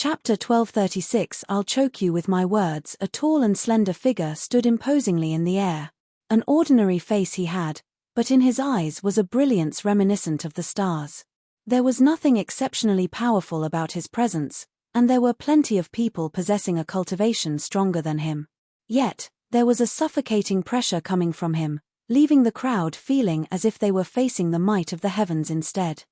Chapter 1236 I'll choke you with my words. A tall and slender figure stood imposingly in the air. An ordinary face he had, but in his eyes was a brilliance reminiscent of the stars. There was nothing exceptionally powerful about his presence, and there were plenty of people possessing a cultivation stronger than him. Yet, there was a suffocating pressure coming from him, leaving the crowd feeling as if they were facing the might of the heavens instead.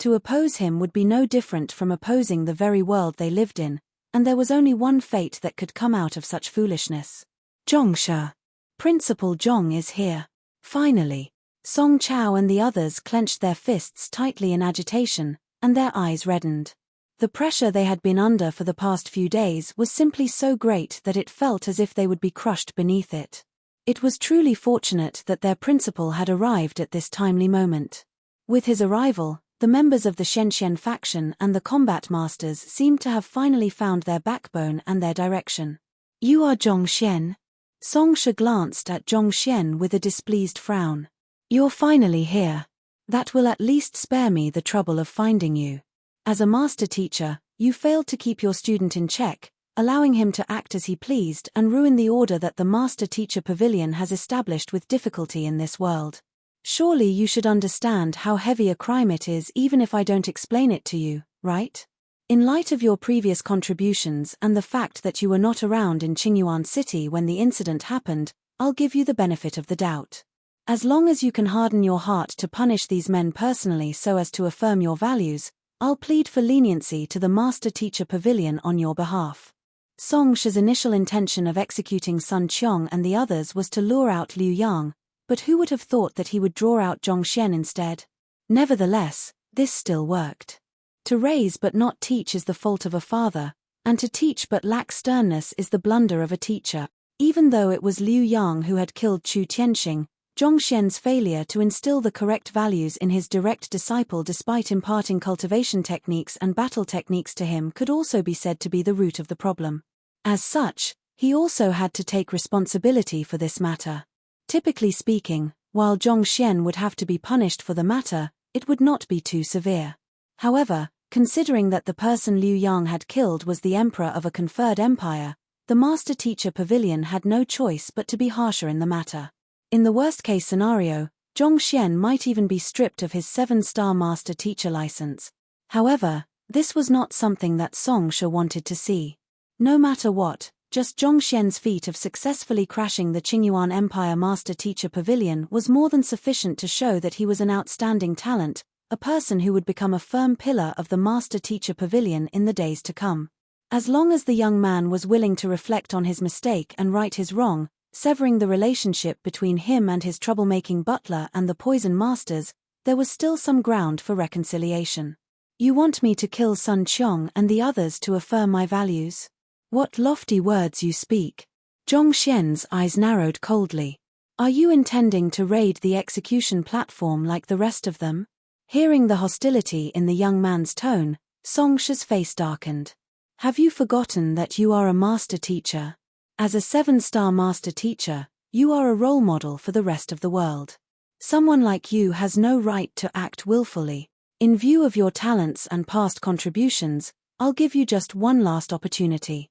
To oppose him would be no different from opposing the very world they lived in, and there was only one fate that could come out of such foolishness. Zhongshe. Principal Zhong is here. Finally. Song Chao and the others clenched their fists tightly in agitation, and their eyes reddened. The pressure they had been under for the past few days was simply so great that it felt as if they would be crushed beneath it. It was truly fortunate that their principal had arrived at this timely moment. With his arrival, the members of the Shenxian faction and the combat masters seemed to have finally found their backbone and their direction. You are Zhongshen? Songsha glanced at Zhongshen with a displeased frown. You're finally here. That will at least spare me the trouble of finding you. As a master teacher, you failed to keep your student in check, allowing him to act as he pleased and ruin the order that the master teacher pavilion has established with difficulty in this world. Surely you should understand how heavy a crime it is even if I don't explain it to you, right? In light of your previous contributions and the fact that you were not around in Qingyuan City when the incident happened, I'll give you the benefit of the doubt. As long as you can harden your heart to punish these men personally so as to affirm your values, I'll plead for leniency to the Master Teacher Pavilion on your behalf. Songsha's initial intention of executing Sun Qiong and the others was to lure out Liu Yang, but who would have thought that he would draw out Zhongshen instead? Nevertheless, this still worked. To raise but not teach is the fault of a father, and to teach but lack sternness is the blunder of a teacher. Even though it was Liu Yang who had killed Chu Tianxing, Zhongshen's failure to instill the correct values in his direct disciple despite imparting cultivation techniques and battle techniques to him could also be said to be the root of the problem. As such, he also had to take responsibility for this matter. Typically speaking, while Zhongshen would have to be punished for the matter, it would not be too severe. However, considering that the person Liu Yang had killed was the emperor of a conferred empire, the Master Teacher Pavilion had no choice but to be harsher in the matter. In the worst-case scenario, Zhongshen might even be stripped of his 7-star Master Teacher license. However, this was not something that Songsha wanted to see. No matter what, just Zhongshen's feat of successfully crashing the Qingyuan Empire Master Teacher Pavilion was more than sufficient to show that he was an outstanding talent, a person who would become a firm pillar of the Master Teacher Pavilion in the days to come. As long as the young man was willing to reflect on his mistake and right his wrong, severing the relationship between him and his troublemaking butler and the poison masters, there was still some ground for reconciliation. You want me to kill Sun Qiong and the others to affirm my values? What lofty words you speak. Zhongshen's eyes narrowed coldly. Are you intending to raid the execution platform like the rest of them? Hearing the hostility in the young man's tone, Songsha's face darkened. Have you forgotten that you are a master teacher? As a 7-star master teacher, you are a role model for the rest of the world. Someone like you has no right to act willfully. In view of your talents and past contributions, I'll give you just one last opportunity.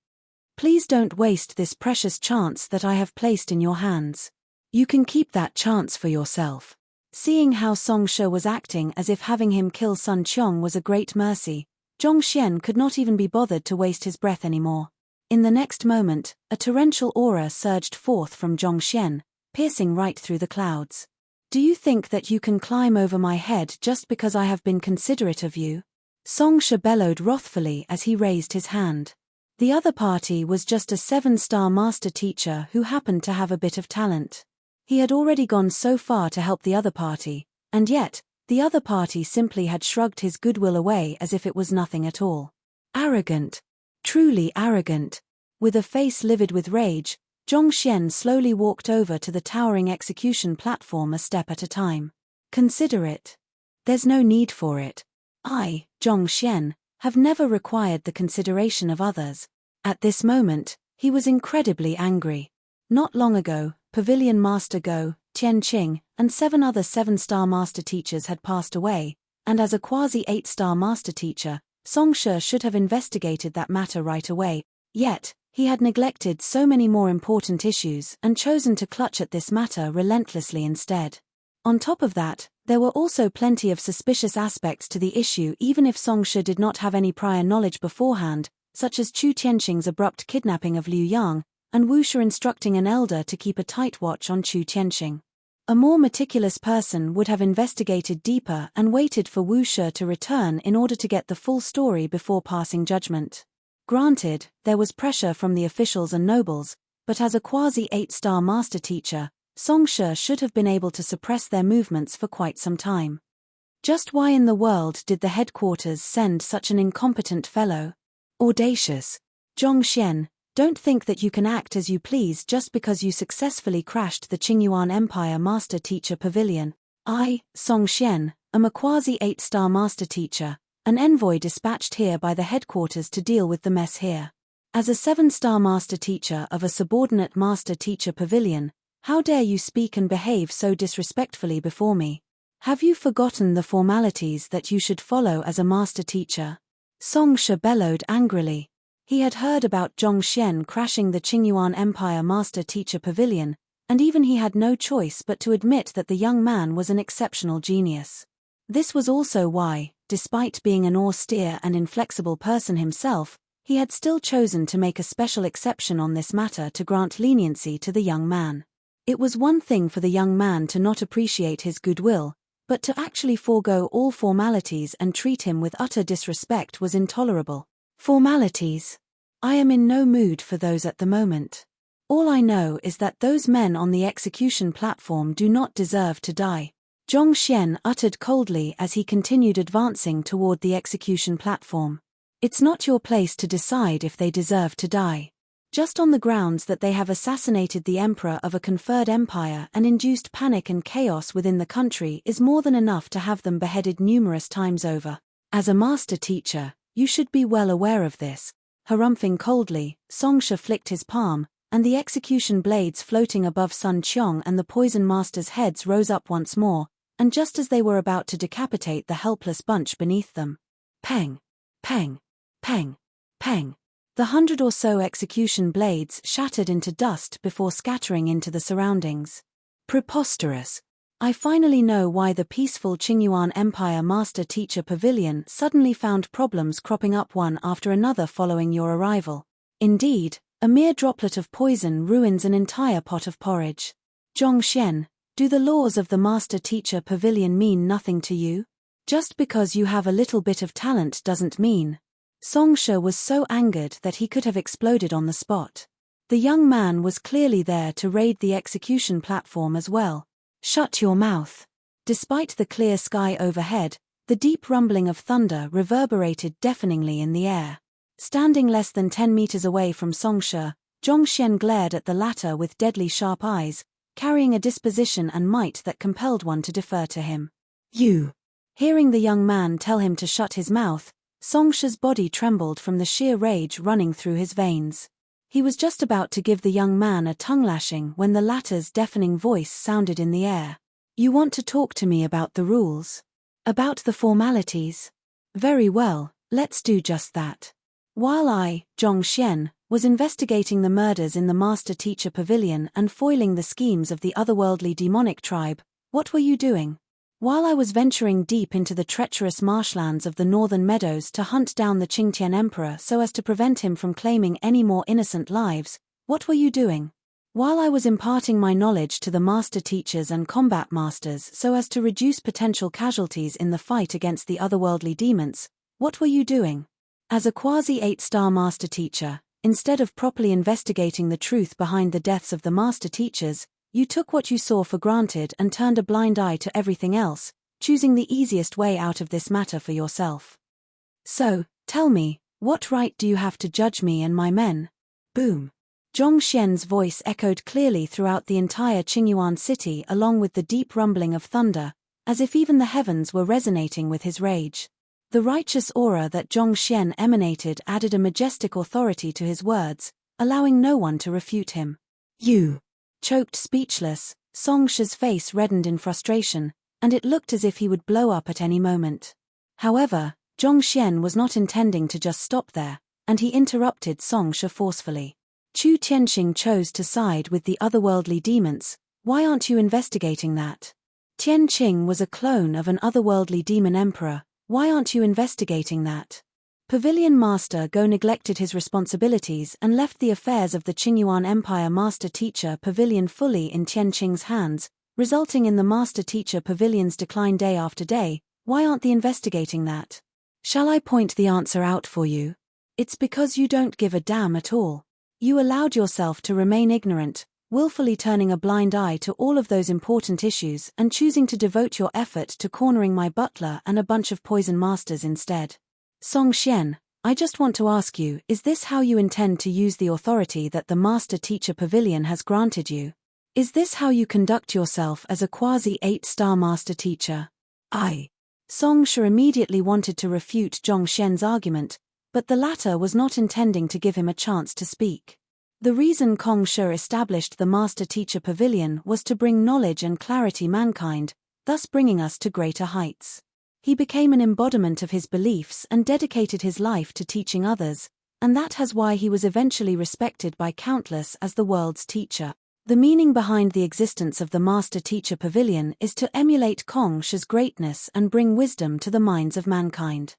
Please don't waste this precious chance that I have placed in your hands. You can keep that chance for yourself. Seeing how Songsha was acting as if having him kill Sun Qiong was a great mercy, Zhongshen could not even be bothered to waste his breath anymore. In the next moment, a torrential aura surged forth from Zhongshen, piercing right through the clouds. Do you think that you can climb over my head just because I have been considerate of you? Songsha bellowed wrathfully as he raised his hand. The other party was just a 7-star master teacher who happened to have a bit of talent. He had already gone so far to help the other party, and yet, the other party simply had shrugged his goodwill away as if it was nothing at all. Arrogant. Truly arrogant. With a face livid with rage, Zhongshen slowly walked over to the towering execution platform a step at a time. Consider it. There's no need for it. I, Zhongshen, have never required the consideration of others. At this moment, he was incredibly angry. Not long ago, Pavilion Master Go, Tianqing, and 7 other 7-star master teachers had passed away, and as a quasi 8-star master teacher, Song She should have investigated that matter right away, yet, he had neglected so many more important issues and chosen to clutch at this matter relentlessly instead. On top of that, there were also plenty of suspicious aspects to the issue even if Song She did not have any prior knowledge beforehand, such as Chu Tianxing's abrupt kidnapping of Liu Yang, and Wu Shi instructing an elder to keep a tight watch on Chu Tianxing. A more meticulous person would have investigated deeper and waited for Wu Shi to return in order to get the full story before passing judgment. Granted, there was pressure from the officials and nobles, but as a quasi-8-star master teacher, Song She should have been able to suppress their movements for quite some time. Just why in the world did the headquarters send such an incompetent fellow? Audacious. Zhong Xian, don't think that you can act as you please just because you successfully crashed the Qingyuan Empire Master Teacher Pavilion. I, Song Xian, am a quasi-8-star master teacher, an envoy dispatched here by the headquarters to deal with the mess here. As a 7-star master teacher of a subordinate master teacher pavilion, how dare you speak and behave so disrespectfully before me? Have you forgotten the formalities that you should follow as a master teacher? Song She bellowed angrily. He had heard about Zhong Xian crashing the Qingyuan Empire Master Teacher Pavilion, and even he had no choice but to admit that the young man was an exceptional genius. This was also why, despite being an austere and inflexible person himself, he had still chosen to make a special exception on this matter to grant leniency to the young man. It was one thing for the young man to not appreciate his goodwill, but to actually forego all formalities and treat him with utter disrespect was intolerable. Formalities. I am in no mood for those at the moment. All I know is that those men on the execution platform do not deserve to die. Zhong Xian uttered coldly as he continued advancing toward the execution platform. It's not your place to decide if they deserve to die. Just on the grounds that they have assassinated the emperor of a conferred empire and induced panic and chaos within the country is more than enough to have them beheaded numerous times over. As a master teacher, you should be well aware of this. Harumphing coldly, Song She flicked his palm, and the execution blades floating above Sun Qiong and the poison master's heads rose up once more, and just as they were about to decapitate the helpless bunch beneath them. Peng! Peng! Peng! Peng! The 100 or so execution blades shattered into dust before scattering into the surroundings. Preposterous. I finally know why the peaceful Qingyuan Empire Master Teacher Pavilion suddenly found problems cropping up one after another following your arrival. Indeed, a mere droplet of poison ruins an entire pot of porridge. Zhong Xian, do the laws of the Master Teacher Pavilion mean nothing to you? Just because you have a little bit of talent doesn't mean. Song She was so angered that he could have exploded on the spot. The young man was clearly there to raid the execution platform as well. Shut your mouth. Despite the clear sky overhead, the deep rumbling of thunder reverberated deafeningly in the air. Standing less than 10 meters away from Song She, Zhong Xian glared at the latter with deadly sharp eyes, carrying a disposition and might that compelled one to defer to him. You! Hearing the young man tell him to shut his mouth, Song She's body trembled from the sheer rage running through his veins. He was just about to give the young man a tongue-lashing when the latter's deafening voice sounded in the air. You want to talk to me about the rules? About the formalities? Very well, let's do just that. While I, Zhong Xian, was investigating the murders in the Master Teacher Pavilion and foiling the schemes of the otherworldly demonic tribe, what were you doing? While I was venturing deep into the treacherous marshlands of the northern meadows to hunt down the Qingtian Emperor so as to prevent him from claiming any more innocent lives, what were you doing? While I was imparting my knowledge to the master teachers and combat masters so as to reduce potential casualties in the fight against the otherworldly demons, what were you doing? As a quasi-8-star master teacher, instead of properly investigating the truth behind the deaths of the master teachers, you took what you saw for granted and turned a blind eye to everything else, choosing the easiest way out of this matter for yourself. So, tell me, what right do you have to judge me and my men? Boom. Zhong Xian's voice echoed clearly throughout the entire Qingyuan city along with the deep rumbling of thunder, as if even the heavens were resonating with his rage. The righteous aura that Zhong Xian emanated added a majestic authority to his words, allowing no one to refute him. You! Choked speechless, Song She's face reddened in frustration, and it looked as if he would blow up at any moment. However, Zhongxian was not intending to just stop there, and he interrupted Song Shi forcefully. Chu Tianxing chose to side with the otherworldly demons. Why aren't you investigating that? Tianqing was a clone of an otherworldly demon emperor. Why aren't you investigating that? Pavilion Master Go neglected his responsibilities and left the affairs of the Qingyuan Empire Master Teacher Pavilion fully in Tianqing's hands, resulting in the Master Teacher Pavilion's decline day after day. Why aren't they investigating that? Shall I point the answer out for you? It's because you don't give a damn at all. You allowed yourself to remain ignorant, willfully turning a blind eye to all of those important issues and choosing to devote your effort to cornering my butler and a bunch of poison masters instead. Song Xian, I just want to ask you, is this how you intend to use the authority that the Master Teacher Pavilion has granted you? Is this how you conduct yourself as a quasi-8-star Master Teacher? Song Shi immediately wanted to refute Zhong Xian's argument, but the latter was not intending to give him a chance to speak. The reason Kong Shi established the Master Teacher Pavilion was to bring knowledge and clarity mankind, thus bringing us to greater heights. He became an embodiment of his beliefs and dedicated his life to teaching others, and that has why he was eventually respected by countless as the world's teacher. The meaning behind the existence of the Master Teacher Pavilion is to emulate Kong Shi's greatness and bring wisdom to the minds of mankind.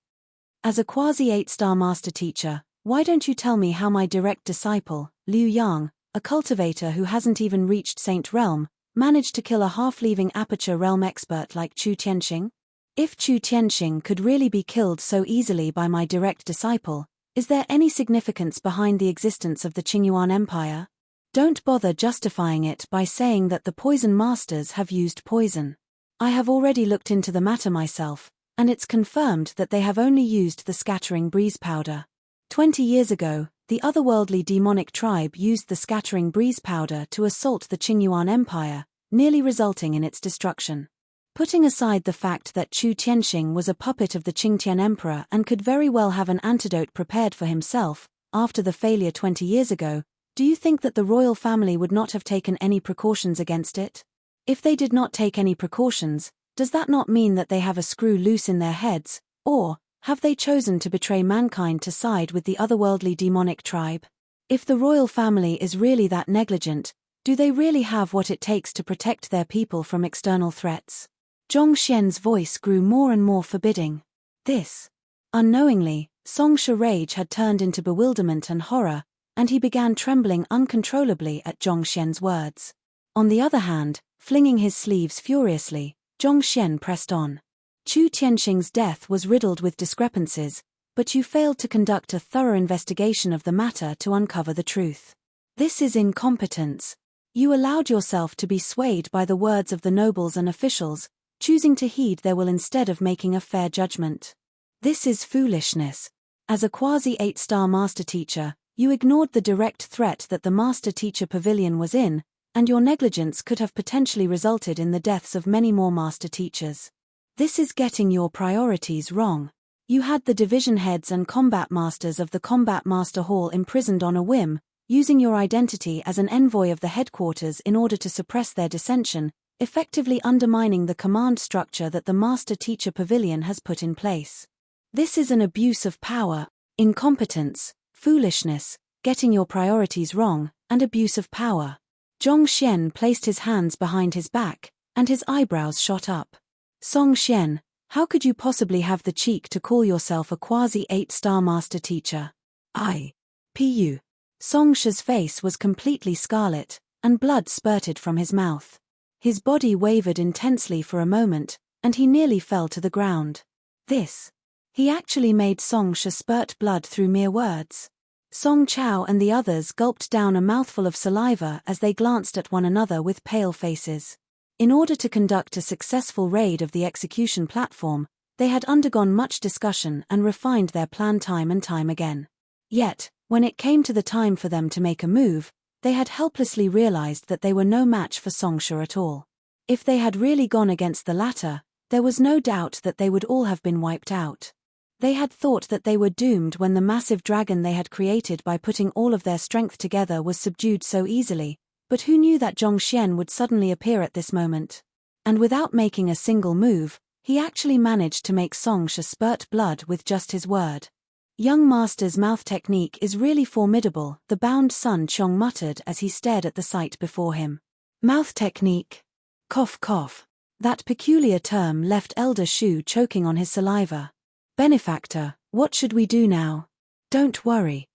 As a quasi-8-star Master Teacher, why don't you tell me how my direct disciple, Liu Yang, a cultivator who hasn't even reached Saint Realm, managed to kill a half-leaving Aperture Realm expert like Chu Tianxing? If Chu Tianxing could really be killed so easily by my direct disciple, is there any significance behind the existence of the Qingyuan Empire? Don't bother justifying it by saying that the poison masters have used poison. I have already looked into the matter myself, and it's confirmed that they have only used the scattering breeze powder. 20 years ago, the otherworldly demonic tribe used the scattering breeze powder to assault the Qingyuan Empire, nearly resulting in its destruction. Putting aside the fact that Chu Tianxing was a puppet of the Qingtian Emperor and could very well have an antidote prepared for himself, after the failure 20 years ago, do you think that the royal family would not have taken any precautions against it? If they did not take any precautions, does that not mean that they have a screw loose in their heads, or have they chosen to betray mankind to side with the otherworldly demonic tribe? If the royal family is really that negligent, do they really have what it takes to protect their people from external threats? Zhong Xian's voice grew more and more forbidding. Unknowingly, Song Shi's rage had turned into bewilderment and horror, and he began trembling uncontrollably at Zhong Xian's words. On the other hand, flinging his sleeves furiously, Zhong Xian pressed on. Chu Tianxing's death was riddled with discrepancies, but you failed to conduct a thorough investigation of the matter to uncover the truth. This is incompetence. You allowed yourself to be swayed by the words of the nobles and officials, choosing to heed their will instead of making a fair judgment. This is foolishness. As a quasi-8-star Master Teacher, you ignored the direct threat that the Master Teacher Pavilion was in, and your negligence could have potentially resulted in the deaths of many more Master Teachers. This is getting your priorities wrong. You had the division heads and combat masters of the Combat Master Hall imprisoned on a whim, using your identity as an envoy of the headquarters in order to suppress their dissension, effectively undermining the command structure that the Master Teacher Pavilion has put in place. This is an abuse of power, incompetence, foolishness, getting your priorities wrong, and abuse of power. Zhong Xian placed his hands behind his back, and his eyebrows shot up. Song Xian, how could you possibly have the cheek to call yourself a quasi-8-star Master Teacher? Pu. Song Shi's face was completely scarlet, and blood spurted from his mouth. His body wavered intensely for a moment, and he nearly fell to the ground. He actually made Song Shi spurt blood through mere words. Song Chao and the others gulped down a mouthful of saliva as they glanced at one another with pale faces. In order to conduct a successful raid of the execution platform, they had undergone much discussion and refined their plan time and time again. Yet, when it came to the time for them to make a move, they had helplessly realized that they were no match for Song Shi at all. If they had really gone against the latter, there was no doubt that they would all have been wiped out. They had thought that they were doomed when the massive dragon they had created by putting all of their strength together was subdued so easily, but who knew that Zhong Xian would suddenly appear at this moment? And without making a single move, He actually managed to make Songsha spurt blood with just his word. Young master's mouth technique is really formidable, the bound Sun Qiong muttered as he stared at the sight before him. Mouth technique. Cough cough. That peculiar term left Elder Shu choking on his saliva. Benefactor, what should we do now? Don't worry.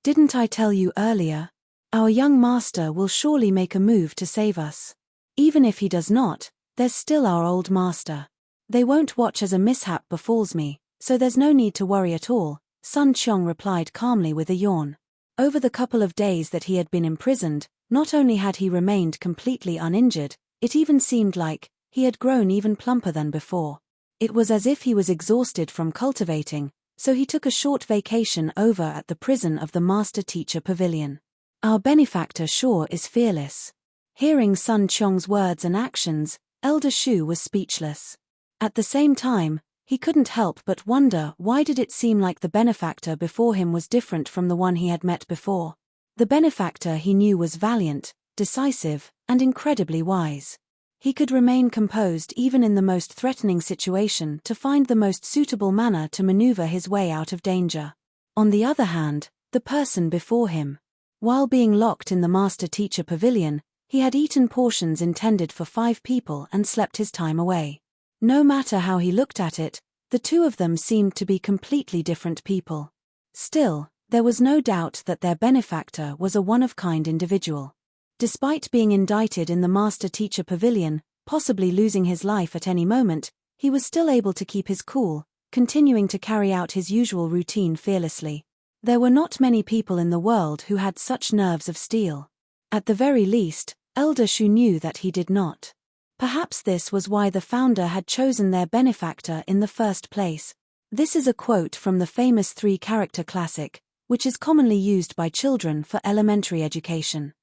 Didn't I tell you earlier? Our young master will surely make a move to save us. Even if he does not, there's still our old master. They won't watch as a mishap befalls me, so there's no need to worry at all, Sun Qiong replied calmly with a yawn. Over the couple of days that he had been imprisoned, not only had he remained completely uninjured, it even seemed like he had grown even plumper than before. It was as if he was exhausted from cultivating, so he took a short vacation over at the prison of the Master-Teacher Pavilion. Our benefactor sure is fearless. Hearing Sun Qiong's words and actions, Elder Shu was speechless. At the same time, he couldn't help but wonder why did it seem like the benefactor before him was different from the one he had met before. The benefactor he knew was valiant, decisive, and incredibly wise. He could remain composed even in the most threatening situation to find the most suitable manner to maneuver his way out of danger. On the other hand, the person before him. While being locked in the Master-Teacher Pavilion, he had eaten portions intended for 5 people and slept his time away. No matter how he looked at it, the two of them seemed to be completely different people. Still, there was no doubt that their benefactor was a one-of-kind individual. Despite being indicted in the Master-Teacher Pavilion, possibly losing his life at any moment, he was still able to keep his cool, continuing to carry out his usual routine fearlessly. There were not many people in the world who had such nerves of steel. At the very least, Elder Shu knew that he did not. Perhaps this was why the founder had chosen their benefactor in the first place. This is a quote from the famous 3-character classic, which is commonly used by children for elementary education.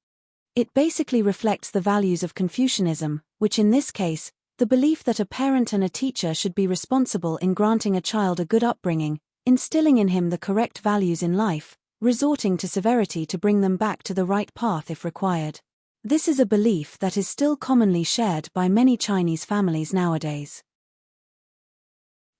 It basically reflects the values of Confucianism, which in this case, the belief that a parent and a teacher should be responsible in granting a child a good upbringing, instilling in him the correct values in life, resorting to severity to bring them back to the right path if required. This is a belief that is still commonly shared by many Chinese families nowadays.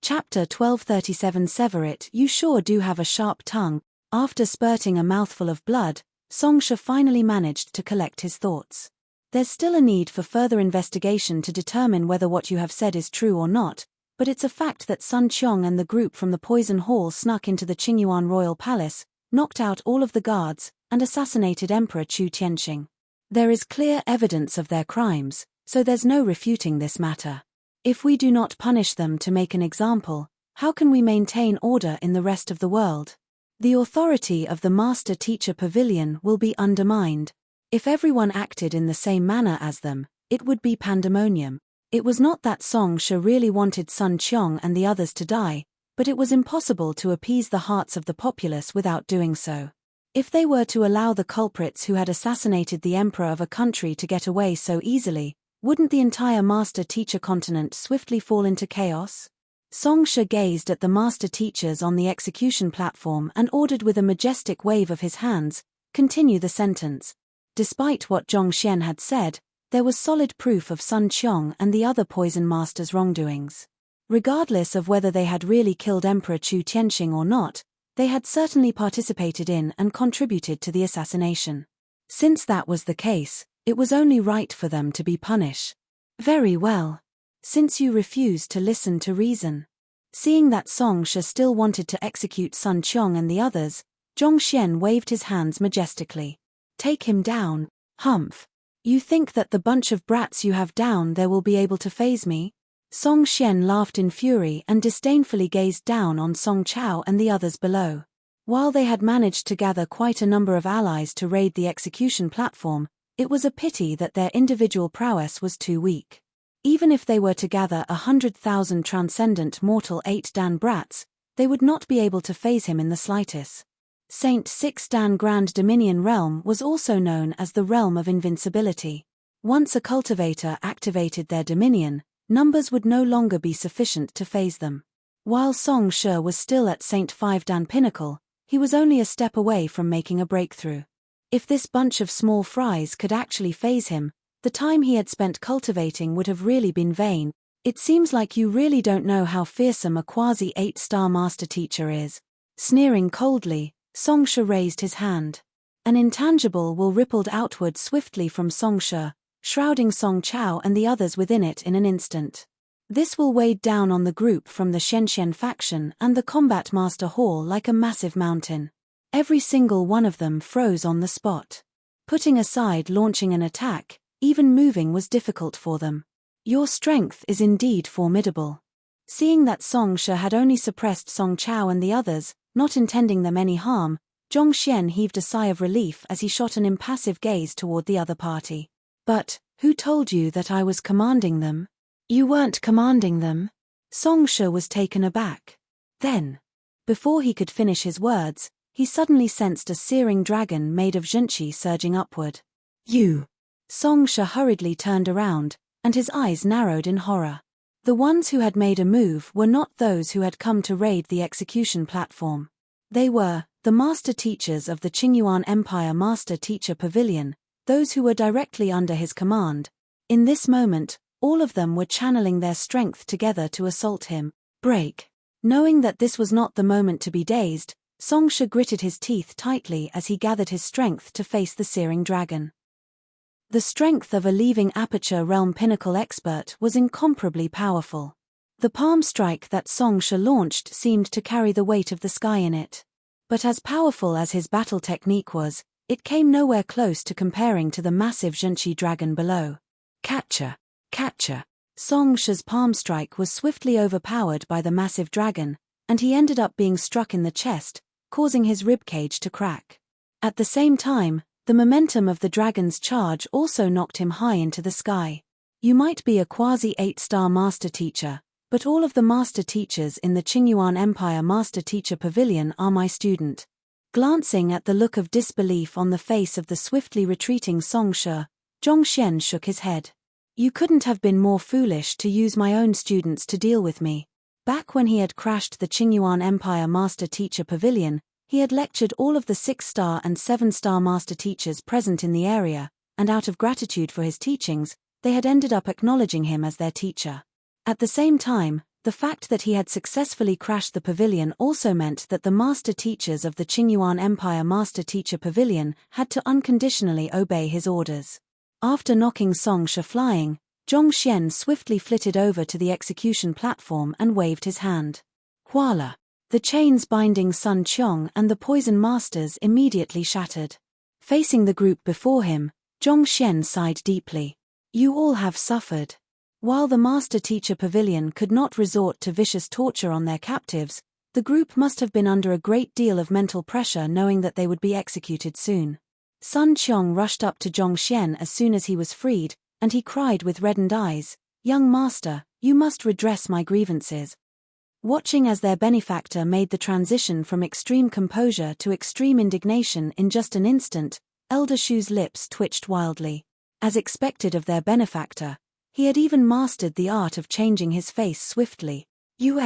Chapter 1237 Sever it, you sure do have a sharp tongue. After spurting a mouthful of blood, Songsha finally managed to collect his thoughts. There's still a need for further investigation to determine whether what you have said is true or not, but it's a fact that Sun Qiong and the group from the Poison Hall snuck into the Qingyuan royal palace, knocked out all of the guards, and assassinated Emperor Chu Tianqing. There is clear evidence of their crimes, so there's no refuting this matter. If we do not punish them to make an example, how can we maintain order in the rest of the world? The authority of the Master-Teacher Pavilion will be undermined. If everyone acted in the same manner as them, it would be pandemonium. It was not that Songsha really wanted Sun Qiong and the others to die, but it was impossible to appease the hearts of the populace without doing so. If they were to allow the culprits who had assassinated the emperor of a country to get away so easily, wouldn't the entire Master-Teacher continent swiftly fall into chaos? Songsha gazed at the master teachers on the execution platform and ordered with a majestic wave of his hands, "Continue the sentence." Despite what Zhongxian had said, there was solid proof of Sun Qiong and the other poison masters' wrongdoings. Regardless of whether they had really killed Emperor Chu Tianqing or not, they had certainly participated in and contributed to the assassination. Since that was the case, it was only right for them to be punished. Very well. Since you refuse to listen to reason. Seeing that Songsha still wanted to execute Sun Qiong and the others, Zhongxian waved his hands majestically. Take him down, humph. You think that the bunch of brats you have down there will be able to faze me? Zhongxian laughed in fury and disdainfully gazed down on Song Chao and the others below. While they had managed to gather quite a number of allies to raid the execution platform, it was a pity that their individual prowess was too weak. Even if they were to gather 100,000 transcendent mortal 8-dan brats, they would not be able to faze him in the slightest. Saint 6-dan Grand Dominion Realm was also known as the Realm of Invincibility. Once a cultivator activated their dominion, numbers would no longer be sufficient to faze them. While Song Shi was still at Saint 5-dan Pinnacle, he was only a step away from making a breakthrough. If this bunch of small fries could actually faze him, the time he had spent cultivating would have really been vain. It seems like you really don't know how fearsome a quasi-8-star master teacher is. Sneering coldly, Songsha raised his hand. An intangible wall rippled outward swiftly from Songsha, shrouding Song Chao and the others within it in an instant. This wall weighed down on the group from the Shenshen faction and the Combat Master Hall like a massive mountain. Every single one of them froze on the spot. Putting aside launching an attack, even moving was difficult for them. Your strength is indeed formidable. Seeing that Songsha had only suppressed Song Chao and the others, not intending them any harm, Zhongxian heaved a sigh of relief as he shot an impassive gaze toward the other party. But, who told you that I was commanding them? You weren't commanding them. Songsha was taken aback. Then, before he could finish his words, he suddenly sensed a searing dragon made of zhenqi surging upward. You! Songsha hurriedly turned around, and his eyes narrowed in horror. The ones who had made a move were not those who had come to raid the execution platform. They were the master teachers of the Qingyuan Empire Master Teacher Pavilion, those who were directly under his command. In this moment, all of them were channeling their strength together to assault him. Break! Knowing that this was not the moment to be dazed, Songsha gritted his teeth tightly as he gathered his strength to face the searing dragon. The strength of a leaving Aperture Realm Pinnacle expert was incomparably powerful. The palm strike that Songsha launched seemed to carry the weight of the sky in it. But as powerful as his battle technique was, it came nowhere close to comparing to the massive zhenqi dragon below. Catcher! Catcher! Songsha's palm strike was swiftly overpowered by the massive dragon, and he ended up being struck in the chest, causing his ribcage to crack. At the same time, the momentum of the dragon's charge also knocked him high into the sky. You might be a quasi-8-star master teacher, but all of the master teachers in the Qingyuan Empire Master Teacher Pavilion are my student. Glancing at the look of disbelief on the face of the swiftly retreating Songsha, Zhongxian shook his head. You couldn't have been more foolish to use my own students to deal with me. Back when he had crashed the Qingyuan Empire Master Teacher Pavilion, he had lectured all of the 6-star and 7-star master teachers present in the area, and out of gratitude for his teachings, they had ended up acknowledging him as their teacher. At the same time, the fact that he had successfully crashed the pavilion also meant that the master teachers of the Qingyuan Empire Master Teacher Pavilion had to unconditionally obey his orders. After knocking Songsha flying, Zhongxian swiftly flitted over to the execution platform and waved his hand. Voila! The chains binding Sun Qiong and the Poison Masters immediately shattered. Facing the group before him, Zhongxian sighed deeply. You all have suffered. While the Master Teacher Pavilion could not resort to vicious torture on their captives, the group must have been under a great deal of mental pressure knowing that they would be executed soon. Sun Qiong rushed up to Zhongxian as soon as he was freed, and he cried with reddened eyes, Young Master, you must redress my grievances. Watching as their benefactor made the transition from extreme composure to extreme indignation in just an instant, Elder Shu's lips twitched wildly. As expected of their benefactor, he had even mastered the art of changing his face swiftly. You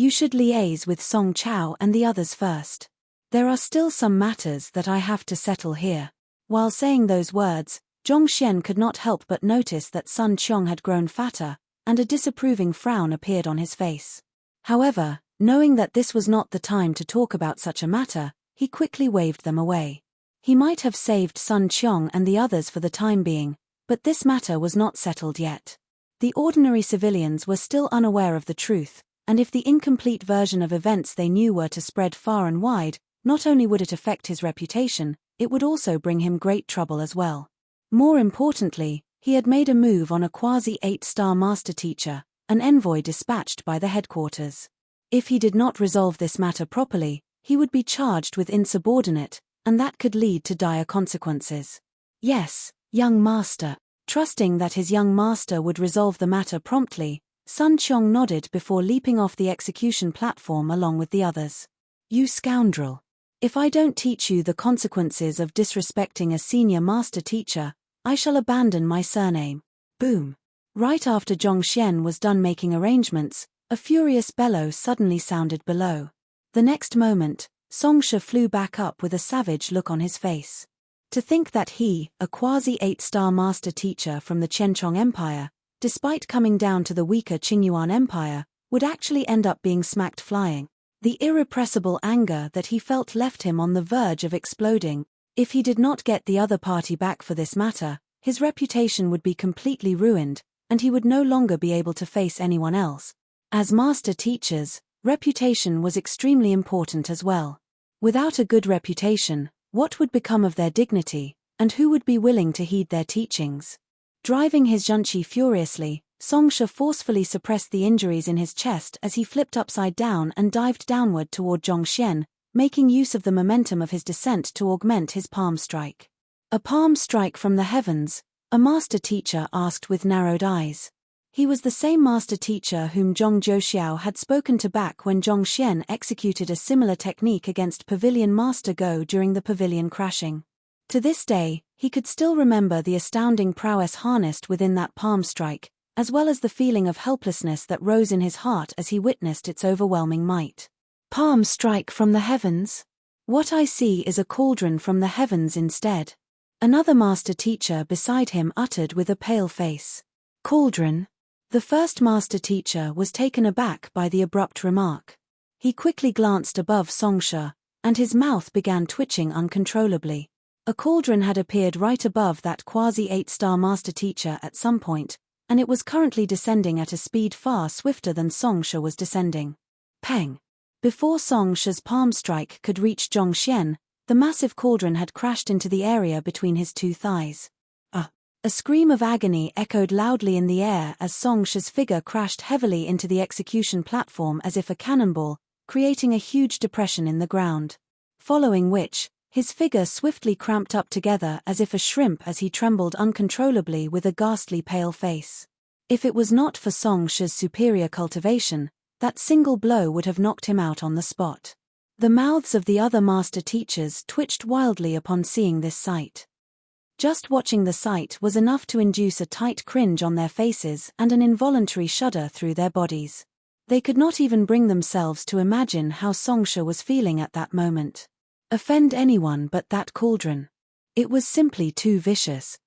should liaise with Song Chao and the others first. There are still some matters that I have to settle here. While saying those words, Zhongxian could not help but notice that Sun Qiong had grown fatter, and a disapproving frown appeared on his face. However, knowing that this was not the time to talk about such a matter, he quickly waved them away. He might have saved Sun Qiong and the others for the time being, but this matter was not settled yet. The ordinary civilians were still unaware of the truth, and if the incomplete version of events they knew were to spread far and wide, not only would it affect his reputation, it would also bring him great trouble as well. More importantly, he had made a move on a quasi-8-star master teacher, an envoy dispatched by the headquarters. If he did not resolve this matter properly, he would be charged with insubordinate, and that could lead to dire consequences. Yes, young master. Trusting that his young master would resolve the matter promptly, Sun Qiong nodded before leaping off the execution platform along with the others. You scoundrel! If I don't teach you the consequences of disrespecting a senior master teacher, I shall abandon my surname. Boom! Right after Zhongxian was done making arrangements, a furious bellow suddenly sounded below. The next moment, Songsha flew back up with a savage look on his face. To think that he, a quasi-8-star master teacher from the Qianchong Empire, despite coming down to the weaker Qingyuan Empire, would actually end up being smacked flying. The irrepressible anger that he felt left him on the verge of exploding. If he did not get the other party back for this matter, his reputation would be completely ruined, and he would no longer be able to face anyone else. As master teachers, reputation was extremely important as well. Without a good reputation, what would become of their dignity, and who would be willing to heed their teachings? Driving his zhengqi furiously, Songsha forcefully suppressed the injuries in his chest as he flipped upside down and dived downward toward Zhongxian, making use of the momentum of his descent to augment his palm strike. A palm strike from the heavens? A master teacher asked with narrowed eyes. He was the same master teacher whom Zhong Zhouxiao had spoken to back when Zhongxian executed a similar technique against Pavilion Master Go during the pavilion crashing. To this day, he could still remember the astounding prowess harnessed within that palm strike, as well as the feeling of helplessness that rose in his heart as he witnessed its overwhelming might. Palm strike from the heavens? What I see is a cauldron from the heavens instead. Another master teacher beside him uttered with a pale face. Cauldron? The first master teacher was taken aback by the abrupt remark. He quickly glanced above Songsha, and his mouth began twitching uncontrollably. A cauldron had appeared right above that quasi-8-star master teacher at some point, and it was currently descending at a speed far swifter than Songsha was descending. Peng! Before Songsha's palm strike could reach Zhongxian, the massive cauldron had crashed into the area between his two thighs. A scream of agony echoed loudly in the air as Songsha's figure crashed heavily into the execution platform as if a cannonball, creating a huge depression in the ground. Following which, his figure swiftly cramped up together as if a shrimp as he trembled uncontrollably with a ghastly pale face. If it was not for Songsha's superior cultivation, that single blow would have knocked him out on the spot. The mouths of the other master teachers twitched wildly upon seeing this sight. Just watching the sight was enough to induce a tight cringe on their faces and an involuntary shudder through their bodies. They could not even bring themselves to imagine how Songsha was feeling at that moment. Offend anyone but that cauldron. It was simply too vicious.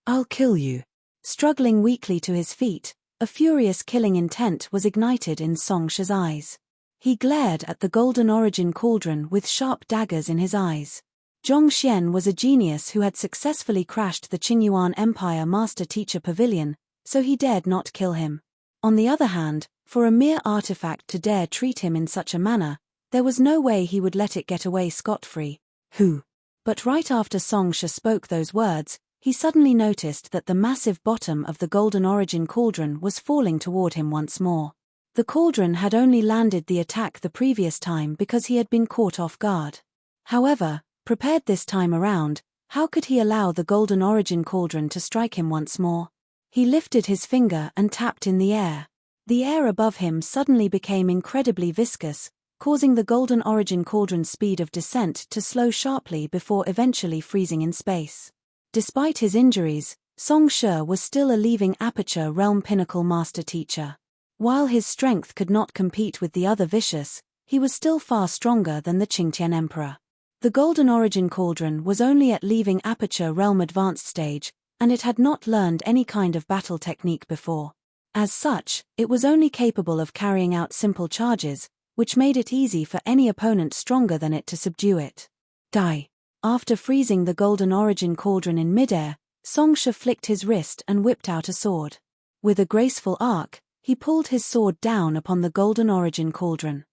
I'll kill you. Struggling weakly to his feet, a furious killing intent was ignited in Songsha's eyes. He glared at the golden origin cauldron with sharp daggers in his eyes. Zhongxian was a genius who had successfully crashed the Qingyuan Empire Master Teacher Pavilion, so he dared not kill him. On the other hand, for a mere artifact to dare treat him in such a manner, there was no way he would let it get away scot-free. But right after Songsha spoke those words, he suddenly noticed that the massive bottom of the golden origin cauldron was falling toward him once more. The cauldron had only landed the attack the previous time because he had been caught off guard. However, prepared this time around, how could he allow the golden origin cauldron to strike him once more? He lifted his finger and tapped in the air. The air above him suddenly became incredibly viscous, causing the golden origin cauldron's speed of descent to slow sharply before eventually freezing in space. Despite his injuries, Songsha was still a leaving aperture realm pinnacle master teacher. While his strength could not compete with the other vicious, he was still far stronger than the Qingtian Emperor. The golden origin cauldron was only at leaving aperture realm advanced stage, and it had not learned any kind of battle technique before. As such, it was only capable of carrying out simple charges, which made it easy for any opponent stronger than it to subdue it. Die. After freezing the golden origin cauldron in midair, Songsha flicked his wrist and whipped out a sword. With a graceful arc, he pulled his sword down upon the golden origin cauldron.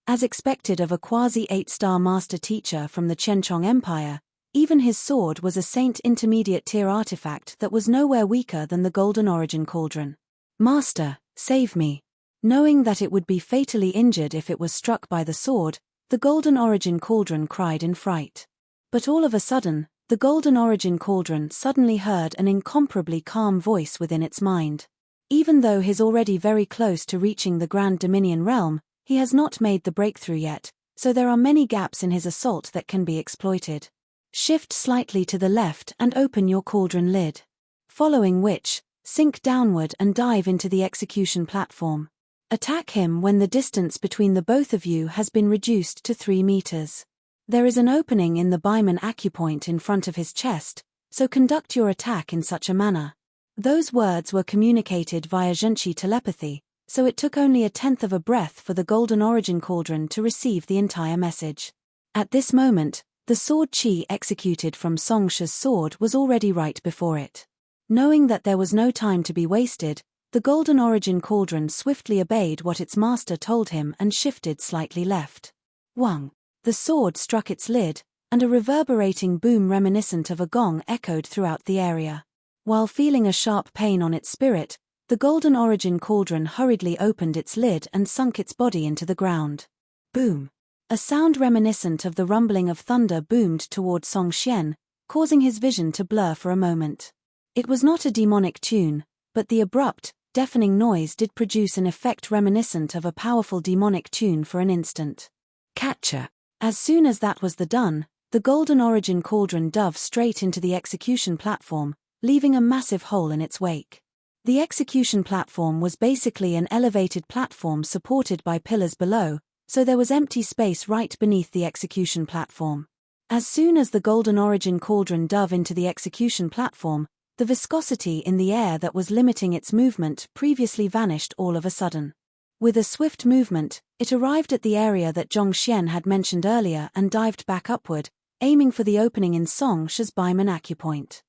As expected of a quasi-8-star master teacher from the Qianchong Empire, even his sword was a saint intermediate tier artifact that was nowhere weaker than the golden origin cauldron. Master, save me. Knowing that it would be fatally injured if it was struck by the sword, the golden origin cauldron cried in fright. But all of a sudden, the golden origin cauldron suddenly heard an incomparably calm voice within its mind. Even though he's already very close to reaching the Grand Dominion realm, he has not made the breakthrough yet, so there are many gaps in his assault that can be exploited. Shift slightly to the left and open your cauldron lid. Following which, sink downward and dive into the execution platform. Attack him when the distance between the both of you has been reduced to 3 meters. There is an opening in the Baiman acupoint in front of his chest, so conduct your attack in such a manner. Those words were communicated via Zhenqi telepathy, so it took only a tenth of a breath for the golden origin cauldron to receive the entire message. At this moment, the sword qi executed from Songsha's sword was already right before it. Knowing that there was no time to be wasted, the golden origin cauldron swiftly obeyed what its master told him and shifted slightly left. Wang. The sword struck its lid, and a reverberating boom reminiscent of a gong echoed throughout the area. While feeling a sharp pain on its spirit, the golden origin cauldron hurriedly opened its lid and sunk its body into the ground. Boom! A sound reminiscent of the rumbling of thunder boomed toward Song Xian, causing his vision to blur for a moment. It was not a demonic tune, but the abrupt, deafening noise did produce an effect reminiscent of a powerful demonic tune for an instant. Catcher! As soon as that was done, the golden origin cauldron dove straight into the execution platform, leaving a massive hole in its wake. The execution platform was basically an elevated platform supported by pillars below, so there was empty space right beneath the execution platform. As soon as the golden origin cauldron dove into the execution platform, the viscosity in the air that was limiting its movement previously vanished all of a sudden. With a swift movement, it arrived at the area that Zhong Xian had mentioned earlier and dived back upward, aiming for the opening in Song Shi's Baiman acupoint.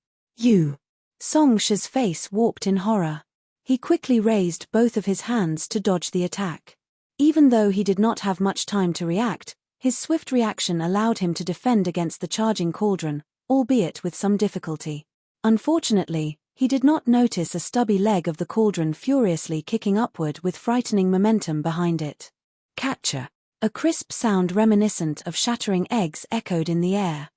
Song Shi's face warped in horror. He quickly raised both of his hands to dodge the attack. Even though he did not have much time to react, his swift reaction allowed him to defend against the charging cauldron, albeit with some difficulty. Unfortunately, he did not notice a stubby leg of the cauldron furiously kicking upward with frightening momentum behind it. Catcher! A crisp sound reminiscent of shattering eggs echoed in the air.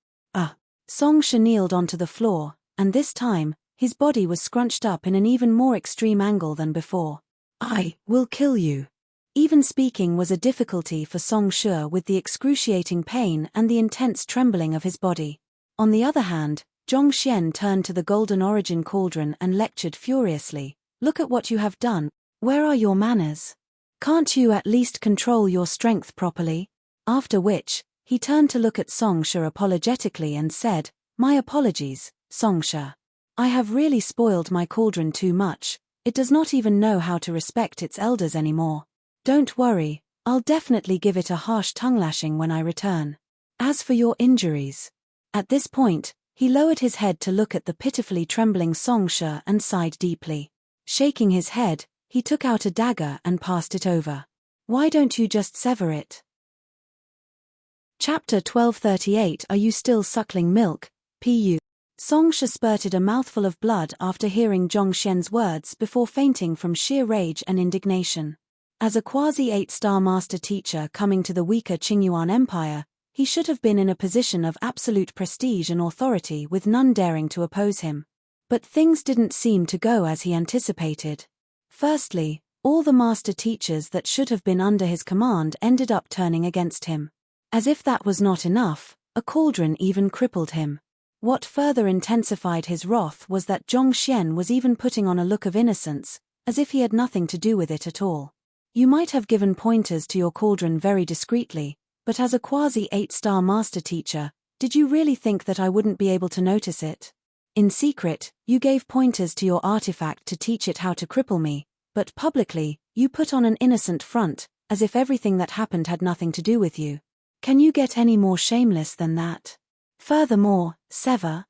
Song Shi kneeled onto the floor, and this time, his body was scrunched up in an even more extreme angle than before. "I will kill you." Even speaking was a difficulty for Song Shi with the excruciating pain and the intense trembling of his body. On the other hand, Zhong Xian turned to the golden origin cauldron and lectured furiously, "Look at what you have done. Where are your manners? Can't you at least control your strength properly?" After which, he turned to look at Song Shi apologetically and said, "My apologies, Song Shi. I have really spoiled my cauldron too much. It does not even know how to respect its elders anymore. Don't worry, I'll definitely give it a harsh tongue lashing when I return. As for your injuries..." At this point, he lowered his head to look at the pitifully trembling Song Shi and sighed deeply. Shaking his head, he took out a dagger and passed it over. "Why don't you just sever it?" Chapter 1238. Are you still suckling milk? Pu. Song Shi spurted a mouthful of blood after hearing Zhong Xian's words before fainting from sheer rage and indignation. As a quasi-8-star master teacher coming to the weaker Qingyuan Empire, he should have been in a position of absolute prestige and authority with none daring to oppose him. But things didn't seem to go as he anticipated. Firstly, all the master teachers that should have been under his command ended up turning against him. As if that was not enough, a cauldron even crippled him. What further intensified his wrath was that Zhong Xian was even putting on a look of innocence, as if he had nothing to do with it at all. You might have given pointers to your cauldron very discreetly, but as a quasi-8-star master teacher, did you really think that I wouldn't be able to notice it? In secret, you gave pointers to your artifact to teach it how to cripple me, but publicly, you put on an innocent front, as if everything that happened had nothing to do with you. Can you get any more shameless than that? Furthermore, sever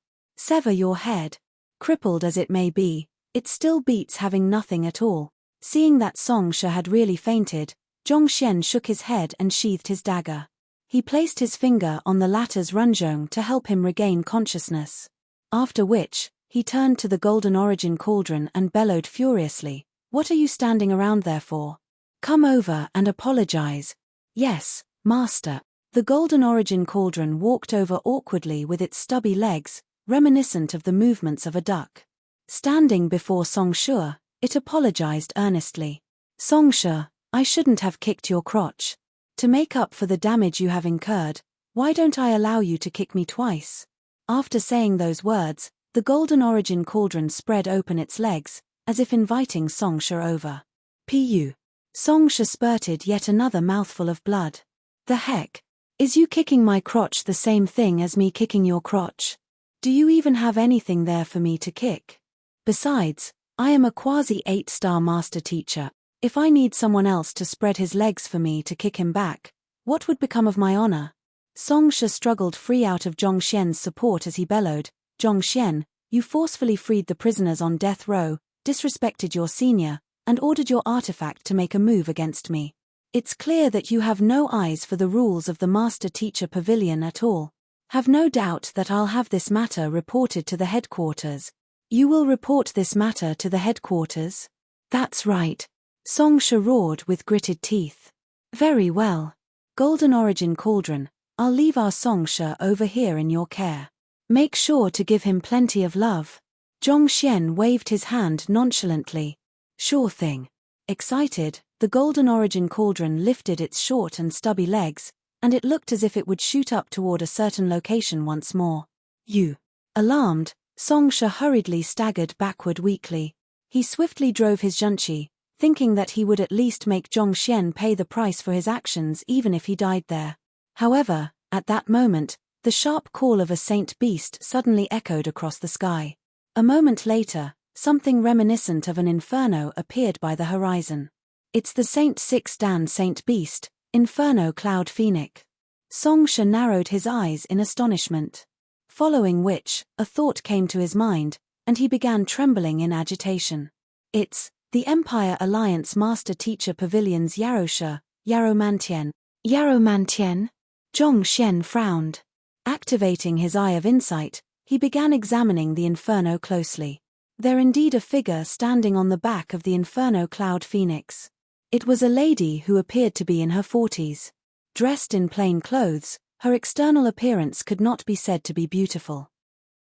your head. Crippled as it may be, it still beats having nothing at all. Seeing that Song Shi had really fainted, Zhong Xian shook his head and sheathed his dagger. He placed his finger on the latter's runzhong to help him regain consciousness. After which, he turned to the golden origin cauldron and bellowed furiously, "What are you standing around there for? Come over and apologize." "Yes, master." The golden origin cauldron walked over awkwardly with its stubby legs, reminiscent of the movements of a duck. Standing before Song Shi, it apologized earnestly. "Song Shi, I shouldn't have kicked your crotch. To make up for the damage you have incurred, why don't I allow you to kick me twice?" After saying those words, the golden origin cauldron spread open its legs, as if inviting Song Shi over. Pu. Song Shi spurted yet another mouthful of blood. "The heck? Is you kicking my crotch the same thing as me kicking your crotch? Do you even have anything there for me to kick?" Besides, I am a quasi-8-star master teacher. If I need someone else to spread his legs for me to kick him back, what would become of my honor? Song Shi struggled free out of Zhong Xian's support as he bellowed, Zhong Xian, you forcefully freed the prisoners on death row, disrespected your senior, and ordered your artifact to make a move against me. It's clear that you have no eyes for the rules of the Master Teacher Pavilion at all. Have no doubt that I'll have this matter reported to the headquarters. You will report this matter to the headquarters? That's right. Song Shi roared with gritted teeth. Very well. Golden Origin Cauldron, I'll leave our Song Shi over here in your care. Make sure to give him plenty of love. Zhong Xian waved his hand nonchalantly. Sure thing. Excited, the Golden Origin Cauldron lifted its short and stubby legs, and it looked as if it would shoot up toward a certain location once more. You. Alarmed, Song Shi hurriedly staggered backward weakly. He swiftly drove his zhunqi, thinking that he would at least make Zhong Xian pay the price for his actions even if he died there. However, at that moment, the sharp call of a saint beast suddenly echoed across the sky. A moment later, something reminiscent of an inferno appeared by the horizon. It's the Saint Six Dan Saint Beast, Inferno Cloud Phoenix. Song Shi narrowed his eyes in astonishment. Following which, a thought came to his mind, and he began trembling in agitation. It's the Empire Alliance Master Teacher Pavilion's Yarosha, Yaromantien. Yaromantien? Zhong Xian frowned. Activating his eye of insight, he began examining the inferno closely. There indeed a figure standing on the back of the Inferno Cloud Phoenix. It was a lady who appeared to be in her 40s. Dressed in plain clothes, her external appearance could not be said to be beautiful.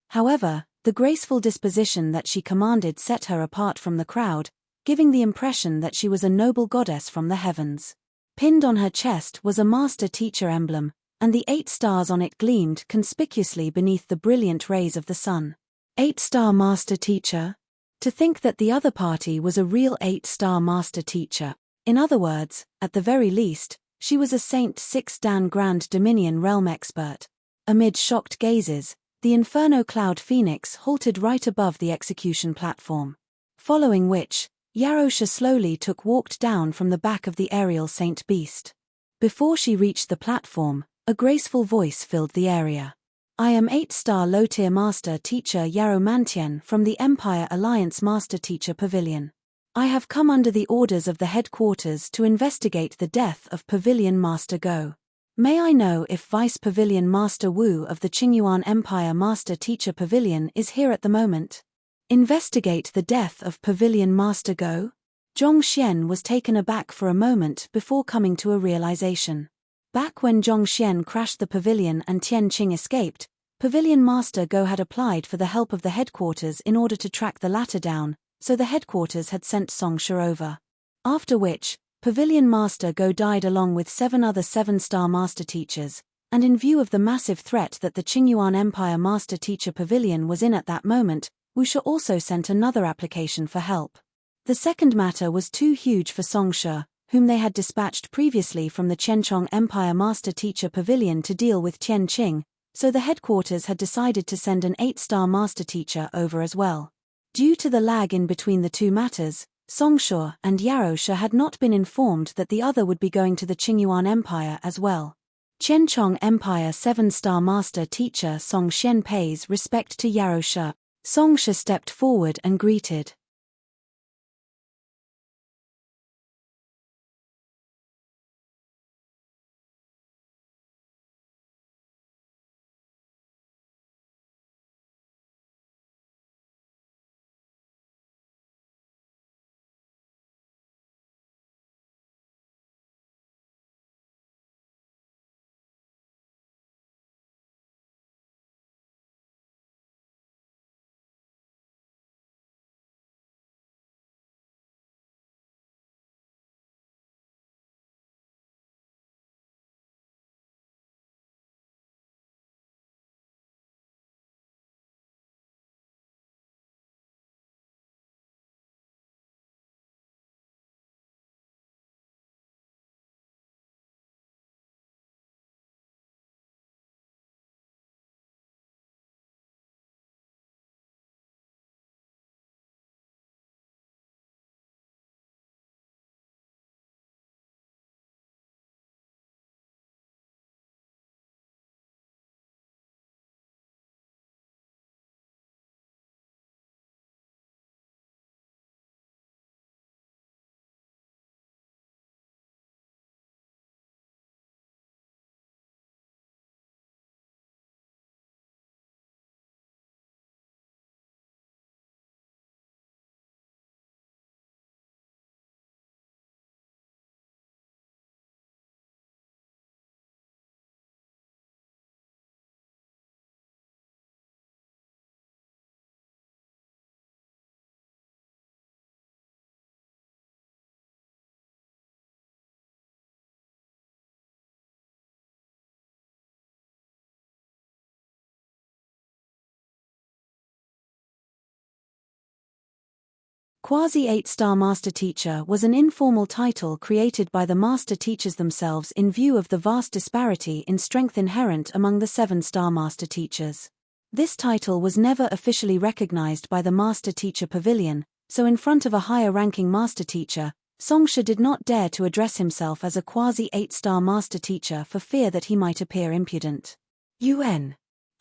However, the graceful disposition that she commanded set her apart from the crowd, giving the impression that she was a noble goddess from the heavens. Pinned on her chest was a Master Teacher emblem, and the 8 stars on it gleamed conspicuously beneath the brilliant rays of the sun. 8-star Master Teacher? To think that the other party was a real 8-star Master Teacher. In other words, at the very least, she was a Saint Six Dan Grand Dominion realm expert. Amid shocked gazes, the Inferno Cloud Phoenix halted right above the execution platform. Following which, Yarosha slowly walked down from the back of the aerial Saint Beast. Before she reached the platform, a graceful voice filled the area. I am 8-star low-tier Master Teacher Yaromantien from the Empire Alliance Master Teacher Pavilion. I have come under the orders of the headquarters to investigate the death of Pavilion Master Go. May I know if Vice Pavilion Master Wu of the Qingyuan Empire Master Teacher Pavilion is here at the moment? Investigate the death of Pavilion Master Go? Zhong Xian was taken aback for a moment before coming to a realization. Back when Zhong Xian crashed the pavilion and Tian Qing escaped, Pavilion Master Go had applied for the help of the headquarters in order to track the latter down, so the headquarters had sent Song Shi over. After which, Pavilion Master Go died along with 7 other 7-star master teachers, and in view of the massive threat that the Qingyuan Empire Master Teacher Pavilion was in at that moment, Wu Shi also sent another application for help. The second matter was too huge for Song Shi, whom they had dispatched previously from the Qianchong Empire Master Teacher Pavilion to deal with Tian Qing, so the headquarters had decided to send an 8-star master teacher over as well. Due to the lag in between the two matters, Song Shi and Yarosha had not been informed that the other would be going to the Qingyuan Empire as well. Qianchong Empire 7-star Master Teacher Song Xian pays respect to Yarosha. Song Shi stepped forward and greeted. Quasi-8-star master teacher was an informal title created by the master teachers themselves in view of the vast disparity in strength inherent among the 7-star master teachers. This title was never officially recognized by the master teacher pavilion, so in front of a higher-ranking master teacher, Songsha did not dare to address himself as a quasi-8-star master teacher for fear that he might appear impudent.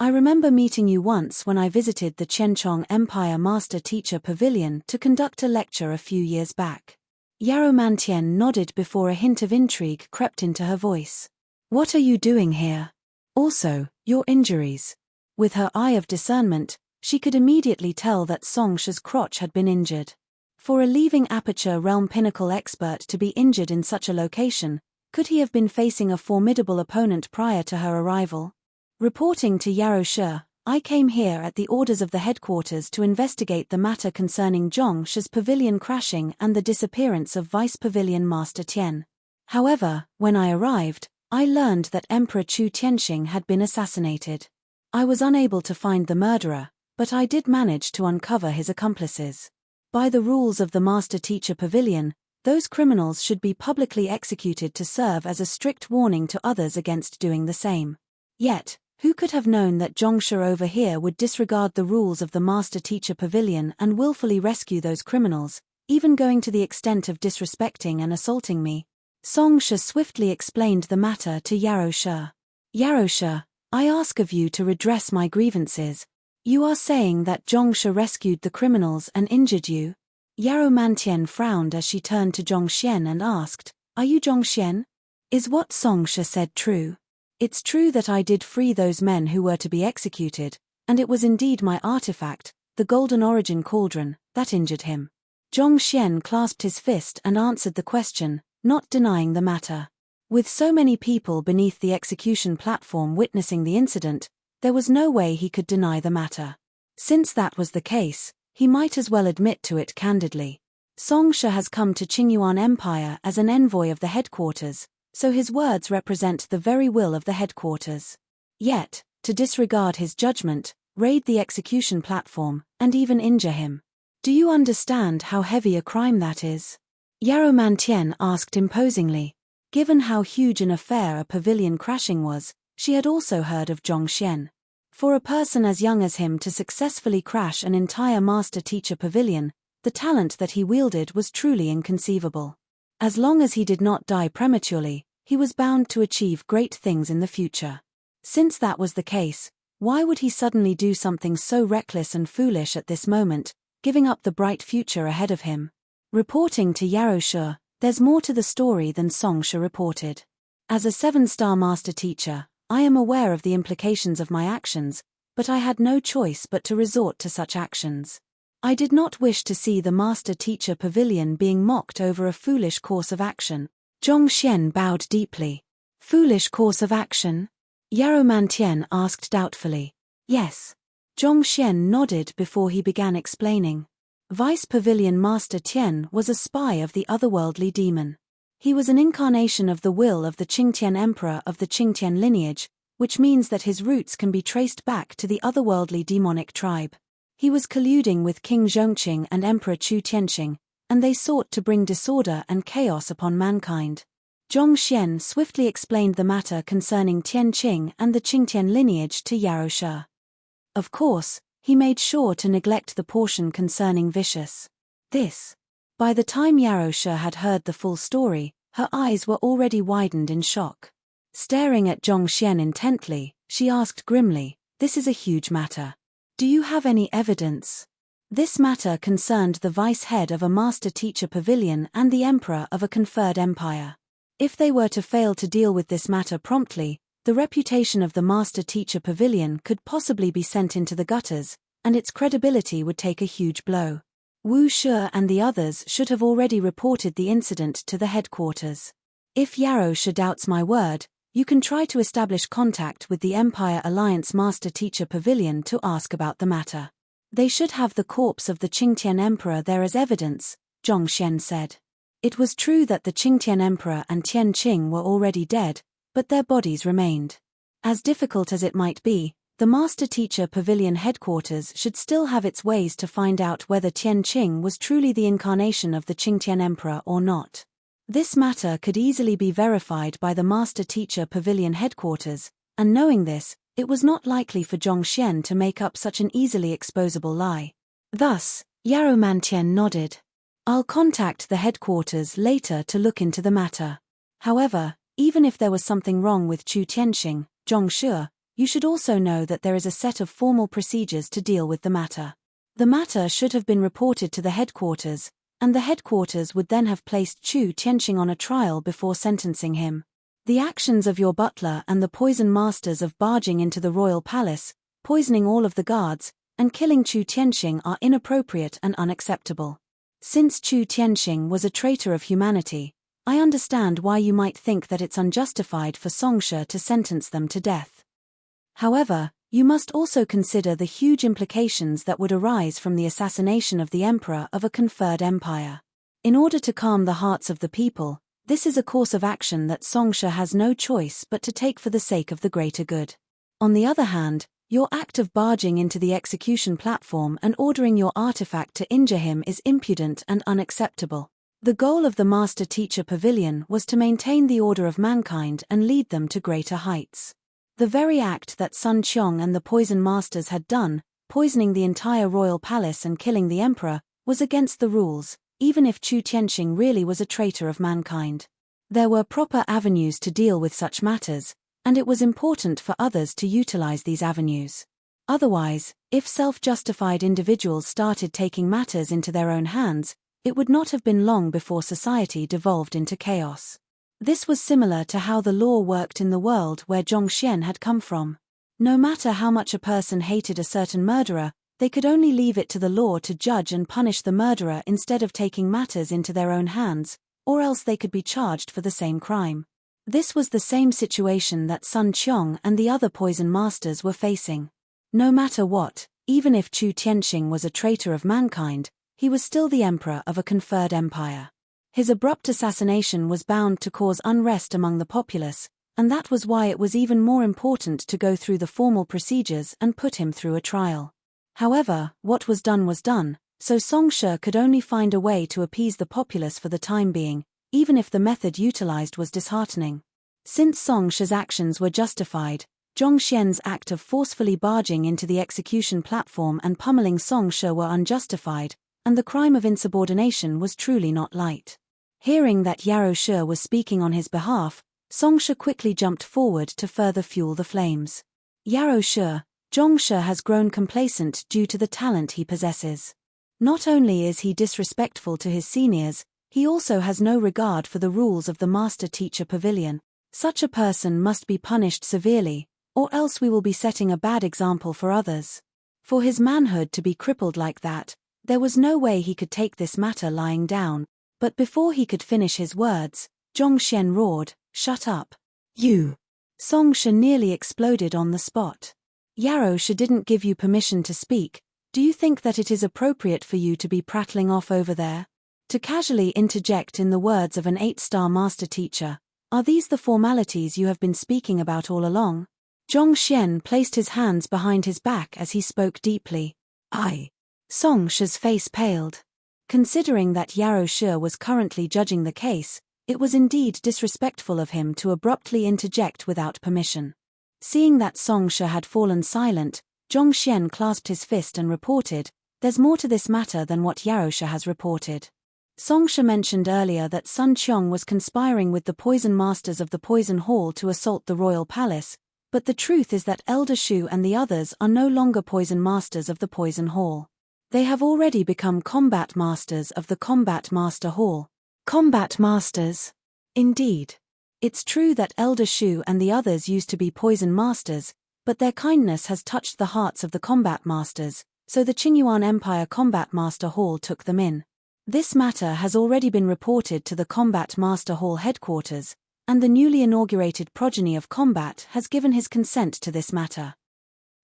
I remember meeting you once when I visited the Qianchong Empire Master Teacher Pavilion to conduct a lecture a few years back. Yarrow Mantian nodded before a hint of intrigue crept into her voice. What are you doing here? Also, your injuries. With her eye of discernment, she could immediately tell that Songsha's crotch had been injured. For a leaving Aperture Realm Pinnacle expert to be injured in such a location, could he have been facing a formidable opponent prior to her arrival? Reporting to Yarrow Shi, I came here at the orders of the headquarters to investigate the matter concerning Zhong Shi's pavilion crashing and the disappearance of Vice Pavilion Master Tian. However, when I arrived, I learned that Emperor Chu Tianxing had been assassinated. I was unable to find the murderer, but I did manage to uncover his accomplices. By the rules of the Master Teacher Pavilion, those criminals should be publicly executed to serve as a strict warning to others against doing the same. Yet, who could have known that Zhongsha over here would disregard the rules of the Master Teacher Pavilion and willfully rescue those criminals, even going to the extent of disrespecting and assaulting me? Songsha swiftly explained the matter to Yarrow Shi. Yarrow Shi, I ask of you to redress my grievances. You are saying that Zhongsha rescued the criminals and injured you? Yarrow Mantian frowned as she turned to Zhongxian and asked, Are you Zhongxian? Is what Songsha said true? It's true that I did free those men who were to be executed, and it was indeed my artifact, the Golden Origin Cauldron, that injured him. Zhongxian clasped his fist and answered the question, not denying the matter. With so many people beneath the execution platform witnessing the incident, there was no way he could deny the matter. Since that was the case, he might as well admit to it candidly. Songsha has come to Qingyuan Empire as an envoy of the headquarters, so his words represent the very will of the headquarters. Yet, to disregard his judgment, raid the execution platform, and even injure him. Do you understand how heavy a crime that is? Yarrow Mantian asked imposingly. Given how huge an affair a pavilion crashing was, she had also heard of Zhongxian. For a person as young as him to successfully crash an entire master-teacher pavilion, the talent that he wielded was truly inconceivable. As long as he did not die prematurely, he was bound to achieve great things in the future. Since that was the case, why would he suddenly do something so reckless and foolish at this moment, giving up the bright future ahead of him? Reporting to Yarrow Shi, there's more to the story than Songsha reported. As a 7-star master teacher, I am aware of the implications of my actions, but I had no choice but to resort to such actions. I did not wish to see the Master Teacher Pavilion being mocked over a foolish course of action. Zhongxian bowed deeply. Foolish course of action? Yarrow Mantian asked doubtfully. Yes. Zhongxian nodded before he began explaining. Vice Pavilion Master Tian was a spy of the otherworldly demon. He was an incarnation of the will of the Qingtian Emperor of the Qingtian lineage, which means that his roots can be traced back to the otherworldly demonic tribe. He was colluding with King Zhongqing and Emperor Chu Tianxing, and they sought to bring disorder and chaos upon mankind. Zhongxian swiftly explained the matter concerning Tianqing and the Qingtian lineage to Yarrow Shi. Of course, he made sure to neglect the portion concerning vicious. This. By the time Yarrow Shi had heard the full story, her eyes were already widened in shock. Staring at Zhongxian intently, she asked grimly, This is a huge matter. Do you have any evidence? This matter concerned the vice head of a master teacher pavilion and the emperor of a conferred empire. If they were to fail to deal with this matter promptly, the reputation of the master teacher pavilion could possibly be sent into the gutters, and its credibility would take a huge blow. Wu Shi and the others should have already reported the incident to the headquarters. If Yarrow Shi doubts my word, you can try to establish contact with the Empire Alliance Master Teacher Pavilion to ask about the matter. They should have the corpse of the Qingtian Emperor there as evidence, Zhongxian said. It was true that the Qingtian Emperor and Tianqing were already dead, but their bodies remained. As difficult as it might be, The Master-Teacher Pavilion headquarters should still have its ways to find out whether Tian Qing was truly the incarnation of the Qingtian Emperor or not. This matter could easily be verified by the Master-Teacher Pavilion headquarters, and knowing this, it was not likely for Zhongxian to make up such an easily exposable lie. Thus, Yarrow Mantian nodded. I'll contact the headquarters later to look into the matter. However, even if there was something wrong with Chu Tianxing, Zhongshe, you should also know that there is a set of formal procedures to deal with the matter. The matter should have been reported to the headquarters, and the headquarters would then have placed Chu Tianxing on a trial before sentencing him. The actions of your butler and the poison masters of barging into the royal palace, poisoning all of the guards, and killing Chu Tianxing are inappropriate and unacceptable. Since Chu Tianxing was a traitor of humanity, I understand why you might think that it's unjustified for Songshe to sentence them to death. However, you must also consider the huge implications that would arise from the assassination of the emperor of a conferred empire. In order to calm the hearts of the people, this is a course of action that Songshe has no choice but to take for the sake of the greater good. On the other hand, your act of barging into the execution platform and ordering your artifact to injure him is impudent and unacceptable. The goal of the Master-Teacher Pavilion was to maintain the order of mankind and lead them to greater heights. The very act that Sun Qiong and the Poison Masters had done, poisoning the entire royal palace and killing the emperor, was against the rules, even if Chu Tianxing really was a traitor of mankind. There were proper avenues to deal with such matters, and it was important for others to utilize these avenues. Otherwise, if self-justified individuals started taking matters into their own hands, it would not have been long before society devolved into chaos. This was similar to how the law worked in the world where Zhongxian had come from. No matter how much a person hated a certain murderer, they could only leave it to the law to judge and punish the murderer instead of taking matters into their own hands, or else they could be charged for the same crime. This was the same situation that Sun Qiong and the other poison masters were facing. No matter what, even if Chu Tianxing was a traitor of mankind, he was still the emperor of a conferred empire. His abrupt assassination was bound to cause unrest among the populace, and that was why it was even more important to go through the formal procedures and put him through a trial. However, what was done, so Songshe could only find a way to appease the populace for the time being, even if the method utilized was disheartening. Since Songshe's actions were justified, Zhongxian's act of forcefully barging into the execution platform and pummeling Songshe were unjustified, and the crime of insubordination was truly not light. Hearing that Yarrow Shi was speaking on his behalf, Songshe quickly jumped forward to further fuel the flames. Yarrow Shi, Zhongshe has grown complacent due to the talent he possesses. Not only is he disrespectful to his seniors, he also has no regard for the rules of the Master-Teacher Pavilion. Such a person must be punished severely, or else we will be setting a bad example for others. For his manhood to be crippled like that, there was no way he could take this matter lying down, but before he could finish his words, Zhongxian roared, "Shut up! You!" Songshe nearly exploded on the spot. Yarrow Shi didn't give you permission to speak. Do you think that it is appropriate for you to be prattling off over there? To casually interject in the words of an 8-star master teacher, are these the formalities you have been speaking about all along? Zhongxian placed his hands behind his back as he spoke deeply. Songshe's face paled. Considering that Yarrow Shi was currently judging the case, it was indeed disrespectful of him to abruptly interject without permission. Seeing that Songshe had fallen silent, Zhongxian clasped his fist and reported, "There's more to this matter than what Yarrow Shi has reported." Songshe mentioned earlier that Sun Qiong was conspiring with the poison masters of the Poison Hall to assault the royal palace, but the truth is that Elder Shu and the others are no longer poison masters of the Poison Hall. They have already become combat masters of the Combat Master Hall. Combat masters? Indeed. It's true that Elder Shu and the others used to be poison masters, but their kindness has touched the hearts of the combat masters, so the Qingyuan Empire Combat Master Hall took them in. This matter has already been reported to the Combat Master Hall headquarters, and the newly inaugurated progeny of combat has given his consent to this matter.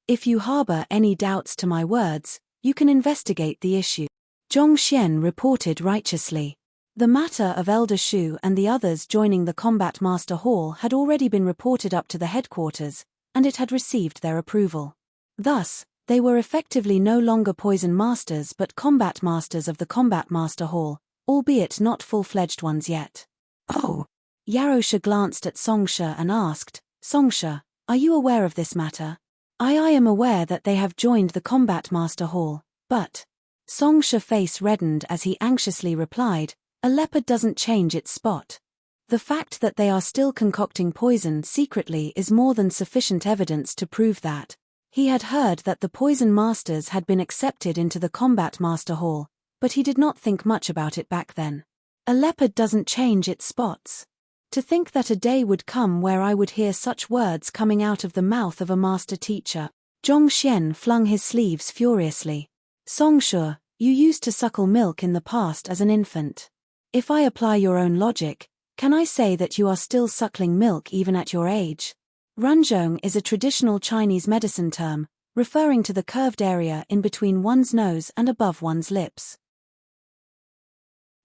If you harbor any doubts to my words, you can investigate the issue. Zhongxian reported righteously. The matter of Elder Shu and the others joining the Combat Master Hall had already been reported up to the headquarters, and it had received their approval. Thus, they were effectively no longer poison masters but combat masters of the Combat Master Hall, albeit not full-fledged ones yet. Oh. Yarosha glanced at Songsha and asked, Songsha, are you aware of this matter? I am aware that they have joined the Combat Master Hall, but... Songsha's face reddened as he anxiously replied, a leopard doesn't change its spot. The fact that they are still concocting poison secretly is more than sufficient evidence to prove that. He had heard that the poison masters had been accepted into the Combat Master Hall, but he did not think much about it back then. A leopard doesn't change its spots. To think that a day would come where I would hear such words coming out of the mouth of a master teacher. Zhongxian flung his sleeves furiously. Songsha, you used to suckle milk in the past as an infant. If I apply your own logic, can I say that you are still suckling milk even at your age? Runzhong is a traditional Chinese medicine term, referring to the curved area in between one's nose and above one's lips.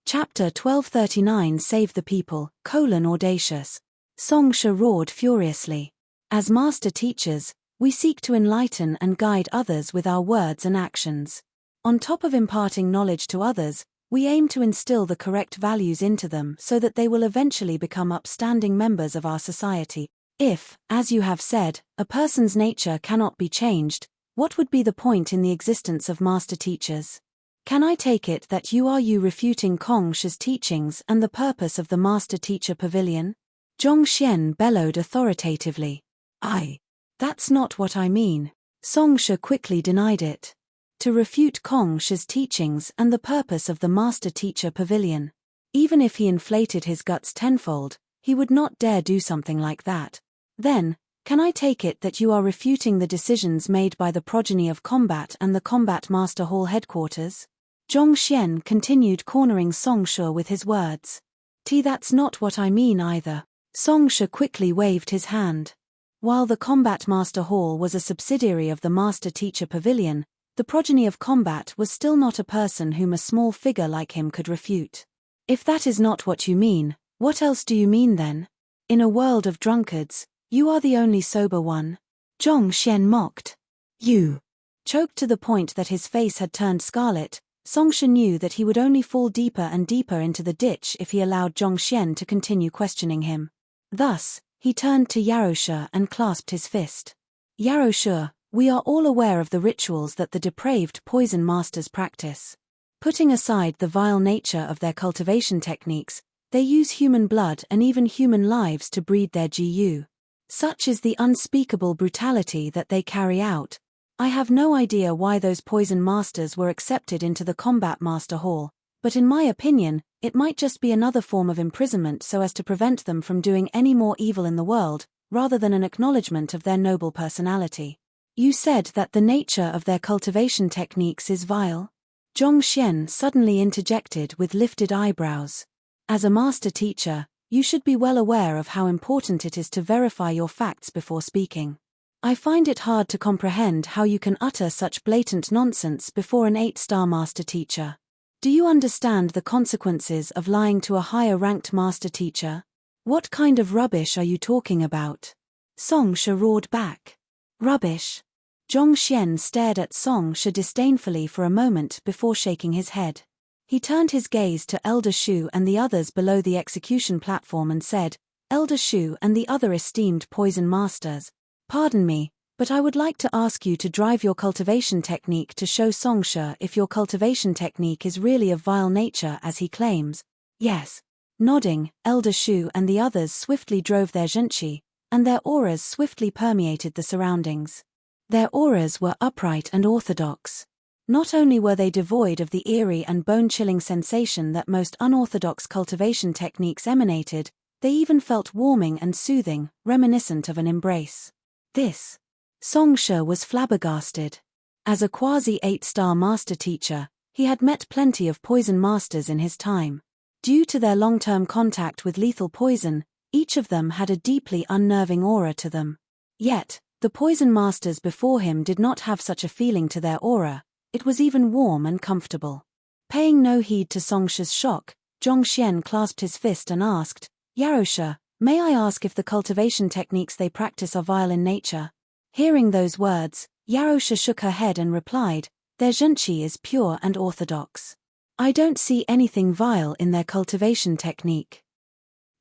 Chapter 1239 Save the People, Audacious. Songsha roared furiously. As master teachers, we seek to enlighten and guide others with our words and actions. On top of imparting knowledge to others, we aim to instill the correct values into them so that they will eventually become upstanding members of our society. If, as you have said, a person's nature cannot be changed, what would be the point in the existence of master teachers? Can I take it that you are refuting Kongsha's teachings and the purpose of the Master Teacher Pavilion? Zhongxian bellowed authoritatively. That's not what I mean. Songsha quickly denied it. To refute Kongsha's teachings and the purpose of the Master Teacher Pavilion. Even if he inflated his guts tenfold, he would not dare do something like that. Then, can I take it that you are refuting the decisions made by the progeny of combat and the Combat Master Hall headquarters? Zhongxian continued cornering Songsha with his words. That's not what I mean either. Songsha quickly waved his hand. While the Combat Master Hall was a subsidiary of the Master Teacher Pavilion, the progeny of combat was still not a person whom a small figure like him could refute. If that is not what you mean, what else do you mean then? In a world of drunkards, you are the only sober one. Zhongxian mocked. You. Choked to the point that his face had turned scarlet, Songsha knew that he would only fall deeper and deeper into the ditch if he allowed Zhongxian to continue questioning him. Thus, he turned to Yarosha and clasped his fist. Yarosha, we are all aware of the rituals that the depraved poison masters practice. Putting aside the vile nature of their cultivation techniques, they use human blood and even human lives to breed their GU. Such is the unspeakable brutality that they carry out. I have no idea why those poison masters were accepted into the Combat Master Hall, but in my opinion, it might just be another form of imprisonment so as to prevent them from doing any more evil in the world, rather than an acknowledgement of their noble personality. You said that the nature of their cultivation techniques is vile? Zhongxian suddenly interjected with lifted eyebrows. As a master teacher, you should be well aware of how important it is to verify your facts before speaking. I find it hard to comprehend how you can utter such blatant nonsense before an 8-star master teacher. Do you understand the consequences of lying to a higher-ranked master teacher? What kind of rubbish are you talking about? Songsha roared back. Rubbish? Zhongxian stared at Songsha disdainfully for a moment before shaking his head. He turned his gaze to Elder Shu and the others below the execution platform and said, Elder Shu and the other esteemed poison masters, pardon me, but I would like to ask you to drive your cultivation technique to show Songsha if your cultivation technique is really of vile nature as he claims. Yes. Nodding, Elder Shu and the others swiftly drove their zhenqi, and their auras swiftly permeated the surroundings. Their auras were upright and orthodox. Not only were they devoid of the eerie and bone-chilling sensation that most unorthodox cultivation techniques emanated, they even felt warming and soothing, reminiscent of an embrace. This. Songsha was flabbergasted. As a quasi-8-star master teacher, he had met plenty of poison masters in his time. Due to their long-term contact with lethal poison, each of them had a deeply unnerving aura to them. Yet, the poison masters before him did not have such a feeling to their aura. It was even warm and comfortable. Paying no heed to Songsha's shock, Zhongxian clasped his fist and asked, Yarosha, may I ask if the cultivation techniques they practice are vile in nature? Hearing those words, Yarosha shook her head and replied, "Their zhenqi is pure and orthodox. I don't see anything vile in their cultivation technique."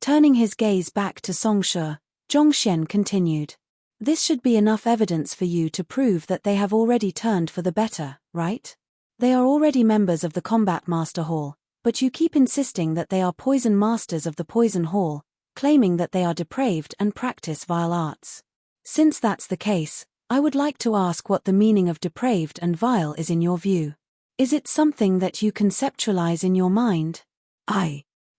Turning his gaze back to Songshe, Zhongxian continued. "This should be enough evidence for you to prove that they have already turned for the better, right? They are already members of the Combat Master Hall, but you keep insisting that they are poison masters of the Poison Hall, claiming that they are depraved and practice vile arts. Since that's the case, I would like to ask what the meaning of depraved and vile is in your view. Is it something that you conceptualize in your mind?"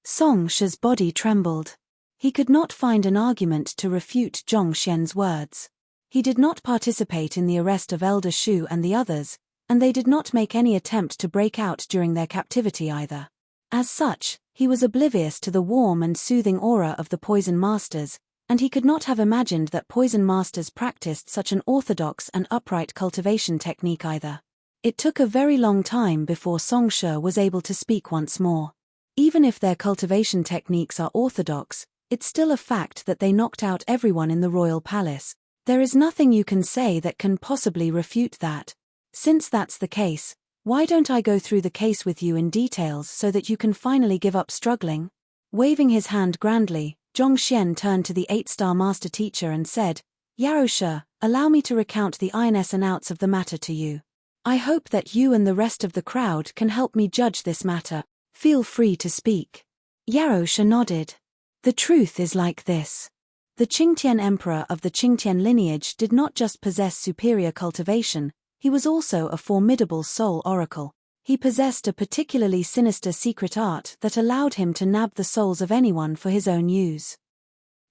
Songshe's body trembled. He could not find an argument to refute Zhongxian's words. He did not participate in the arrest of Elder Shu and the others, and they did not make any attempt to break out during their captivity either. As such, he was oblivious to the warm and soothing aura of the Poison Masters, and he could not have imagined that Poison Masters practiced such an orthodox and upright cultivation technique either. It took a very long time before Songshe was able to speak once more. Even if their cultivation techniques are orthodox, it's still a fact that they knocked out everyone in the royal palace. There is nothing you can say that can possibly refute that. Since that's the case, why don't I go through the case with you in details so that you can finally give up struggling? Waving his hand grandly, Zhongxian turned to the 8-star master teacher and said, "Yarosha, allow me to recount the ins and outs of the matter to you. I hope that you and the rest of the crowd can help me judge this matter. Feel free to speak." Yarosha nodded. "The truth is like this. The Qingtian emperor of the Qingtian lineage did not just possess superior cultivation, he was also a formidable soul oracle. He possessed a particularly sinister secret art that allowed him to nab the souls of anyone for his own use.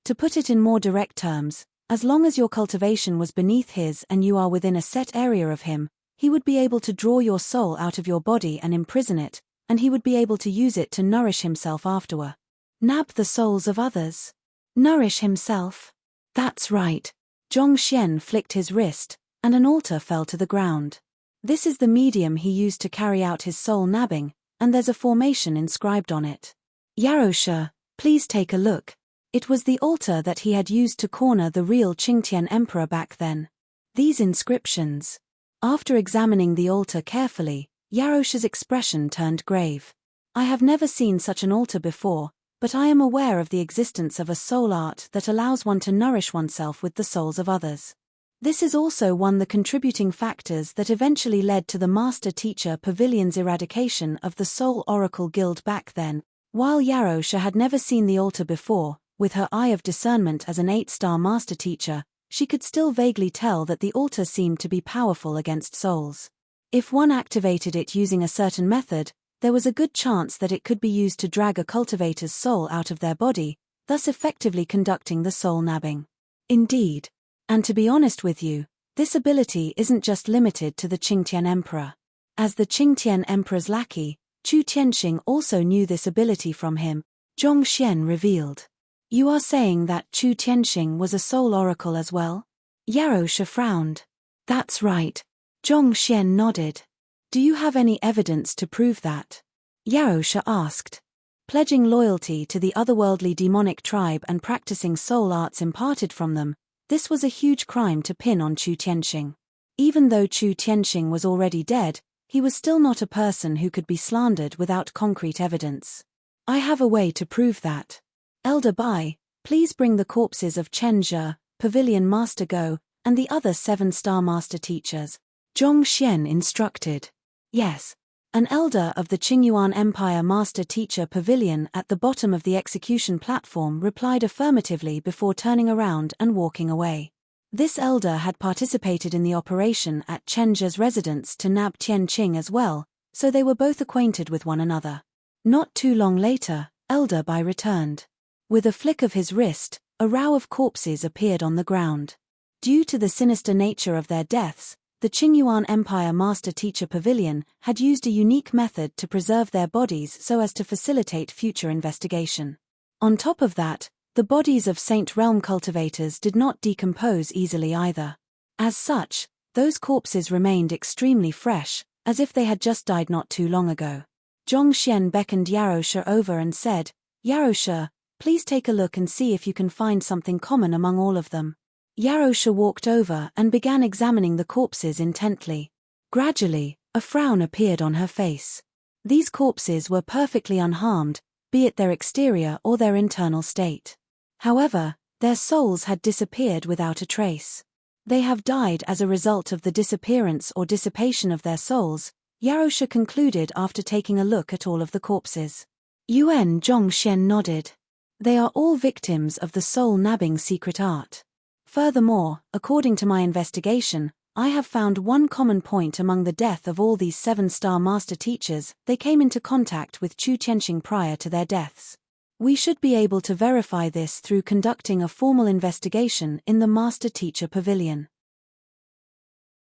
To put it in more direct terms, as long as your cultivation was beneath his and you are within a set area of him, he would be able to draw your soul out of your body and imprison it, and he would be able to use it to nourish himself afterward. Nab the souls of others. Nourish himself? That's right." Zhongxian flicked his wrist, and an altar fell to the ground. This is the medium he used to carry out his soul nabbing, and there's a formation inscribed on it. "Yarosha, please take a look." It was the altar that he had used to corner the real Qingtian emperor back then. These inscriptions. After examining the altar carefully, Yarosha's expression turned grave. "I have never seen such an altar before, but I am aware of the existence of a soul art that allows one to nourish oneself with the souls of others. This is also one of the contributing factors that eventually led to the Master Teacher Pavilion's eradication of the Soul Oracle Guild back then." While Yarosha had never seen the altar before, with her eye of discernment as an 8-star Master Teacher, she could still vaguely tell that the altar seemed to be powerful against souls. If one activated it using a certain method, there was a good chance that it could be used to drag a cultivator's soul out of their body, thus effectively conducting the soul nabbing. Indeed. And to be honest with you, this ability isn't just limited to the Qingtian Emperor. As the Qingtian Emperor's lackey, Chu Tianxing also knew this ability from him, Zhongxian revealed. "You are saying that Chu Tianxing was a soul oracle as well?" Yarosha frowned. "That's right." Zhongxian nodded. "Do you have any evidence to prove that?" Yarosha asked. Pledging loyalty to the otherworldly demonic tribe and practicing soul arts imparted from them, this was a huge crime to pin on Chu Tianxing. Even though Chu Tianxing was already dead, he was still not a person who could be slandered without concrete evidence. "I have a way to prove that. Elder Bai, please bring the corpses of Chen Zhe, Pavilion Master Go, and the other 7-star Master Teachers," Zhongxian instructed. "Yes." An elder of the Qingyuan Empire Master Teacher Pavilion at the bottom of the execution platform replied affirmatively before turning around and walking away. This elder had participated in the operation at Chen Zhe's residence to nab Tian Qing as well, so they were both acquainted with one another. Not too long later, Elder Bai returned. With a flick of his wrist, a row of corpses appeared on the ground. Due to the sinister nature of their deaths, the Qingyuan Empire Master Teacher Pavilion had used a unique method to preserve their bodies so as to facilitate future investigation. On top of that, the bodies of Saint Realm cultivators did not decompose easily either. As such, those corpses remained extremely fresh, as if they had just died not too long ago. Zhongxian beckoned Yarosha over and said, "Yarosha, please take a look and see if you can find something common among all of them." Yarosha walked over and began examining the corpses intently. Gradually, a frown appeared on her face. These corpses were perfectly unharmed, be it their exterior or their internal state. However, their souls had disappeared without a trace. They have died as a result of the disappearance or dissipation of their souls, Yarosha concluded after taking a look at all of the corpses. Yuan Zhongxian nodded. They are all victims of the soul-nabbing secret art. Furthermore, according to my investigation, I have found one common point among the death of all these 7-star master teachers: they came into contact with Chu Tianxing prior to their deaths. We should be able to verify this through conducting a formal investigation in the Master Teacher Pavilion.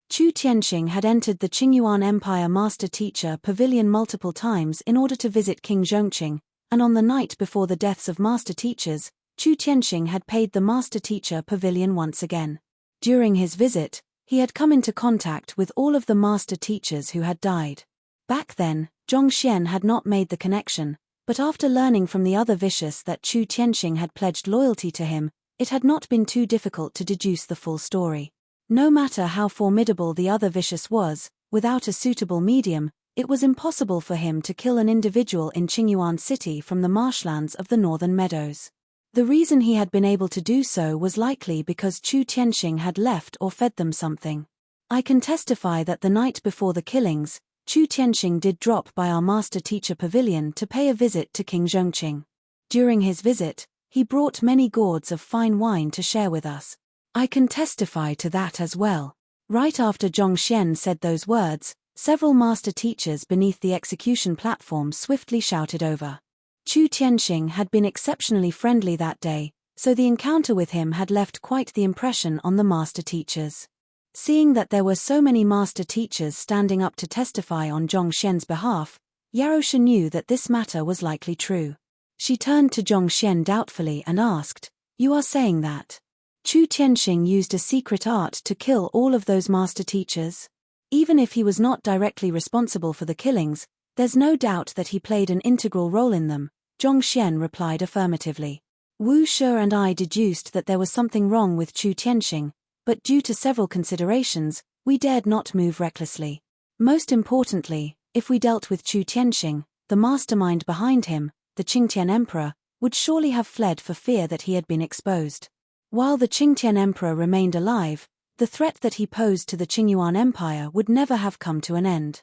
Chu Tianxing had entered the Qingyuan Empire Master Teacher Pavilion multiple times in order to visit King Zhongqing, and on the night before the deaths of Master Teachers, Chu Tianxing had paid the Master Teacher Pavilion once again. During his visit, he had come into contact with all of the Master Teachers who had died. Back then, Zhongxian had not made the connection, but after learning from the other vicious that Chu Tianxing had pledged loyalty to him, it had not been too difficult to deduce the full story. No matter how formidable the other vicious was, without a suitable medium, it was impossible for him to kill an individual in Qingyuan City from the marshlands of the northern meadows. The reason he had been able to do so was likely because Chu Tianxing had left or fed them something. I can testify that the night before the killings, Chu Tianxing did drop by our Master Teacher Pavilion to pay a visit to King Zhongqing. During his visit, he brought many gourds of fine wine to share with us. I can testify to that as well. Right after Zhongxian said those words, several master teachers beneath the execution platform swiftly shouted over. Chu Tianxing had been exceptionally friendly that day, so the encounter with him had left quite the impression on the master teachers. Seeing that there were so many master teachers standing up to testify on Zhongxian's behalf, Yarosha knew that this matter was likely true. She turned to Zhongxian doubtfully and asked, "You are saying that Chu Tianxing used a secret art to kill all of those master teachers? Even if he was not directly responsible for the killings, there's no doubt that he played an integral role in them," Zhongxian replied affirmatively. Wu Shi and I deduced that there was something wrong with Chu Tianxing, but due to several considerations, we dared not move recklessly. Most importantly, if we dealt with Chu Tianxing, the mastermind behind him, the Qingtian Emperor, would surely have fled for fear that he had been exposed. While the Qingtian Emperor remained alive, the threat that he posed to the Qingyuan Empire would never have come to an end.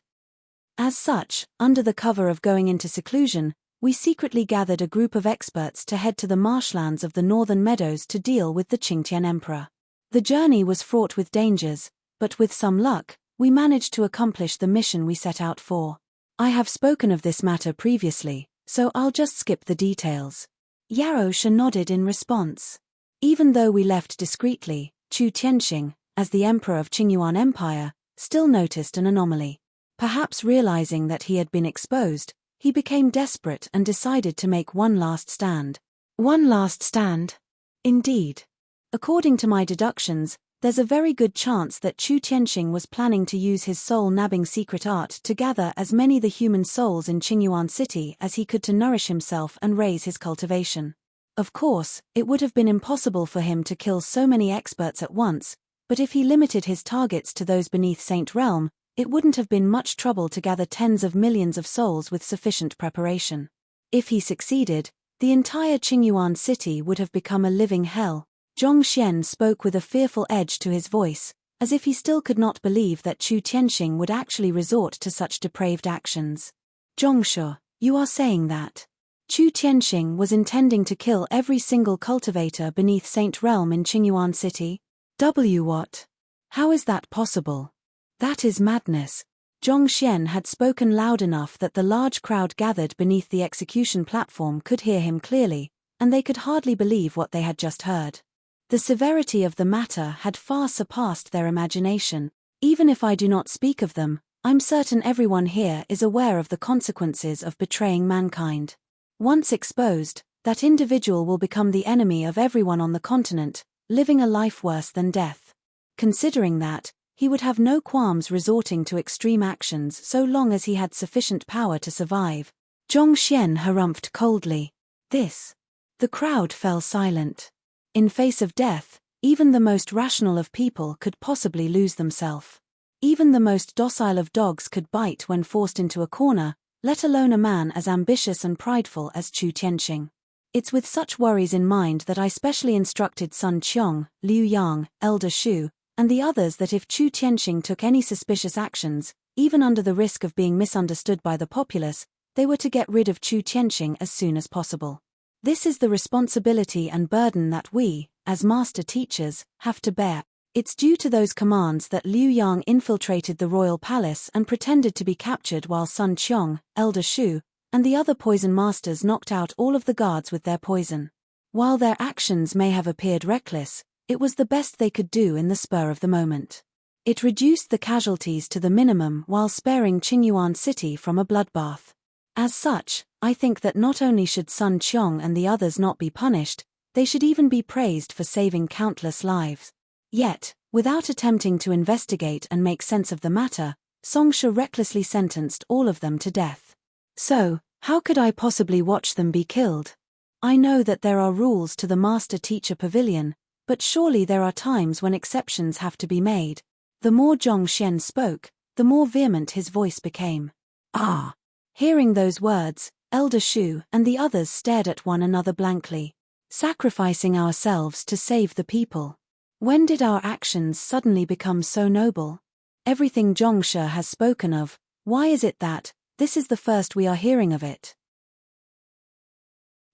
As such, under the cover of going into seclusion, we secretly gathered a group of experts to head to the marshlands of the northern meadows to deal with the Qingtian Emperor. The journey was fraught with dangers, but with some luck, we managed to accomplish the mission we set out for. I have spoken of this matter previously, so I'll just skip the details. Yarosha nodded in response. Even though we left discreetly, Chu Tianxing, as the Emperor of Qingyuan Empire, still noticed an anomaly. Perhaps realizing that he had been exposed, he became desperate and decided to make one last stand. One last stand? Indeed. According to my deductions, there's a very good chance that Chu Tianxing was planning to use his soul-nabbing secret art to gather as many the human souls in Qingyuan City as he could to nourish himself and raise his cultivation. Of course, it would have been impossible for him to kill so many experts at once, but if he limited his targets to those beneath Saint Realm, it wouldn't have been much trouble to gather tens of millions of souls with sufficient preparation. If he succeeded, the entire Qingyuan city would have become a living hell. Zhongxian spoke with a fearful edge to his voice, as if he still could not believe that Chu Tianxing would actually resort to such depraved actions. "Zhongshu, you are saying that Chu Tianxing was intending to kill every single cultivator beneath Saint Realm in Qingyuan City? What? How is that possible? That is madness." Zhongxian had spoken loud enough that the large crowd gathered beneath the execution platform could hear him clearly, and they could hardly believe what they had just heard. The severity of the matter had far surpassed their imagination. Even if I do not speak of them, I'm certain everyone here is aware of the consequences of betraying mankind. Once exposed, that individual will become the enemy of everyone on the continent, living a life worse than death. Considering that, he would have no qualms resorting to extreme actions so long as he had sufficient power to survive. Zhongxian harumphed coldly. The crowd fell silent. In face of death, Even the most rational of people could possibly lose themselves. Even the most docile of dogs could bite when forced into a corner, let alone a man as ambitious and prideful as Chu Tianqing. It's with such worries in mind that I specially instructed Sun Qiong, Liu Yang, Elder Shu, and the others that if Chu Tianqing took any suspicious actions, even under the risk of being misunderstood by the populace, they were to get rid of Chu Tianqing as soon as possible. This is the responsibility and burden that we, as master teachers, have to bear. It's due to those commands that Liu Yang infiltrated the royal palace and pretended to be captured while Sun Qiong, Elder Shu, and the other poison masters knocked out all of the guards with their poison. While their actions may have appeared reckless, it was the best they could do in the spur of the moment. It reduced the casualties to the minimum while sparing Qingyuan City from a bloodbath. As such, I think that not only should Sun Qiong and the others not be punished, they should even be praised for saving countless lives. Yet, without attempting to investigate and make sense of the matter, Songsha recklessly sentenced all of them to death. So, how could I possibly watch them be killed? I know that there are rules to the Master-Teacher Pavilion, but surely there are times when exceptions have to be made. The more Zhongxian spoke, the more vehement his voice became. Ah! Hearing those words, Elder Shu and the others stared at one another blankly. Sacrificing ourselves to save the people. When did our actions suddenly become so noble? Everything Zhongshe has spoken of, why is it that this is the first we are hearing of it?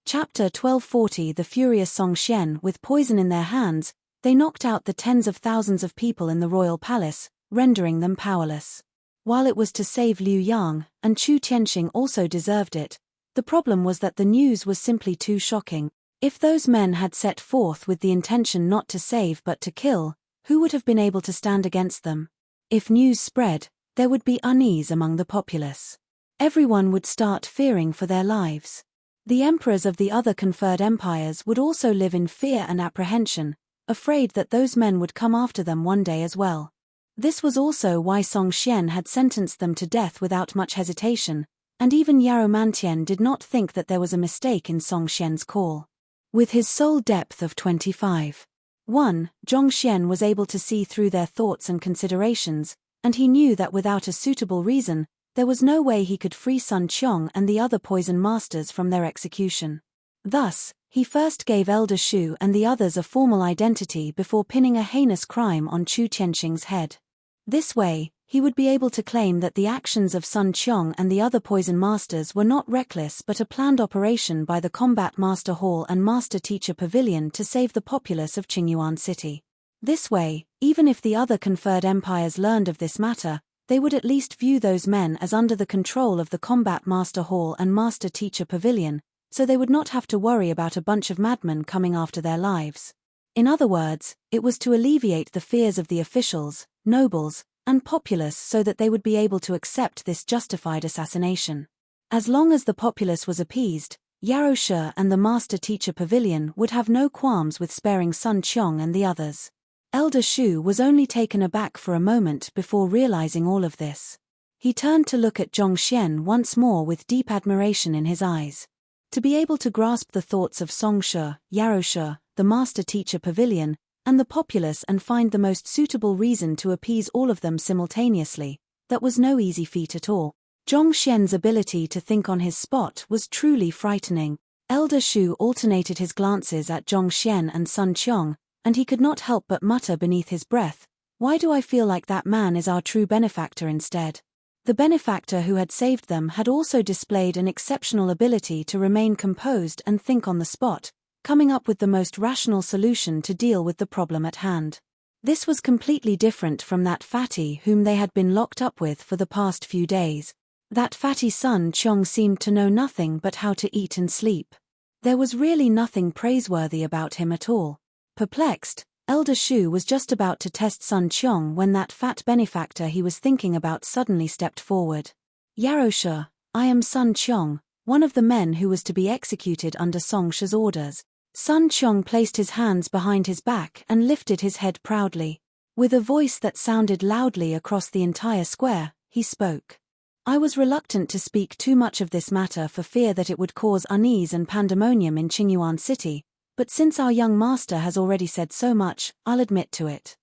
Chapter 1240. The furious Songxian, with poison in their hands, they knocked out the tens of thousands of people in the royal palace, rendering them powerless. While it was to save Liu Yang, and Chu Tianqing also deserved it, the problem was that the news was simply too shocking. If those men had set forth with the intention not to save but to kill, who would have been able to stand against them? If news spread, there would be unease among the populace. Everyone would start fearing for their lives. The emperors of the other conferred empires would also live in fear and apprehension, afraid that those men would come after them one day as well. This was also why Songxian had sentenced them to death without much hesitation, and even Yarou Mantian did not think that there was a mistake in Songxian's call. With his soul depth of 25. 1, Zhongxian was able to see through their thoughts and considerations, and he knew that without a suitable reason, there was no way he could free Sun Qiong and the other poison masters from their execution. Thus, he first gave Elder Shu and the others a formal identity before pinning a heinous crime on Chu Tianqing's head. This way, he would be able to claim that the actions of Sun Qiong and the other poison masters were not reckless but a planned operation by the Combat Master Hall and Master Teacher Pavilion to save the populace of Qingyuan City. This way, even if the other conferred empires learned of this matter, they would at least view those men as under the control of the Combat Master Hall and Master Teacher Pavilion, so they would not have to worry about a bunch of madmen coming after their lives. In other words, it was to alleviate the fears of the officials, nobles, and populace so that they would be able to accept this justified assassination. As long as the populace was appeased, Yarou Shi and the Master Teacher Pavilion would have no qualms with sparing Sun Qiong and the others. Elder Shu was only taken aback for a moment before realizing all of this. He turned to look at Zhongxian once more with deep admiration in his eyes. To be able to grasp the thoughts of Songshe, Yarou Shi, the Master Teacher Pavilion, and the populace and find the most suitable reason to appease all of them simultaneously, that was no easy feat at all. Zhongxian's ability to think on his spot was truly frightening. Elder Shu alternated his glances at Zhongxian and Sun Qiong, and he could not help but mutter beneath his breath, "Why do I feel like that man is our true benefactor instead?" The benefactor who had saved them had also displayed an exceptional ability to remain composed and think on the spot, coming up with the most rational solution to deal with the problem at hand. This was completely different from that fatty whom they had been locked up with for the past few days. That fatty Sun Qiong seemed to know nothing but how to eat and sleep. There was really nothing praiseworthy about him at all. Perplexed, Elder Shu was just about to test Sun Qiong when that fat benefactor he was thinking about suddenly stepped forward. "Yarou Shi, I am Sun Qiong, one of the men who was to be executed under Songshe's orders." Sun Qiong placed his hands behind his back and lifted his head proudly. With a voice that sounded loudly across the entire square, he spoke. "I was reluctant to speak too much of this matter for fear that it would cause unease and pandemonium in Qingyuan City, But since our young master has already said so much, I'll admit to it.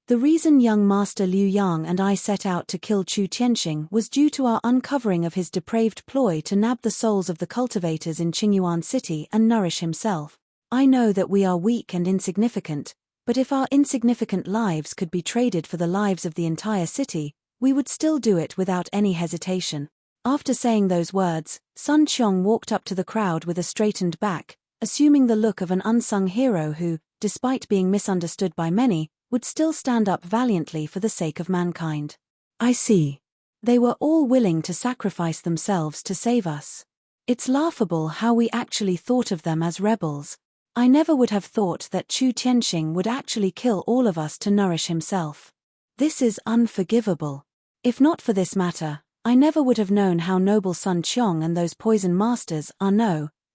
The reason young master Liu Yang and I set out to kill Chu Tianxing was due to our uncovering of his depraved ploy to nab the souls of the cultivators in Qingyuan City and nourish himself. I know that we are weak and insignificant, but if our insignificant lives could be traded for the lives of the entire city, we would still do it without any hesitation. After saying those words, Sun Qiong walked up to the crowd with a straightened back, assuming the look of an unsung hero who, despite being misunderstood by many, would still stand up valiantly for the sake of mankind. I see. They were all willing to sacrifice themselves to save us. It's laughable how we actually thought of them as rebels. I never would have thought that Chu Tianxing would actually kill all of us to nourish himself. This is unforgivable. If not for this matter, I never would have known how noble Sun Qiong and those poison masters are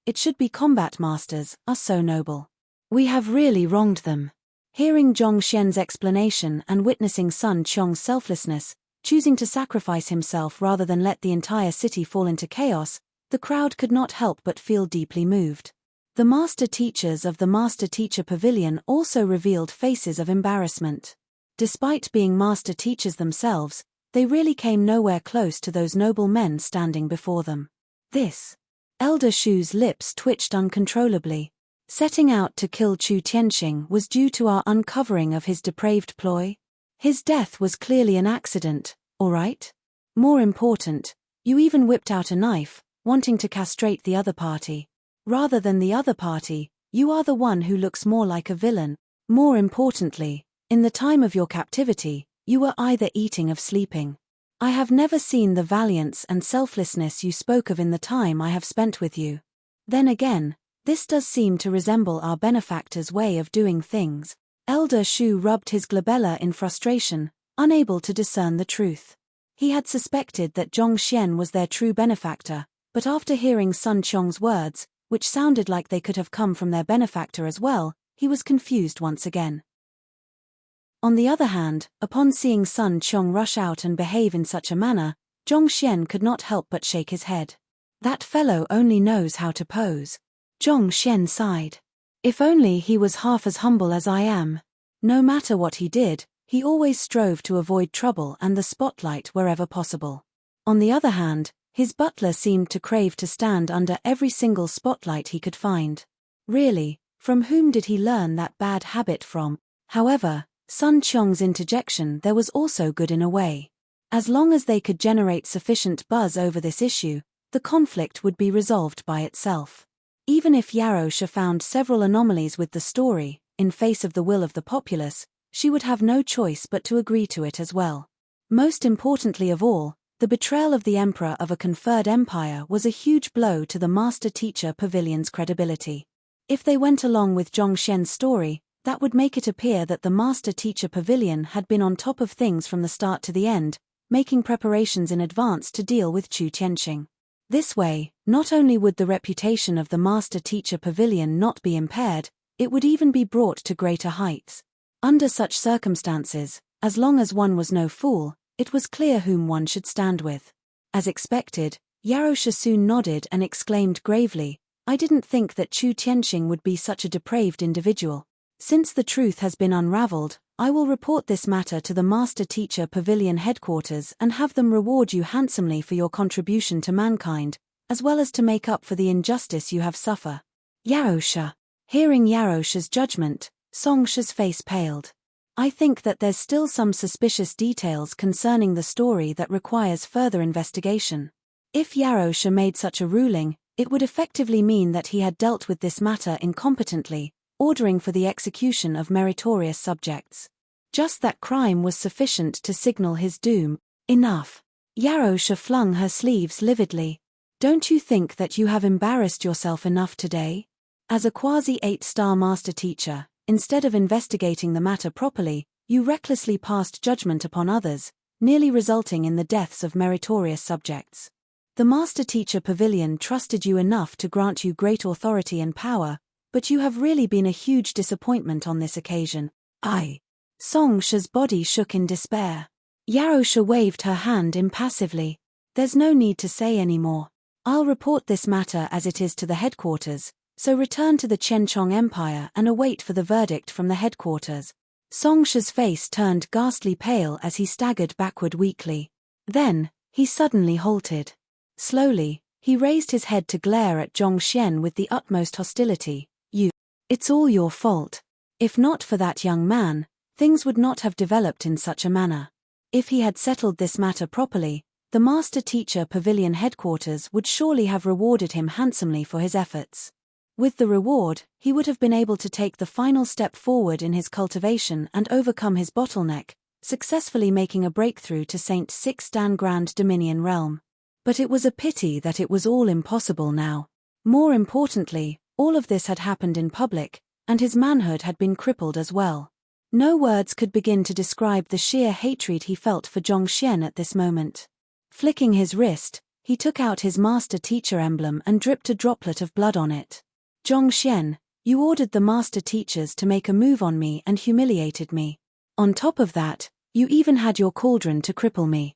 it should be combat masters, are so noble. We have really wronged them. Hearing Zhong Xian's explanation and witnessing Sun Qiong's selflessness, choosing to sacrifice himself rather than let the entire city fall into chaos, the crowd could not help but feel deeply moved. The master teachers of the Master Teacher Pavilion also revealed faces of embarrassment. Despite being master teachers themselves, they really came nowhere close to those noble men standing before them. This Elder Shu's lips twitched uncontrollably. Setting out to kill Chu Tianxing was due to our uncovering of his depraved ploy. His death was clearly an accident, all right? More important, you even whipped out a knife, wanting to castrate the other party. Rather than the other party, you are the one who looks more like a villain. More importantly, in the time of your captivity, you were either eating or sleeping. I have never seen the valiance and selflessness you spoke of in the time I have spent with you. Then again, this does seem to resemble our benefactor's way of doing things. Elder Shu rubbed his glabella in frustration, unable to discern the truth. He had suspected that Zhong Xian was their true benefactor, but after hearing Sun Qiong's words, which sounded like they could have come from their benefactor as well, he was confused once again. On the other hand, upon seeing Sun Qiong rush out and behave in such a manner, Zhong Xian could not help but shake his head. That fellow only knows how to pose. Zhong Xian sighed. If only he was half as humble as I am. No matter what he did, he always strove to avoid trouble and the spotlight wherever possible. On the other hand, his butler seemed to crave to stand under every single spotlight he could find. Really, from whom did he learn that bad habit from? However, Sun Qiong's interjection there was also good in a way. As long as they could generate sufficient buzz over this issue, the conflict would be resolved by itself. Even if Yarosha found several anomalies with the story, in face of the will of the populace, she would have no choice but to agree to it as well. Most importantly of all, the betrayal of the emperor of a conferred empire was a huge blow to the Master Teacher Pavilion's credibility. If they went along with Zhong Xian's story, that would make it appear that the Master Teacher Pavilion had been on top of things from the start to the end, making preparations in advance to deal with Chu Tianxing. This way, not only would the reputation of the Master Teacher Pavilion not be impaired, it would even be brought to greater heights. Under such circumstances, as long as one was no fool, it was clear whom one should stand with. As expected, Yarosha soon nodded and exclaimed gravely, I didn't think that Chu Tianxing would be such a depraved individual. Since the truth has been unraveled, I will report this matter to the Master Teacher Pavilion headquarters and have them reward you handsomely for your contribution to mankind, as well as to make up for the injustice you have suffered. Yarosha. Hearing Yarosha's judgment, Songsha's face paled. I think that there's still some suspicious details concerning the story that requires further investigation. If Yarosha made such a ruling, it would effectively mean that he had dealt with this matter incompetently, ordering for the execution of meritorious subjects. Just that crime was sufficient to signal his doom. Enough. Yarosha flung her sleeves lividly. Don't you think that you have embarrassed yourself enough today? As a quasi-8-star master teacher, instead of investigating the matter properly, you recklessly passed judgment upon others, nearly resulting in the deaths of meritorious subjects. The Master Teacher Pavilion trusted you enough to grant you great authority and power, but you have really been a huge disappointment on this occasion. Songsha's body shook in despair. Yarosha waved her hand impassively. There's no need to say any more. I'll report this matter as it is to the headquarters, So return to the Qianchong Empire and await for the verdict from the headquarters. Song She's face turned ghastly pale as he staggered backward weakly. Then, he suddenly halted. Slowly, he raised his head to glare at Zhong Xian with the utmost hostility. It's all your fault. If not for that young man, things would not have developed in such a manner. If he had settled this matter properly, the Master Teacher Pavilion headquarters would surely have rewarded him handsomely for his efforts. With the reward, he would have been able to take the final step forward in his cultivation and overcome his bottleneck, successfully making a breakthrough to Saint Six Dan Grand Dominion realm. But it was a pity that it was all impossible now. More importantly, all of this had happened in public, and his manhood had been crippled as well. No words could begin to describe the sheer hatred he felt for Zhong Xian at this moment. Flicking his wrist, he took out his Master Teacher emblem and dripped a droplet of blood on it. Zhong Xian, you ordered the Master Teachers to make a move on me and humiliated me. On top of that, you even had your cauldron to cripple me.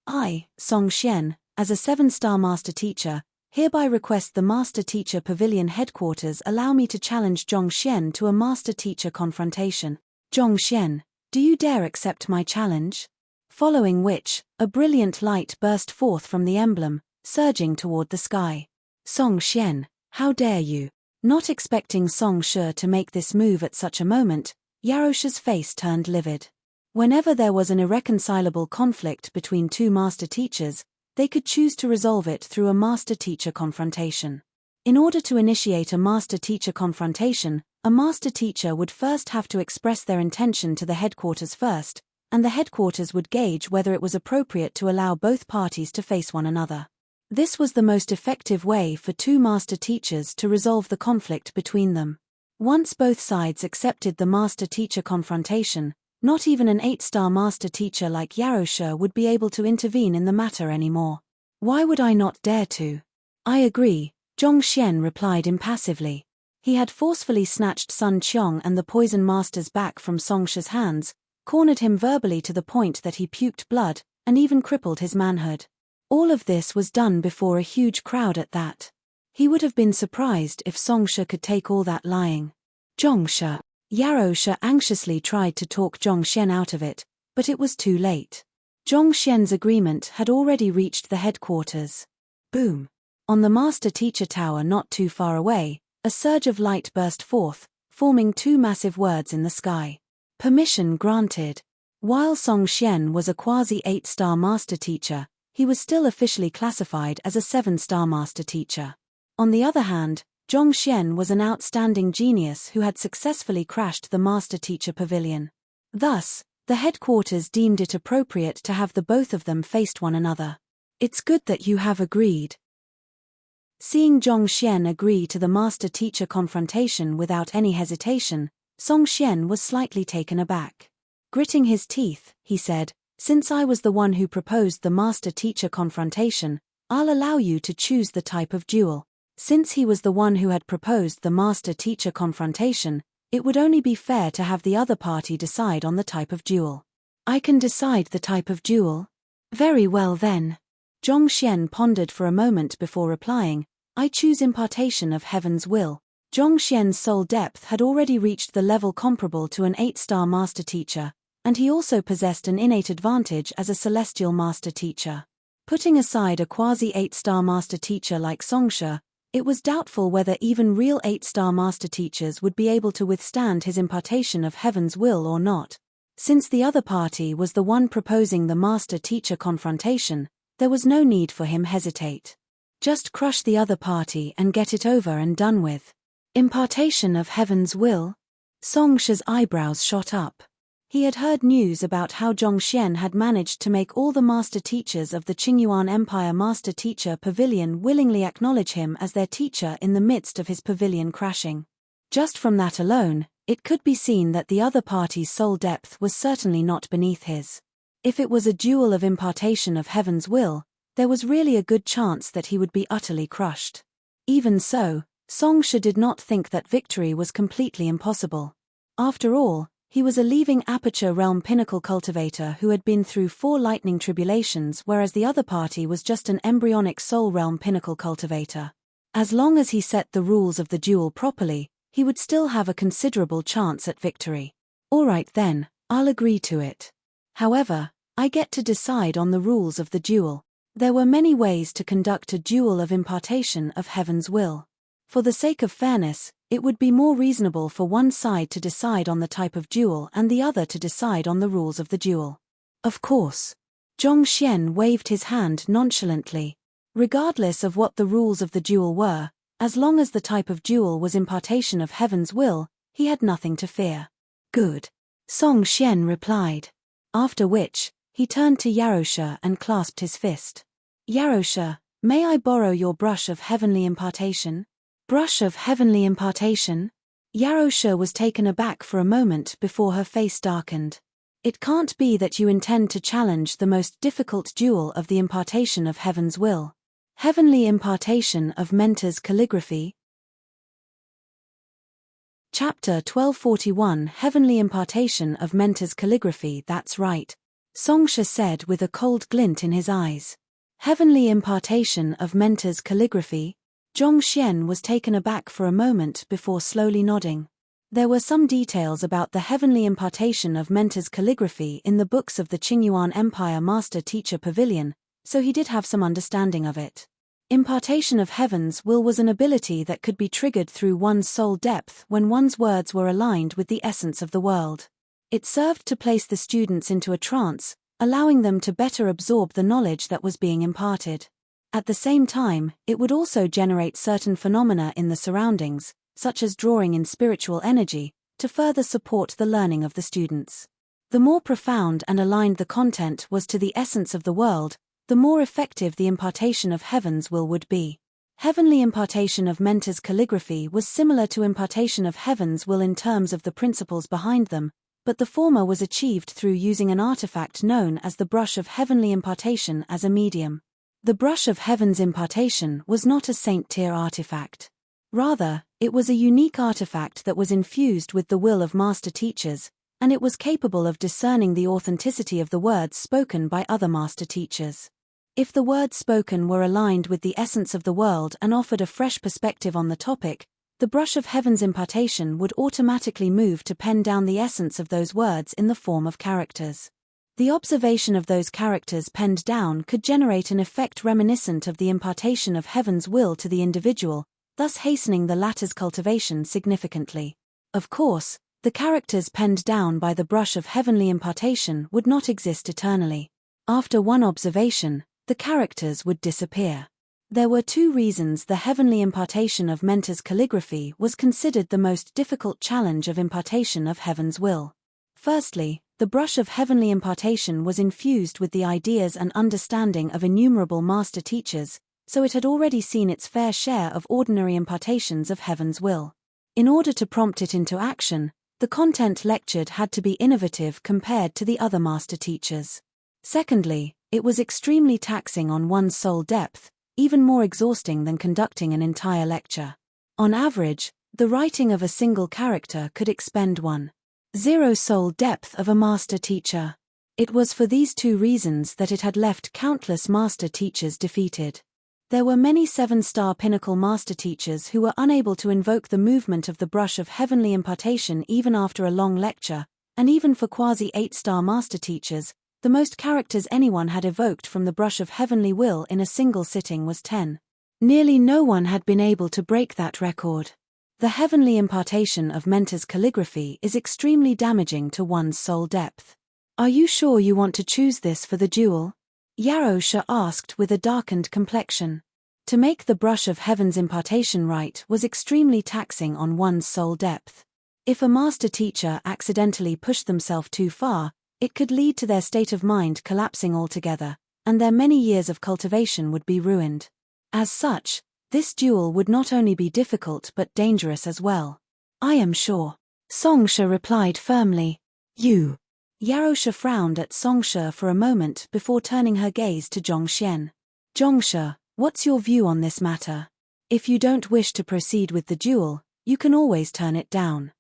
I, Song Xian, as a 7-star Master Teacher, hereby request the Master Teacher Pavilion headquarters allow me to challenge Zhong Xian to a Master Teacher confrontation. Zhong Xian, do you dare accept my challenge? Following which, a brilliant light burst forth from the emblem, surging toward the sky. Song Xian, how dare you? Not expecting Song She to make this move at such a moment, Yarosha's face turned livid. Whenever there was an irreconcilable conflict between two master teachers, they could choose to resolve it through a master-teacher confrontation. In order to initiate a master-teacher confrontation, a master teacher would first have to express their intention to the headquarters first, and the headquarters would gauge whether it was appropriate to allow both parties to face one another. This was the most effective way for two master teachers to resolve the conflict between them. Once both sides accepted the master-teacher confrontation, not even an 8-star master teacher like Yarosha would be able to intervene in the matter anymore. Why would I not dare to? I agree, Zhong Xian replied impassively. He had forcefully snatched Sun Qiong and the Poison Master's back from Song She's hands, cornered him verbally to the point that he puked blood, and even crippled his manhood. All of this was done before a huge crowd at that. He would have been surprised if Song She could take all that lying. Zhong She. Yarosha anxiously tried to talk Zhong Xian out of it, but it was too late. Zhong Xian's agreement had already reached the headquarters. Boom! On the Master Teacher Tower not too far away, a surge of light burst forth, forming two massive words in the sky. Permission granted. While Song Xian was a quasi-8-star Master Teacher, he was still officially classified as a 7-star Master Teacher. On the other hand, Zhong Xian was an outstanding genius who had successfully crashed the Master Teacher Pavilion. Thus, the headquarters deemed it appropriate to have the both of them face one another. It's good that you have agreed. Seeing Zhong Xian agree to the Master Teacher confrontation without any hesitation, Song Xian was slightly taken aback. Gritting his teeth, he said, "Since I was the one who proposed the Master Teacher confrontation, I'll allow you to choose the type of duel." Since he was the one who had proposed the master-teacher confrontation, it would only be fair to have the other party decide on the type of duel. I can decide the type of duel? Very well then. Zhong Xian pondered for a moment before replying, I choose impartation of heaven's will. Zhong Xian's soul depth had already reached the level comparable to an 8-star master teacher, and he also possessed an innate advantage as a celestial master teacher. Putting aside a quasi-8-star master teacher like Song She, it was doubtful whether even real 8-star master teachers would be able to withstand his impartation of heaven's will or not. Since the other party was the one proposing the master-teacher confrontation, there was no need for him hesitate. Just crush the other party and get it over and done with. Impartation of heaven's will? Song She's eyebrows shot up. He had heard news about how Zhong Xian had managed to make all the master teachers of the Qingyuan Empire Master Teacher Pavilion willingly acknowledge him as their teacher in the midst of his pavilion crashing. Just from that alone, it could be seen that the other party's soul depth was certainly not beneath his. If it was a duel of impartation of heaven's will, there was really a good chance that he would be utterly crushed. Even so, Song She did not think that victory was completely impossible. After all, he was a leaving Aperture Realm Pinnacle cultivator who had been through 4 lightning tribulations, whereas the other party was just an embryonic Soul Realm Pinnacle cultivator. As long as he set the rules of the duel properly, he would still have a considerable chance at victory. All right then, I'll agree to it. However, I get to decide on the rules of the duel. There were many ways to conduct a duel of impartation of heaven's will. For the sake of fairness, it would be more reasonable for one side to decide on the type of duel and the other to decide on the rules of the duel. Of course. Zhongxian waved his hand nonchalantly. Regardless of what the rules of the duel were, as long as the type of duel was impartation of heaven's will, he had nothing to fear. Good. Song Xian replied. After which, he turned to Yarosha and clasped his fist. Yarosha, may I borrow your brush of heavenly impartation? Brush of heavenly impartation? Yarosha was taken aback for a moment before her face darkened. It can't be that you intend to challenge the most difficult duel of the impartation of heaven's will. Heavenly impartation of Mentor's calligraphy? Chapter 1241 Heavenly impartation of Mentor's calligraphy. That's right, Songsha said with a cold glint in his eyes. Heavenly impartation of Mentor's calligraphy? Zhongxian was taken aback for a moment before slowly nodding. There were some details about the heavenly impartation of Mentor's calligraphy in the books of the Qingyuan Empire Master-Teacher Pavilion, so he did have some understanding of it. Impartation of heaven's will was an ability that could be triggered through one's soul depth when one's words were aligned with the essence of the world. It served to place the students into a trance, allowing them to better absorb the knowledge that was being imparted. At the same time, it would also generate certain phenomena in the surroundings, such as drawing in spiritual energy, to further support the learning of the students. The more profound and aligned the content was to the essence of the world, the more effective the impartation of heaven's will would be. Heavenly impartation of Mentor's calligraphy was similar to impartation of heaven's will in terms of the principles behind them, but the former was achieved through using an artifact known as the brush of heavenly impartation as a medium. The brush of heaven's impartation was not a saint-tier artifact. Rather, it was a unique artifact that was infused with the will of master teachers, and it was capable of discerning the authenticity of the words spoken by other master teachers. If the words spoken were aligned with the essence of the world and offered a fresh perspective on the topic, the brush of heaven's impartation would automatically move to pen down the essence of those words in the form of characters. The observation of those characters penned down could generate an effect reminiscent of the impartation of heaven's will to the individual, thus hastening the latter's cultivation significantly. Of course, the characters penned down by the brush of heavenly impartation would not exist eternally. After one observation, the characters would disappear. There were two reasons the heavenly impartation of Mentor's calligraphy was considered the most difficult challenge of impartation of heaven's will. Firstly, the brush of heavenly impartation was infused with the ideas and understanding of innumerable master teachers, so it had already seen its fair share of ordinary impartations of heaven's will. In order to prompt it into action, the content lectured had to be innovative compared to the other master teachers. Secondly, it was extremely taxing on one's soul depth, even more exhausting than conducting an entire lecture. On average, the writing of a single character could expend 1.0 soul depth of a master teacher. It was for these two reasons that it had left countless master teachers defeated. There were many 7-star pinnacle master teachers who were unable to invoke the movement of the brush of heavenly impartation even after a long lecture, and even for quasi 8-star master teachers, the most characters anyone had evoked from the brush of heavenly will in a single sitting was 10. Nearly no one had been able to break that record. The heavenly impartation of Mentor's calligraphy is extremely damaging to one's soul depth. Are you sure you want to choose this for the duel? Yarosha asked with a darkened complexion. To make the brush of heaven's impartation right was extremely taxing on one's soul depth. If a master teacher accidentally pushed themselves too far, it could lead to their state of mind collapsing altogether, and their many years of cultivation would be ruined. As such, this duel would not only be difficult but dangerous as well. I am sure. Songsha replied firmly. You. Yarosha frowned at Songsha for a moment before turning her gaze to Zhongxian. Zhongsha, what's your view on this matter? If you don't wish to proceed with the duel, you can always turn it down.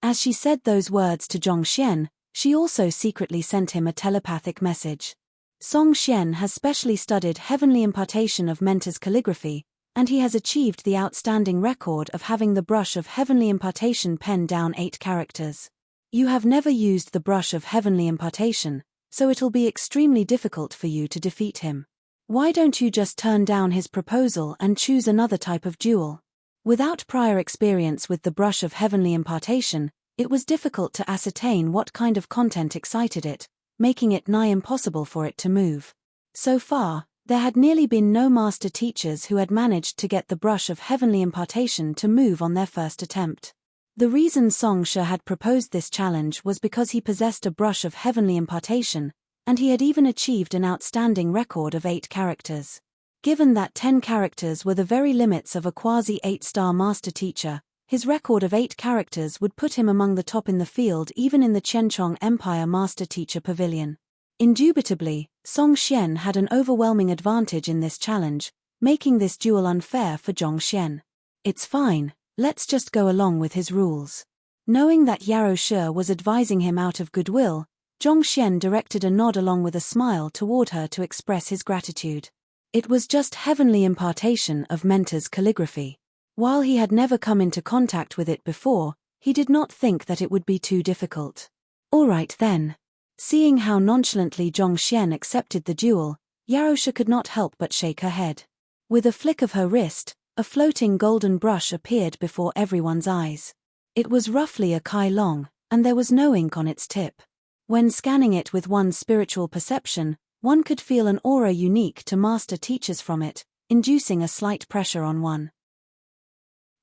As she said those words to Zhongxian, she also secretly sent him a telepathic message. Song Xian has specially studied heavenly impartation of Mentor's calligraphy, and he has achieved the outstanding record of having the brush of heavenly impartation pen down 8 characters. You have never used the brush of heavenly impartation, so it'll be extremely difficult for you to defeat him. Why don't you just turn down his proposal and choose another type of duel? Without prior experience with the brush of heavenly impartation, it was difficult to ascertain what kind of content excited it, making it nigh impossible for it to move. So far, there had nearly been no master teachers who had managed to get the brush of heavenly impartation to move on their first attempt. The reason Song Shi had proposed this challenge was because he possessed a brush of heavenly impartation, and he had even achieved an outstanding record of 8 characters. Given that 10 characters were the very limits of a quasi-8-star master teacher, his record of 8 characters would put him among the top in the field even in the Chenchong Empire Master Teacher Pavilion. Indubitably, Song Xian had an overwhelming advantage in this challenge, making this duel unfair for Zhong Xian. It's fine, let's just go along with his rules. Knowing that Yarou Shi was advising him out of goodwill, Zhong Xian directed a nod along with a smile toward her to express his gratitude. It was just heavenly impartation of Mentor's calligraphy. While he had never come into contact with it before, he did not think that it would be too difficult. All right then. Seeing how nonchalantly Zhong Xian accepted the duel, Yarou Shi could not help but shake her head. With a flick of her wrist, a floating golden brush appeared before everyone's eyes. It was roughly a kai long, and there was no ink on its tip. When scanning it with one's spiritual perception, one could feel an aura unique to master teachers from it, inducing a slight pressure on one.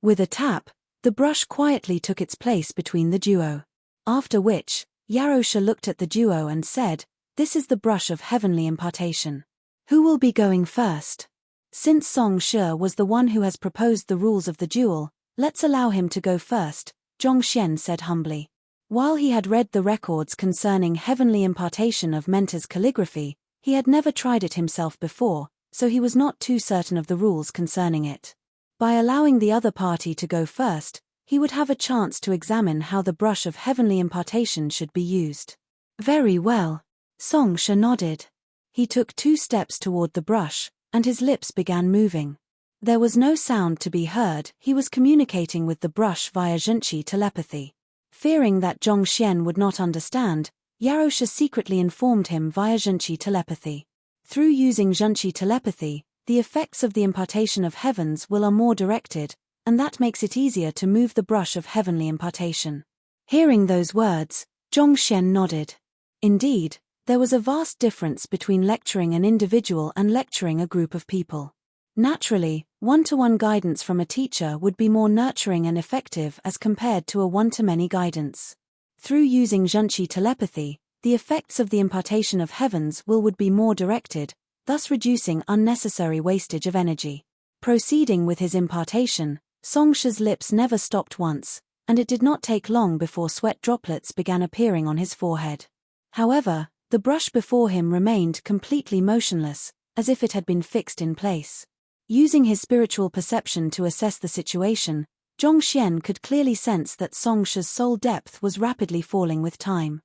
With a tap, the brush quietly took its place between the duo. After which, Yarou Shi looked at the duo and said, "This is the brush of heavenly impartation. Who will be going first?" Since Song Shi was the one who has proposed the rules of the duel, let's allow him to go first, Zhong Xian said humbly. While he had read the records concerning heavenly impartation of Mentor's calligraphy, he had never tried it himself before, so he was not too certain of the rules concerning it. By allowing the other party to go first, he would have a chance to examine how the brush of heavenly impartation should be used. Very well. Song Shi nodded. He took 2 steps toward the brush, and his lips began moving. There was no sound to be heard. He was communicating with the brush via zhenqi telepathy. Fearing that Zhong Xian would not understand, Yarou Shi secretly informed him via zhenqi telepathy. Through using zhenqi telepathy, the effects of the impartation of heavens are more directed, and that makes it easier to move the brush of heavenly impartation. Hearing those words, Zhong Xian nodded. Indeed, there was a vast difference between lecturing an individual and lecturing a group of people. Naturally, one-to-one guidance from a teacher would be more nurturing and effective as compared to a one-to-many guidance. Through using zhenqi telepathy, the effects of the impartation of heavens would be more directed, thus reducing unnecessary wastage of energy. Proceeding with his impartation, Song Shi's lips never stopped once, and it did not take long before sweat droplets began appearing on his forehead. However, the brush before him remained completely motionless, as if it had been fixed in place. Using his spiritual perception to assess the situation, Zhong Xian could clearly sense that Song Shi's soul depth was rapidly falling with time.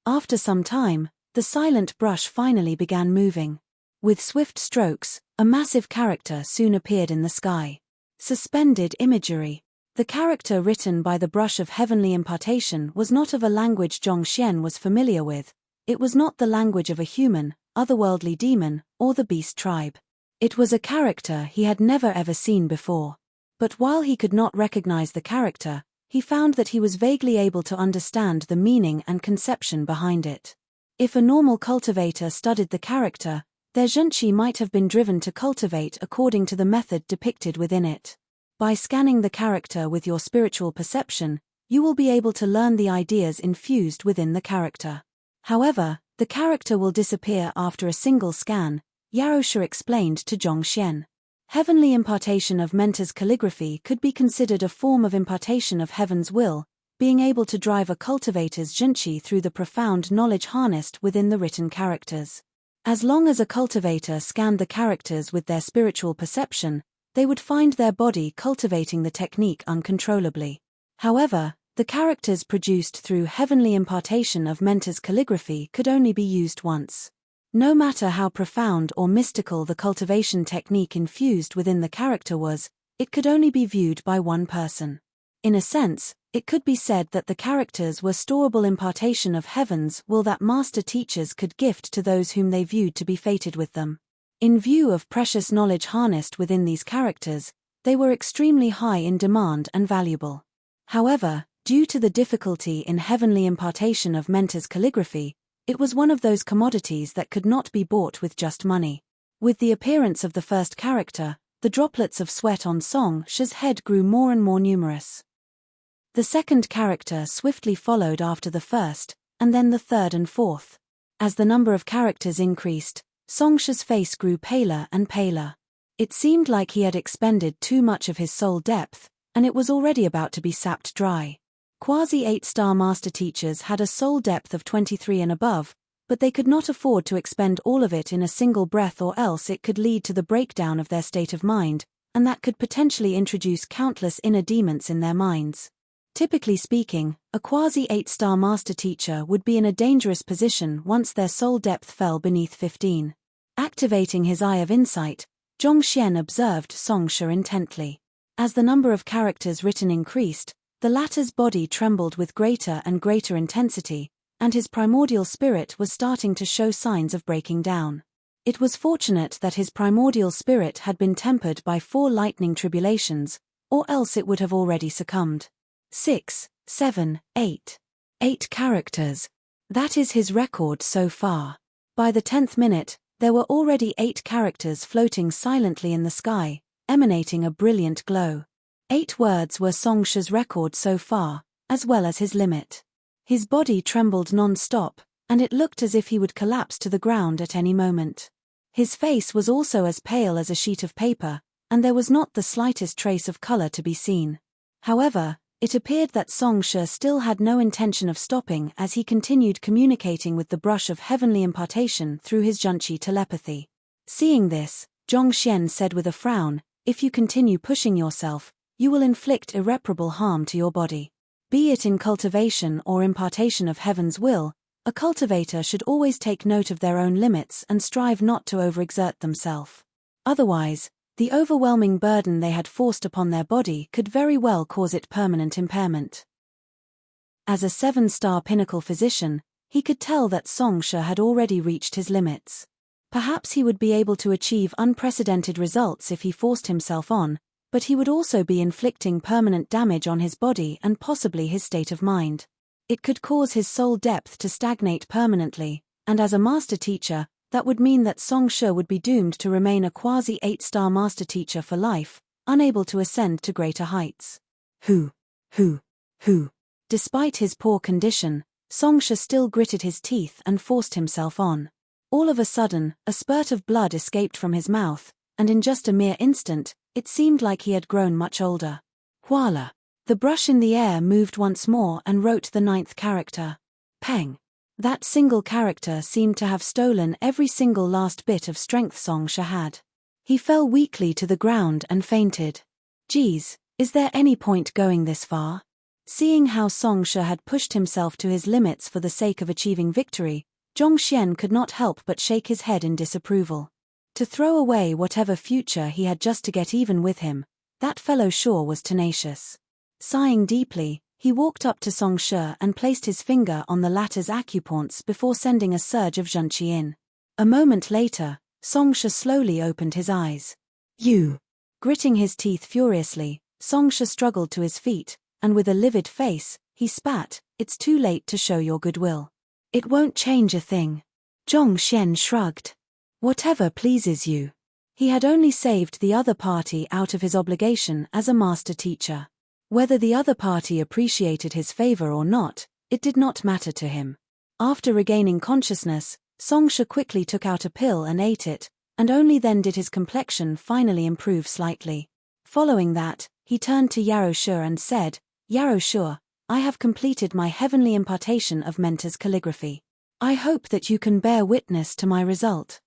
After some time, the silent brush finally began moving. With swift strokes, a massive character soon appeared in the sky. Suspended imagery. The character written by the brush of heavenly impartation was not of a language Zhong Xian was familiar with. It was not the language of a human, otherworldly demon, or the beast tribe. It was a character he had never ever seen before. But while he could not recognize the character, he found that he was vaguely able to understand the meaning and conception behind it. If a normal cultivator studied the character, their zhenqi might have been driven to cultivate according to the method depicted within it. By scanning the character with your spiritual perception, you will be able to learn the ideas infused within the character. However, the character will disappear after a single scan, Yarou Shi explained to Zhong Xian. Heavenly impartation of Mentor's calligraphy could be considered a form of impartation of heaven's will, being able to drive a cultivator's zhenqi through the profound knowledge harnessed within the written characters. As long as a cultivator scanned the characters with their spiritual perception, they would find their body cultivating the technique uncontrollably. However, the characters produced through heavenly impartation of Mentor's calligraphy could only be used once. No matter how profound or mystical the cultivation technique infused within the character was, it could only be viewed by one person. In a sense, it could be said that the characters were storable impartation of heaven's will that master teachers could gift to those whom they viewed to be fated with them. In view of precious knowledge harnessed within these characters, they were extremely high in demand and valuable. However, due to the difficulty in heavenly impartation of mentor's calligraphy, it was one of those commodities that could not be bought with just money. With the appearance of the first character, the droplets of sweat on Song She's head grew more and more numerous. The second character swiftly followed after the first, and then the third and fourth. As the number of characters increased, Song She's face grew paler and paler. It seemed like he had expended too much of his soul depth, and it was already about to be sapped dry. Quasi 8-star master teachers had a soul depth of 23 and above, but they could not afford to expend all of it in a single breath, or else it could lead to the breakdown of their state of mind, and that could potentially introduce countless inner demons in their minds. Typically speaking, a quasi 8-star master teacher would be in a dangerous position once their soul depth fell beneath 15. Activating his eye of insight, Zhongxian observed Song She intently. As the number of characters written increased, the latter's body trembled with greater and greater intensity, and his primordial spirit was starting to show signs of breaking down. It was fortunate that his primordial spirit had been tempered by 4 lightning tribulations, or else it would have already succumbed. 6, 7, 8. 8 characters. That is his record so far. By the 10th minute, there were already 8 characters floating silently in the sky, emanating a brilliant glow. 8 words were Song She's record so far, as well as his limit. His body trembled non-stop, and it looked as if he would collapse to the ground at any moment. His face was also as pale as a sheet of paper, and there was not the slightest trace of color to be seen. However, it appeared that Song She still had no intention of stopping as he continued communicating with the brush of heavenly impartation through his Junchi telepathy. Seeing this, Zhongxian said with a frown, "If you continue pushing yourself, you will inflict irreparable harm to your body. Be it in cultivation or impartation of heaven's will, a cultivator should always take note of their own limits and strive not to overexert themselves. Otherwise, the overwhelming burden they had forced upon their body could very well cause it permanent impairment." As a 7-star pinnacle physician, he could tell that Song She had already reached his limits. Perhaps he would be able to achieve unprecedented results if he forced himself on, but he would also be inflicting permanent damage on his body and possibly his state of mind. It could cause his soul depth to stagnate permanently, and as a master teacher, that would mean that Song She would be doomed to remain a quasi 8-star master teacher for life, unable to ascend to greater heights. Who? Despite his poor condition, Song She still gritted his teeth and forced himself on. All of a sudden, a spurt of blood escaped from his mouth, and in just a mere instant, it seemed like he had grown much older. Voila! The brush in the air moved once more and wrote the 9th character. Peng! That single character seemed to have stolen every single last bit of strength Song She had. He fell weakly to the ground and fainted. Geez, is there any point going this far? Seeing how Song She had pushed himself to his limits for the sake of achieving victory, Zhongxian could not help but shake his head in disapproval. To throw away whatever future he had just to get even with him, that fellow sure was tenacious. Sighing deeply, he walked up to Song She and placed his finger on the latter's acupoints before sending a surge of Junchi in. A moment later, Song She slowly opened his eyes. You! Gritting his teeth furiously, Song She struggled to his feet, and with a livid face, he spat, "It's too late to show your goodwill. It won't change a thing." Zhongxian shrugged. "Whatever pleases you." He had only saved the other party out of his obligation as a master teacher. Whether the other party appreciated his favor or not, it did not matter to him. After regaining consciousness, Song She quickly took out a pill and ate it, and only then did his complexion finally improve slightly. Following that, he turned to Yarrow Sure and said, "Yarrow Sure, I have completed my heavenly impartation of mentor's calligraphy. I hope that you can bear witness to my result.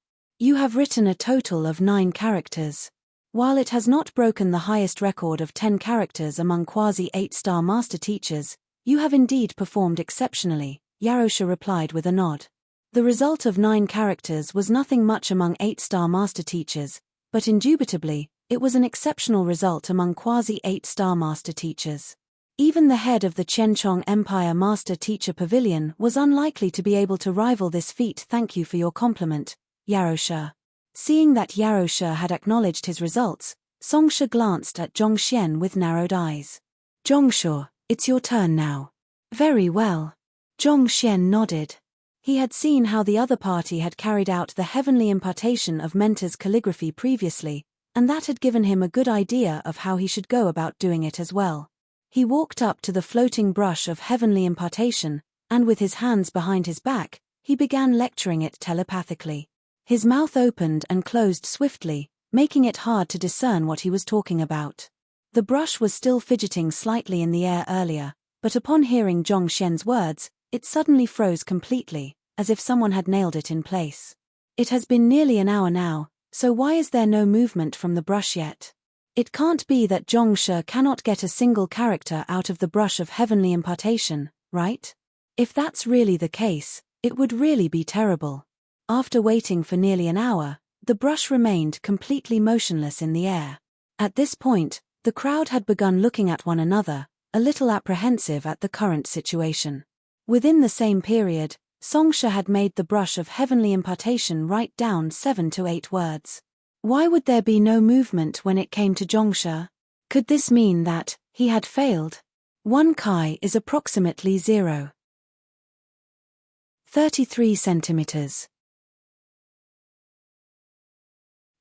You have written a total of 9 characters. While it has not broken the highest record of 10 characters among quasi 8-star master teachers, you have indeed performed exceptionally," Yarrow Sure replied with a nod. The result of 9 characters was nothing much among 8-star master teachers, but indubitably, it was an exceptional result among quasi-8-star master teachers. Even the head of the Qianchong Empire Master Teacher Pavilion was unlikely to be able to rival this feat. Thank you for your compliment, Yaroshe. Seeing that Yaroshe had acknowledged his results, Songshe glanced at Zhongxian with narrowed eyes. Zhongshe, it's your turn now. Very well. Zhongxian nodded. He had seen how the other party had carried out the heavenly impartation of Mentor's calligraphy previously, and that had given him a good idea of how he should go about doing it as well. He walked up to the floating brush of heavenly impartation, and with his hands behind his back, he began lecturing it telepathically. His mouth opened and closed swiftly, making it hard to discern what he was talking about. The brush was still fidgeting slightly in the air earlier, but upon hearing Zhongxian's words, it suddenly froze completely, as if someone had nailed it in place. It has been nearly an hour now, so why is there no movement from the brush yet? It can't be that Zhongshe cannot get a single character out of the brush of heavenly impartation, right? If that's really the case, it would really be terrible. After waiting for nearly an hour, the brush remained completely motionless in the air. At this point, the crowd had begun looking at one another, a little apprehensive at the current situation. Within the same period, Songshe had made the brush of heavenly impartation write down 7 to 8 words. Why would there be no movement when it came to Zhongshe? Could this mean that he had failed? 1 Kai is approximately 0.33 centimeters.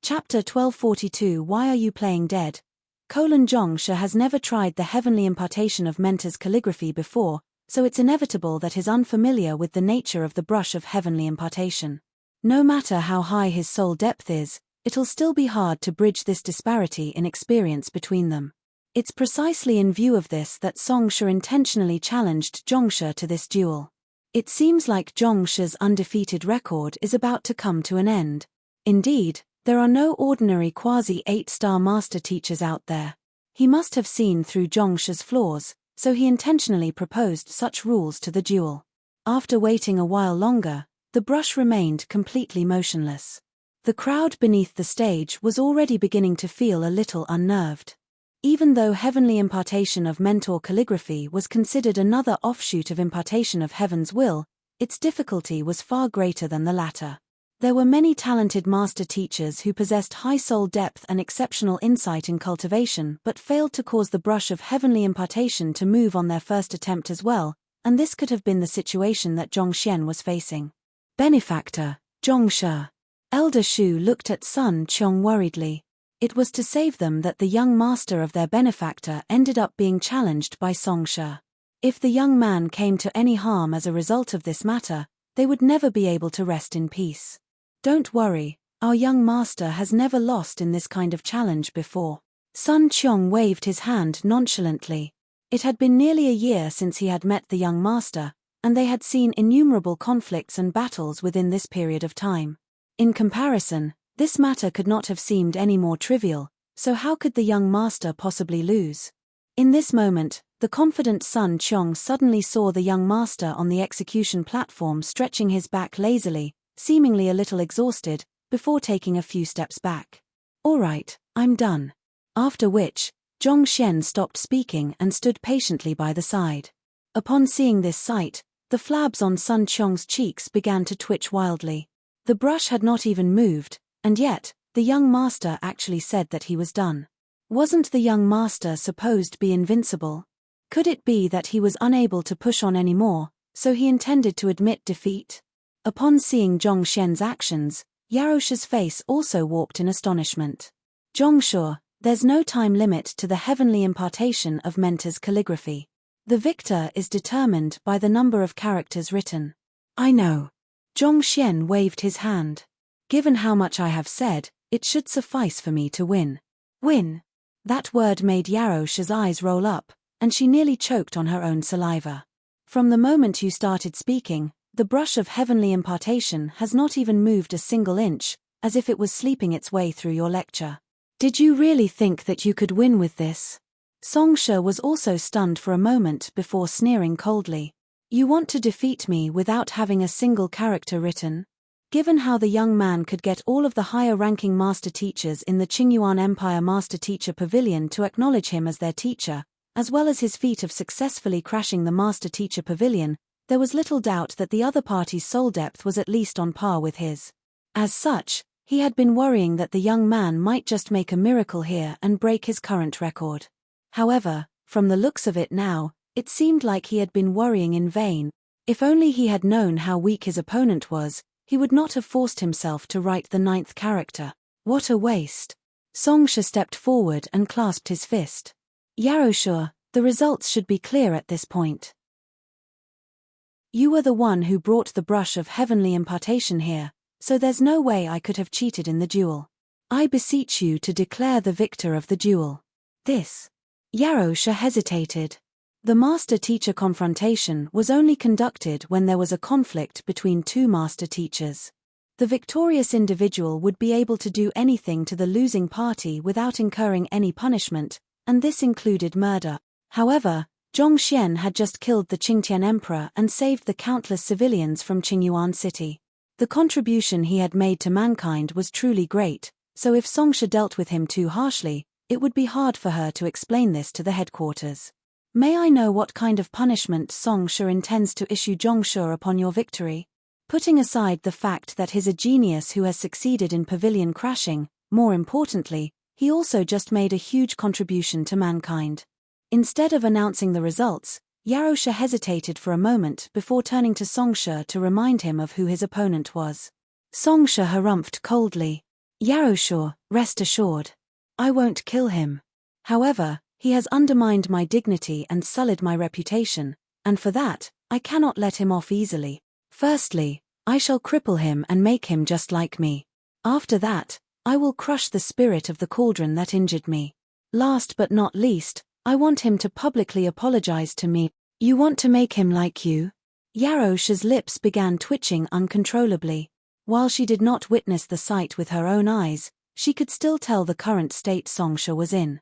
Chapter 1242 Why are you playing dead? Zhongshe has never tried the heavenly impartation of Mentor's calligraphy before, so it's inevitable that he's unfamiliar with the nature of the brush of heavenly impartation. No matter how high his soul depth is, it'll still be hard to bridge this disparity in experience between them. It's precisely in view of this that Songshe intentionally challenged Zhongshe to this duel. It seems like Zhongshe's undefeated record is about to come to an end. Indeed, there are no ordinary quasi-8-star master teachers out there. He must have seen through Zhongshe's flaws, so he intentionally proposed such rules to the duel. After waiting a while longer, the brush remained completely motionless. The crowd beneath the stage was already beginning to feel a little unnerved. Even though heavenly impartation of mentor calligraphy was considered another offshoot of impartation of heaven's will, its difficulty was far greater than the latter. There were many talented master teachers who possessed high soul depth and exceptional insight in cultivation but failed to cause the brush of heavenly impartation to move on their first attempt as well, and this could have been the situation that Zhongxian was facing. Benefactor, Zhongshe. Elder Shu looked at Sun Qiong worriedly. It was to save them that the young master of their benefactor ended up being challenged by Songshe. If the young man came to any harm as a result of this matter, they would never be able to rest in peace. Don't worry, our young master has never lost in this kind of challenge before. Sun Qiong waved his hand nonchalantly. It had been nearly a year since he had met the young master, and they had seen innumerable conflicts and battles within this period of time. In comparison, this matter could not have seemed any more trivial, so how could the young master possibly lose? In this moment, the confident Sun Qiong suddenly saw the young master on the execution platform stretching his back lazily, seemingly a little exhausted, before taking a few steps back. All right, I'm done. After which, Zhongxian stopped speaking and stood patiently by the side. Upon seeing this sight, the flabs on Sun Qiong's cheeks began to twitch wildly. The brush had not even moved, and yet, the young master actually said that he was done. Wasn't the young master supposed to be invincible? Could it be that he was unable to push on anymore, so he intended to admit defeat? Upon seeing Zhongxian's actions, Yaroshe's face also warped in astonishment. Zhongshe, there's no time limit to the heavenly impartation of Mentor's calligraphy. The victor is determined by the number of characters written. I know. Zhongxian waved his hand. Given how much I have said, it should suffice for me to win. Win? That word made Yaroshe's eyes roll up, and she nearly choked on her own saliva. From the moment you started speaking, the brush of heavenly impartation has not even moved a single inch, as if it was sleeping its way through your lecture. Did you really think that you could win with this? Songshe was also stunned for a moment before sneering coldly. You want to defeat me without having a single character written? Given how the young man could get all of the higher-ranking master teachers in the Qingyuan Empire Master Teacher Pavilion to acknowledge him as their teacher, as well as his feat of successfully crashing the Master Teacher Pavilion, there was little doubt that the other party's soul depth was at least on par with his. As such, he had been worrying that the young man might just make a miracle here and break his current record. However, from the looks of it now, it seemed like he had been worrying in vain. If only he had known how weak his opponent was, he would not have forced himself to write the 9th character. What a waste. Songsha stepped forward and clasped his fist. Yaroshu, the results should be clear at this point. You were the one who brought the brush of heavenly impartation here, so there's no way I could have cheated in the duel. I beseech you to declare the victor of the duel. This. Yaroshu hesitated. The master-teacher confrontation was only conducted when there was a conflict between two master teachers. The victorious individual would be able to do anything to the losing party without incurring any punishment, and this included murder. However, Zhongxian had just killed the Qingtian emperor and saved the countless civilians from Qingyuan city. The contribution he had made to mankind was truly great, so if Songsha dealt with him too harshly, it would be hard for her to explain this to the headquarters. May I know what kind of punishment Songsha intends to issue Zhongsha upon your victory? Putting aside the fact that he's a genius who has succeeded in pavilion crashing, more importantly, he also just made a huge contribution to mankind. Instead of announcing the results, Yaroshu hesitated for a moment before turning to Songsha to remind him of who his opponent was. Songsha harumphed coldly. Yaroshu, rest assured. I won't kill him. However, he has undermined my dignity and sullied my reputation, and for that, I cannot let him off easily. Firstly, I shall cripple him and make him just like me. After that, I will crush the spirit of the cauldron that injured me. Last but not least, I want him to publicly apologize to me. You want to make him like you? Yaroshu's lips began twitching uncontrollably. While she did not witness the sight with her own eyes, she could still tell the current state Songsha was in.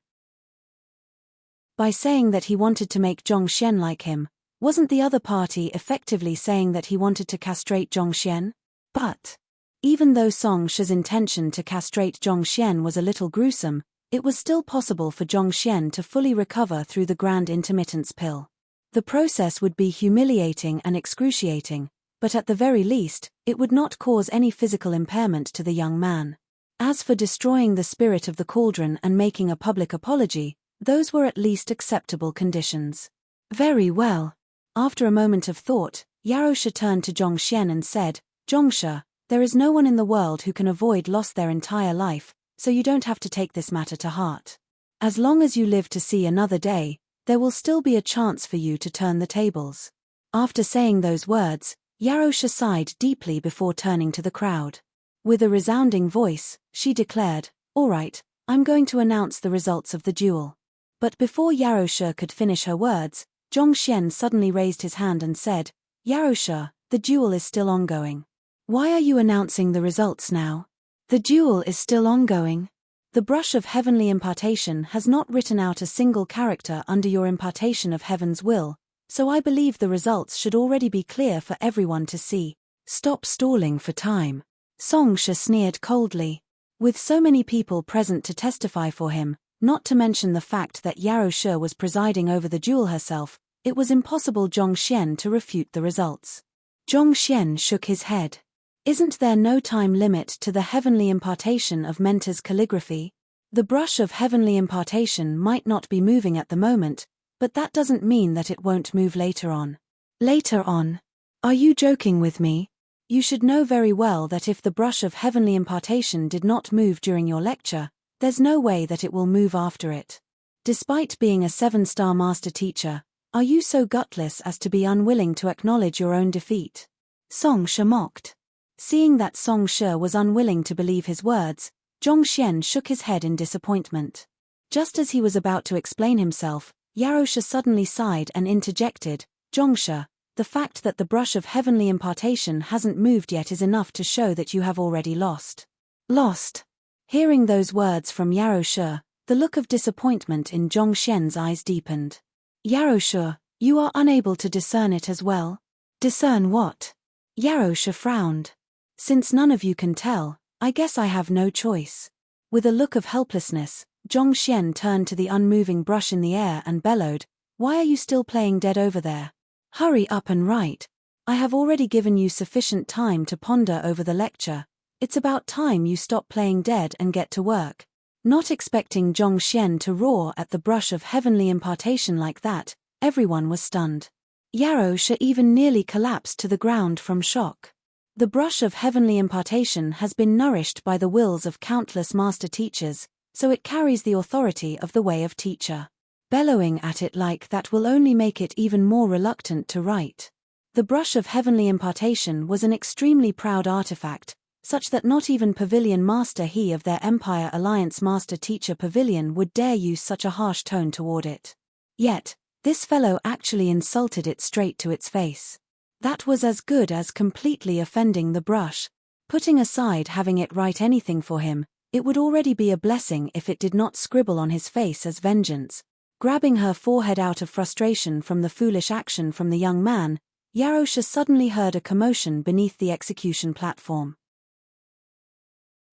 By saying that he wanted to make Zhongxian like him, wasn't the other party effectively saying that he wanted to castrate Zhongxian? But even though Songsha's intention to castrate Zhongxian was a little gruesome, it was still possible for Zhongxian to fully recover through the grand intermittence pill. The process would be humiliating and excruciating, but at the very least, it would not cause any physical impairment to the young man. As for destroying the spirit of the cauldron and making a public apology, those were at least acceptable conditions. Very well. After a moment of thought, Yaroshu turned to Zhongxian and said, Zhongsha, there is no one in the world who can avoid loss their entire life, so you don't have to take this matter to heart. As long as you live to see another day, there will still be a chance for you to turn the tables. After saying those words, Yaroshu sighed deeply before turning to the crowd. With a resounding voice, she declared, All right, I'm going to announce the results of the duel. But before Yaroshu could finish her words, Zhongxian suddenly raised his hand and said, Yaroshu, the duel is still ongoing. Why are you announcing the results now? The duel is still ongoing. The brush of heavenly impartation has not written out a single character under your impartation of heaven's will, so I believe the results should already be clear for everyone to see. Stop stalling for time. Songsha sneered coldly. With so many people present to testify for him, not to mention the fact that Yaroshu was presiding over the duel herself, it was impossible Zhongxian to refute the results. Zhongxian shook his head. Isn't there no time limit to the heavenly impartation of Mentor's calligraphy? The brush of heavenly impartation might not be moving at the moment, but that doesn't mean that it won't move later on. Later on? Are you joking with me? You should know very well that if the brush of heavenly impartation did not move during your lecture, there's no way that it will move after it. Despite being a 7-star master teacher, are you so gutless as to be unwilling to acknowledge your own defeat? Songsha mocked. Seeing that Songsha was unwilling to believe his words, Zhongxian shook his head in disappointment. Just as he was about to explain himself, Yaroshu suddenly sighed and interjected, Zhongsha, the fact that the brush of heavenly impartation hasn't moved yet is enough to show that you have already lost. Lost? Hearing those words from Yaroshu, the look of disappointment in Zhongxian's eyes deepened. Yaroshu, You are unable to discern it as well? Discern what? Yarosha frowned. Since none of you can tell, I guess I have no choice. With a look of helplessness, Zhongxian turned to the unmoving brush in the air and bellowed, "Why are you still playing dead over there? Hurry up and write. I have already given you sufficient time to ponder over the lecture. It's about time you stop playing dead and get to work." Not expecting Zhongxian to roar at the brush of heavenly impartation like that, everyone was stunned. Yarosha even nearly collapsed to the ground from shock. The brush of heavenly impartation has been nourished by the wills of countless master teachers, so it carries the authority of the way of teacher. Bellowing at it like that will only make it even more reluctant to write. The brush of heavenly impartation was an extremely proud artifact, such that not even Pavilion Master He of their Empire Alliance Master Teacher Pavilion would dare use such a harsh tone toward it. Yet, this fellow actually insulted it straight to its face. That was as good as completely offending the brush. Putting aside having it write anything for him, it would already be a blessing if it did not scribble on his face as vengeance. Grabbing her forehead out of frustration from the foolish action from the young man, Yarosha suddenly heard a commotion beneath the execution platform.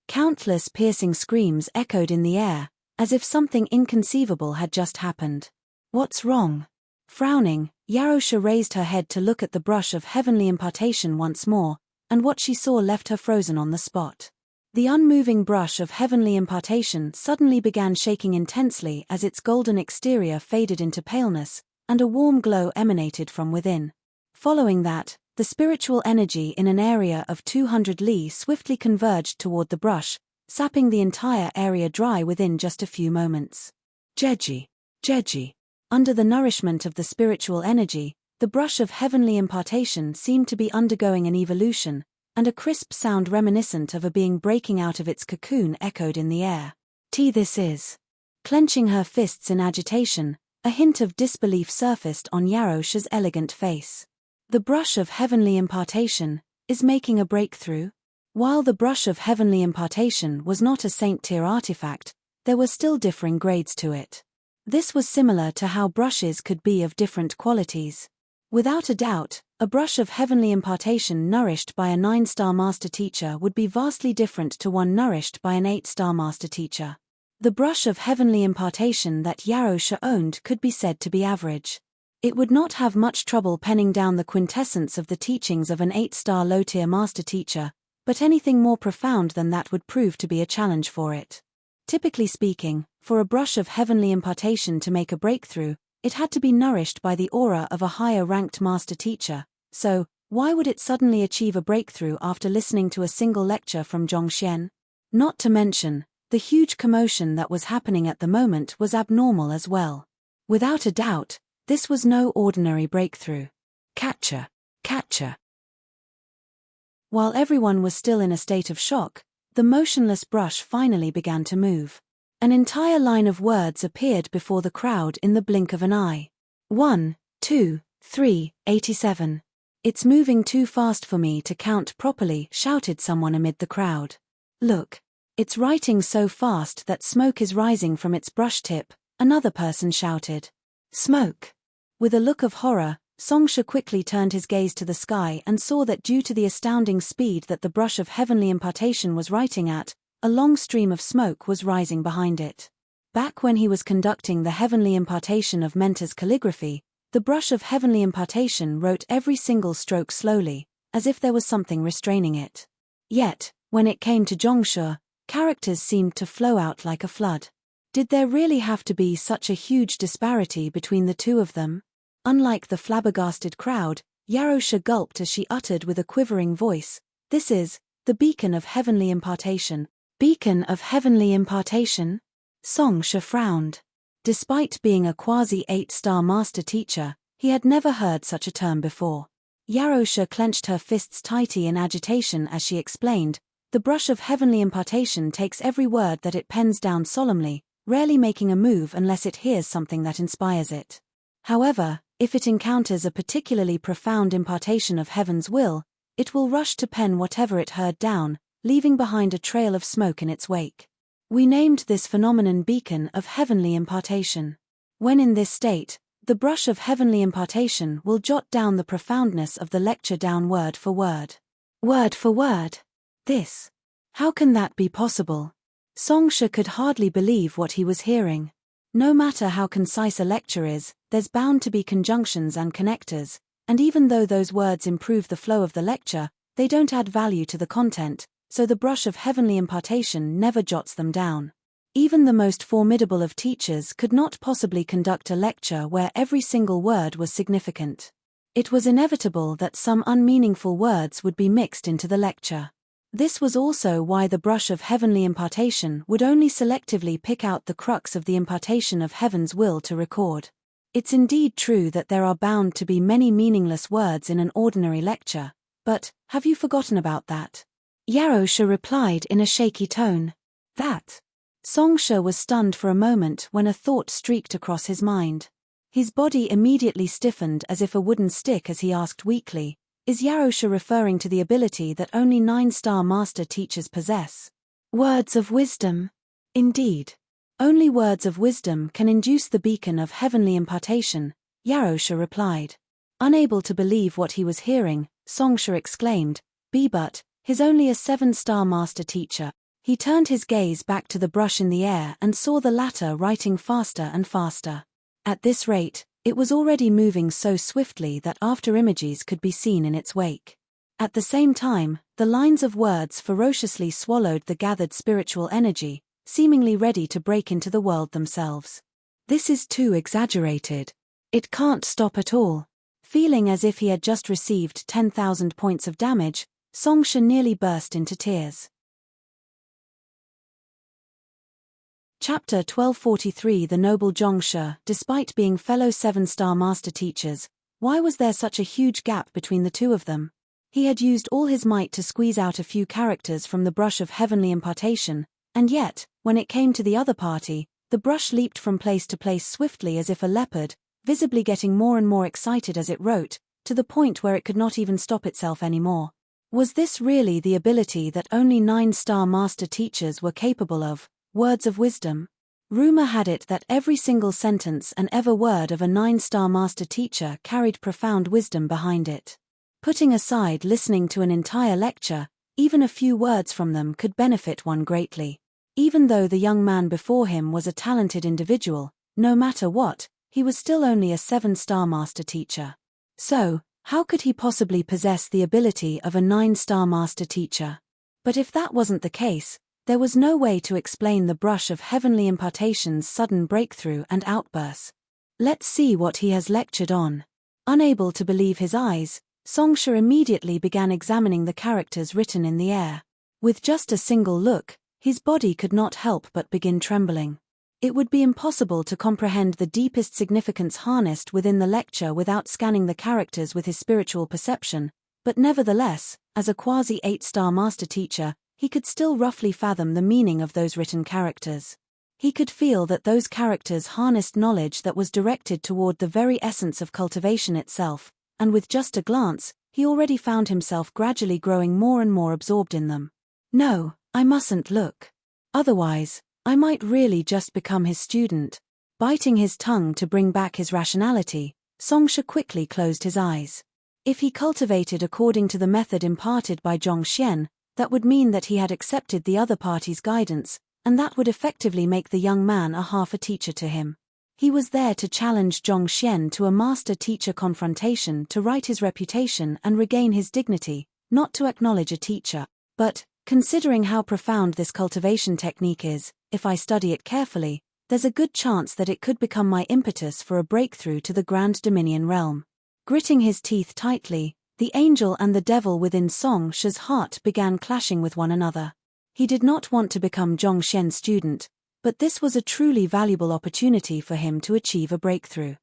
Countless piercing screams echoed in the air, as if something inconceivable had just happened. "What's wrong?" Frowning, Yarosha raised her head to look at the brush of heavenly impartation once more, and what she saw left her frozen on the spot. The unmoving brush of heavenly impartation suddenly began shaking intensely as its golden exterior faded into paleness, and a warm glow emanated from within. Following that, the spiritual energy in an area of 200 li swiftly converged toward the brush, sapping the entire area dry within just a few moments. Jeji. Jeji. Under the nourishment of the spiritual energy, the brush of heavenly impartation seemed to be undergoing an evolution, and a crisp sound reminiscent of a being breaking out of its cocoon echoed in the air. This is. Clenching her fists in agitation, a hint of disbelief surfaced on Yarosha's elegant face. The brush of heavenly impartation is making a breakthrough? While the brush of heavenly impartation was not a saint-tier artifact, there were still differing grades to it. This was similar to how brushes could be of different qualities. Without a doubt, a brush of heavenly impartation nourished by a 9-star master teacher would be vastly different to one nourished by an 8-star master teacher. The brush of heavenly impartation that Yarosha owned could be said to be average. It would not have much trouble penning down the quintessence of the teachings of an 8-star low-tier master teacher, but anything more profound than that would prove to be a challenge for it. Typically speaking, for a brush of heavenly impartation to make a breakthrough, it had to be nourished by the aura of a higher-ranked master teacher, so, why would it suddenly achieve a breakthrough after listening to a single lecture from Zhongxian? Not to mention, the huge commotion that was happening at the moment was abnormal as well. Without a doubt, this was no ordinary breakthrough. Catcher. Catcher. While everyone was still in a state of shock, the motionless brush finally began to move. An entire line of words appeared before the crowd in the blink of an eye. 1, 2, 3, 87. "It's moving too fast for me to count properly," shouted someone amid the crowd. "Look. It's writing so fast that smoke is rising from its brush tip," another person shouted. "Smoke." With a look of horror, Songsha quickly turned his gaze to the sky and saw that due to the astounding speed that the brush of heavenly impartation was writing at, a long stream of smoke was rising behind it. Back when he was conducting the heavenly impartation of Mentor's calligraphy, the brush of heavenly impartation wrote every single stroke slowly, as if there was something restraining it. Yet, when it came to Zhongsha, characters seemed to flow out like a flood. Did there really have to be such a huge disparity between the two of them? Unlike the flabbergasted crowd, Yarosha gulped as she uttered with a quivering voice, "This is the beacon of heavenly impartation." Beacon of heavenly impartation? Songsha frowned. Despite being a quasi-8-star master teacher, he had never heard such a term before. Yarosha clenched her fists tightly in agitation as she explained, "The brush of heavenly impartation takes every word that it pens down solemnly, rarely making a move unless it hears something that inspires it. However, if it encounters a particularly profound impartation of heaven's will, it will rush to pen whatever it heard down, leaving behind a trail of smoke in its wake. We named this phenomenon beacon of heavenly impartation. When in this state, The brush of heavenly impartation will jot down the profoundness of the lecture down word for word. Word for word. This. How can that be possible? Songsha could hardly believe what he was hearing. No matter how concise a lecture is, there's bound to be conjunctions and connectors, and even though those words improve the flow of the lecture, they don't add value to the content, so the brush of heavenly impartation never jots them down. Even the most formidable of teachers could not possibly conduct a lecture where every single word was significant. It was inevitable that some unmeaningful words would be mixed into the lecture. This was also why the brush of heavenly impartation would only selectively pick out the crux of the impartation of heaven's will to record. It's indeed true that there are bound to be many meaningless words in an ordinary lecture, but, have you forgotten about that? Yarosha replied in a shaky tone. That? Songsha was stunned for a moment when a thought streaked across his mind. His body immediately stiffened as if a wooden stick as he asked weakly, is Yarosha referring to the ability that only 9-star master teachers possess? Words of wisdom. Indeed. Only words of wisdom can induce the beacon of heavenly impartation, Yarosha replied. Unable to believe what he was hearing, Songsha exclaimed, but, he's only a 7-star master teacher. He turned his gaze back to the brush in the air and saw the latter writing faster and faster. At this rate, it was already moving so swiftly that after-images could be seen in its wake. At the same time, the lines of words ferociously swallowed the gathered spiritual energy, seemingly ready to break into the world themselves. This is too exaggerated. It can't stop at all. Feeling as if he had just received 10,000 points of damage, Songsha nearly burst into tears. Chapter 1243. The noble Zhongsha. Despite being fellow 7-star master teachers, why was there such a huge gap between the two of them? He had used all his might to squeeze out a few characters from the brush of heavenly impartation, and yet, when it came to the other party, the brush leaped from place to place swiftly as if a leopard, visibly getting more and more excited as it wrote, to the point where it could not even stop itself anymore. Was this really the ability that only 9-star master teachers were capable of? Words of wisdom. Rumor had it that every single sentence and every word of a 9-star master teacher carried profound wisdom behind it. Putting aside listening to an entire lecture, even a few words from them could benefit one greatly. Even though the young man before him was a talented individual, no matter what, he was still only a 7-star master teacher. So, how could he possibly possess the ability of a 9-star master teacher? But if that wasn't the case, there was no way to explain the brush of heavenly impartation's sudden breakthrough and outburst. Let's see what he has lectured on. Unable to believe his eyes, Songsha immediately began examining the characters written in the air. With just a single look, his body could not help but begin trembling. It would be impossible to comprehend the deepest significance harnessed within the lecture without scanning the characters with his spiritual perception, but nevertheless, as a quasi-8-star master teacher, he could still roughly fathom the meaning of those written characters. He could feel that those characters harnessed knowledge that was directed toward the very essence of cultivation itself, and with just a glance, he already found himself gradually growing more and more absorbed in them. No, I mustn't look. Otherwise, I might really just become his student. Biting his tongue to bring back his rationality, Songsha quickly closed his eyes. If he cultivated according to the method imparted by Zhongxian, that would mean that he had accepted the other party's guidance, and that would effectively make the young man a half-a-teacher to him. He was there to challenge Zhongxian to a master-teacher confrontation to right his reputation and regain his dignity, not to acknowledge a teacher. But, considering how profound this cultivation technique is, if I study it carefully, there's a good chance that it could become my impetus for a breakthrough to the Grand Dominion realm. Gritting his teeth tightly, the angel and the devil within Songsha's heart began clashing with one another. He did not want to become Zhongxian's student, but this was a truly valuable opportunity for him to achieve a breakthrough.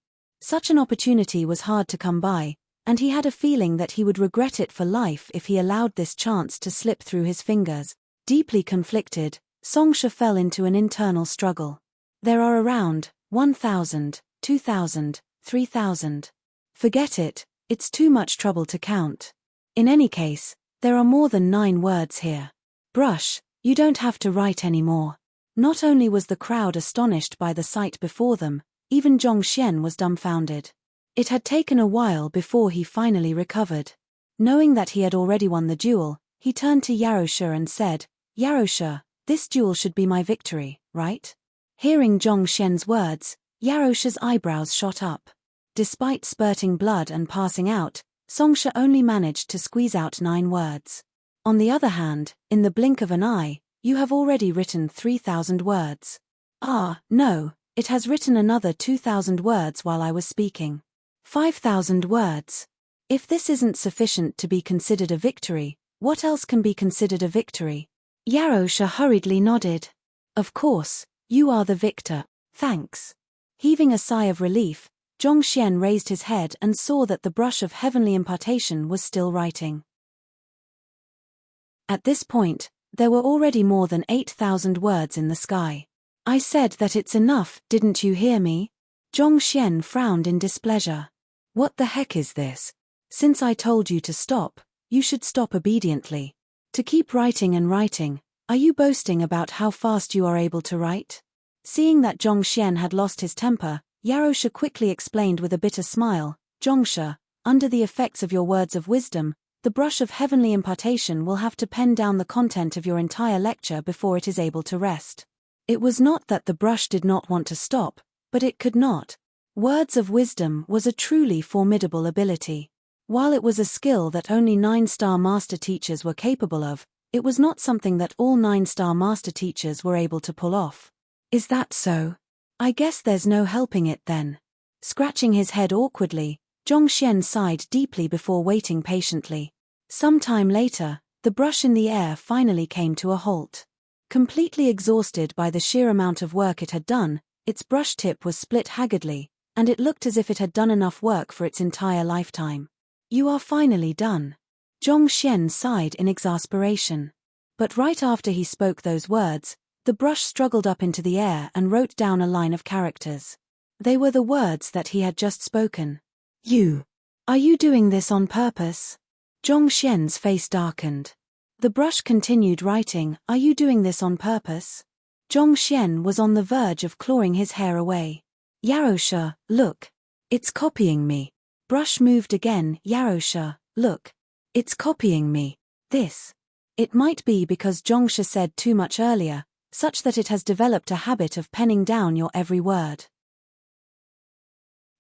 Such an opportunity was hard to come by, and he had a feeling that he would regret it for life if he allowed this chance to slip through his fingers. Deeply conflicted, Songsha fell into an internal struggle. There are around 1,000, 2,000, 3,000. Forget it. It's too much trouble to count. In any case, there are more than 9 words here. Brush, you don't have to write anymore. Not only was the crowd astonished by the sight before them, Even Zhongxian was dumbfounded. It had taken a while before he finally recovered. Knowing that he had already won the duel, he turned to Yarosha and said, "Yarosha, this duel should be my victory, right?" Hearing Zhongxian's words, Yarosha's eyebrows shot up. Despite spurting blood and passing out, Songsha only managed to squeeze out 9 words. On the other hand, in the blink of an eye, you have already written 3,000 words. Ah, no, it has written another 2,000 words while I was speaking. 5,000 words. If this isn't sufficient to be considered a victory, what else can be considered a victory? Yarosha hurriedly nodded. Of course, you are the victor, thanks. Heaving a sigh of relief, Zhongxian raised his head and saw that the brush of heavenly impartation was still writing. At this point, there were already more than 8,000 words in the sky. I said that it's enough, didn't you hear me? Zhongxian frowned in displeasure. What the heck is this? Since I told you to stop, you should stop obediently. To keep writing and writing, are you boasting about how fast you are able to write? Seeing that Zhongxian had lost his temper, Yarosha quickly explained with a bitter smile, "Zhongsha, under the effects of your words of wisdom, the brush of heavenly impartation will have to pen down the content of your entire lecture before it is able to rest." It was not that the brush did not want to stop, but it could not. Words of wisdom was a truly formidable ability. While it was a skill that only 9-star master teachers were capable of, it was not something that all 9-star master teachers were able to pull off. Is that so? I guess there's no helping it then. Scratching his head awkwardly, Zhongxian sighed deeply before waiting patiently. Some time later, the brush in the air finally came to a halt. Completely exhausted by the sheer amount of work it had done, its brush tip was split haggardly, and it looked as if it had done enough work for its entire lifetime. "You are finally done." Zhongxian sighed in exasperation. But right after he spoke those words, the brush struggled up into the air and wrote down a line of characters. They were the words that he had just spoken. Are you doing this on purpose?" Zhongxian's face darkened. The brush continued writing, "Are you doing this on purpose?" Zhongxian was on the verge of clawing his hair away. "Yarosha, look. It's copying me." Brush moved again. "Yarosha, look. It's copying me. This." It might be because Zhongsha said too much earlier, such that it has developed a habit of penning down your every word.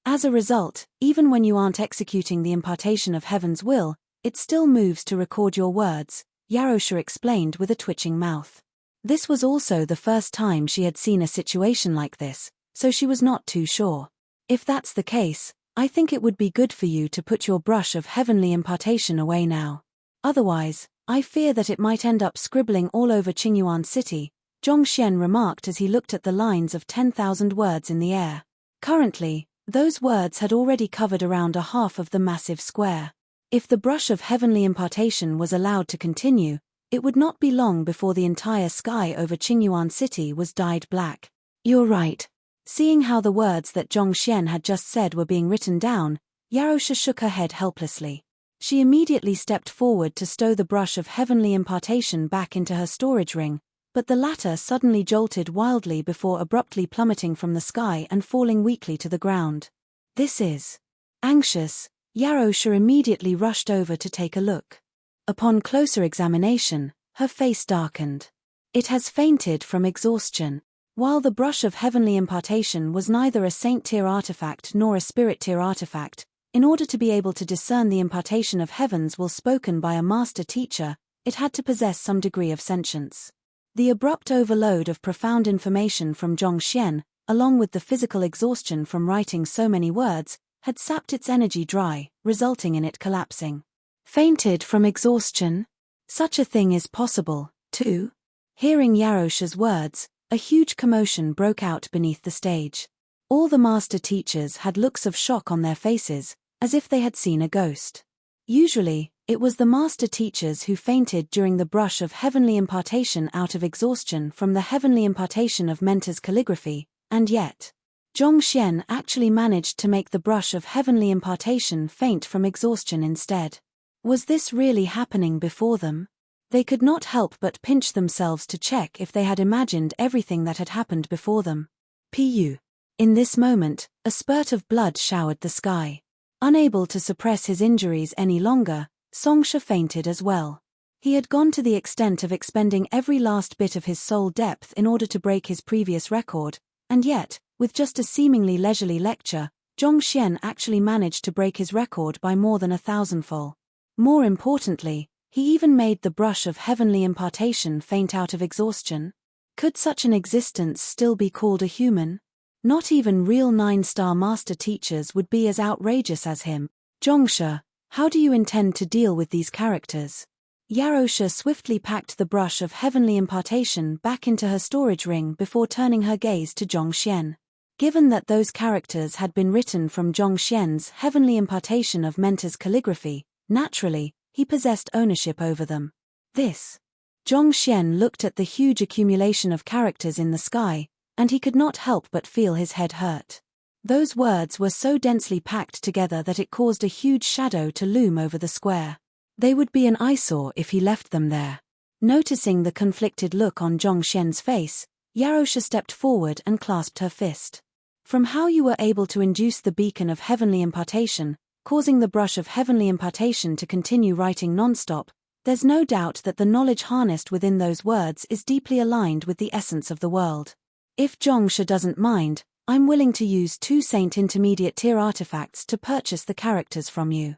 As a result, even when you aren't executing the impartation of heaven's will, it still moves to record your words, Yarosha explained with a twitching mouth. This was also the first time she had seen a situation like this, so she was not too sure. "If that's the case, I think it would be good for you to put your brush of heavenly impartation away now. Otherwise, I fear that it might end up scribbling all over Qingyuan City," Zhongxian remarked as he looked at the lines of 10,000 words in the air. Currently, those words had already covered around a half of the massive square. If the brush of heavenly impartation was allowed to continue, it would not be long before the entire sky over Qingyuan City was dyed black. "You're right." Seeing how the words that Zhongxian had just said were being written down, Yarosha shook her head helplessly. She immediately stepped forward to stow the brush of heavenly impartation back into her storage ring, but the latter suddenly jolted wildly before abruptly plummeting from the sky and falling weakly to the ground. "This is..." Anxious, Yarosha immediately rushed over to take a look. Upon closer examination, her face darkened. It has fainted from exhaustion. While the brush of heavenly impartation was neither a saint-tier artifact nor a spirit-tier artifact, in order to be able to discern the impartation of heaven's will spoken by a master teacher, it had to possess some degree of sentience. The abrupt overload of profound information from Zhongxian, along with the physical exhaustion from writing so many words, had sapped its energy dry, resulting in it collapsing. Fainted from exhaustion? Such a thing is possible, too. Hearing Yarosha's words, a huge commotion broke out beneath the stage. All the master teachers had looks of shock on their faces, as if they had seen a ghost. Usually, it was the master teachers who fainted during the brush of heavenly impartation out of exhaustion from the heavenly impartation of Mentor's calligraphy, and yet, Zhongxian actually managed to make the brush of heavenly impartation faint from exhaustion instead. Was this really happening before them? They could not help but pinch themselves to check if they had imagined everything that had happened before them. Pu. In this moment, a spurt of blood showered the sky. Unable to suppress his injuries any longer, Songsha fainted as well. He had gone to the extent of expending every last bit of his soul depth in order to break his previous record, and yet, with just a seemingly leisurely lecture, Zhongxian actually managed to break his record by more than 1,000-fold. More importantly, he even made the brush of heavenly impartation faint out of exhaustion. Could such an existence still be called a human? Not even real 9-star master teachers would be as outrageous as him. Zhongsha, how do you intend to deal with these characters? Yarosha swiftly packed the brush of heavenly impartation back into her storage ring before turning her gaze to Zhongxian. Given that those characters had been written from Zhongxian's heavenly impartation of Mentor's calligraphy, naturally, he possessed ownership over them. Zhongxian looked at the huge accumulation of characters in the sky, and he could not help but feel his head hurt. Those words were so densely packed together that it caused a huge shadow to loom over the square. They would be an eyesore if he left them there. Noticing the conflicted look on Zhongxian's face, Yarosha stepped forward and clasped her fist. From how you were able to induce the beacon of heavenly impartation, causing the brush of heavenly impartation to continue writing non-stop, there's no doubt that the knowledge harnessed within those words is deeply aligned with the essence of the world. If Zhongsha doesn't mind, I'm willing to use 2 Saint Intermediate Tier artifacts to purchase the characters from you.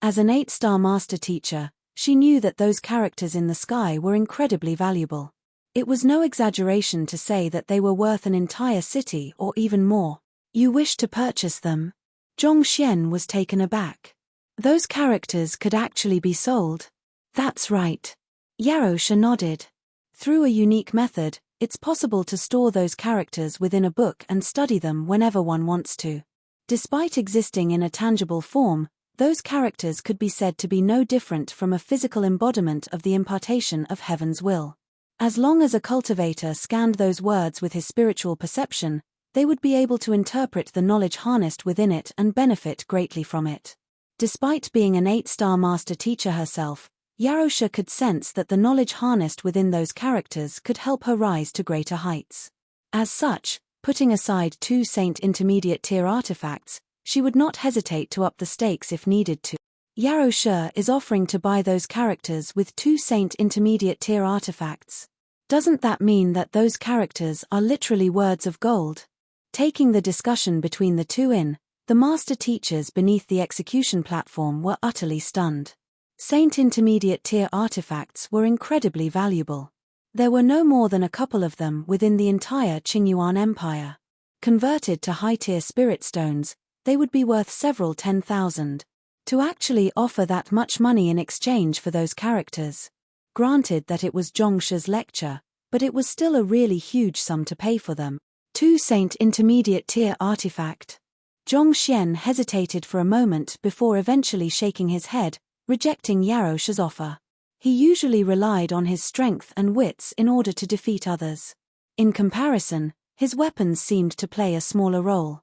As an 8-star master teacher, she knew that those characters in the sky were incredibly valuable. It was no exaggeration to say that they were worth an entire city or even more. You wish to purchase them? Zhongxian was taken aback. Those characters could actually be sold. That's right. Yarosha nodded. Through a unique method, it's possible to store those characters within a book and study them whenever one wants to. Despite existing in a tangible form, those characters could be said to be no different from a physical embodiment of the impartation of heaven's will. As long as a cultivator scanned those words with his spiritual perception, they would be able to interpret the knowledge harnessed within it and benefit greatly from it. Despite being an 8-star master teacher herself, Yarosha could sense that the knowledge harnessed within those characters could help her rise to greater heights. As such, putting aside 2 Saint Intermediate Tier artifacts, she would not hesitate to up the stakes if needed to. Yarosha is offering to buy those characters with 2 Saint Intermediate Tier artifacts. Doesn't that mean that those characters are literally words of gold? Taking the discussion between the two in, the master teachers beneath the execution platform were utterly stunned. Saint Intermediate Tier artifacts were incredibly valuable. There were no more than a couple of them within the entire Qingyuan Empire. Converted to high-tier spirit stones, they would be worth several 10,000. To actually offer that much money in exchange for those characters. Granted that it was Zhongsha's lecture, but it was still a really huge sum to pay for them. 2 Saint Intermediate Tier artifact. Zhongxian hesitated for a moment before eventually shaking his head, rejecting Yarosha's offer. He usually relied on his strength and wits in order to defeat others. In comparison, his weapons seemed to play a smaller role.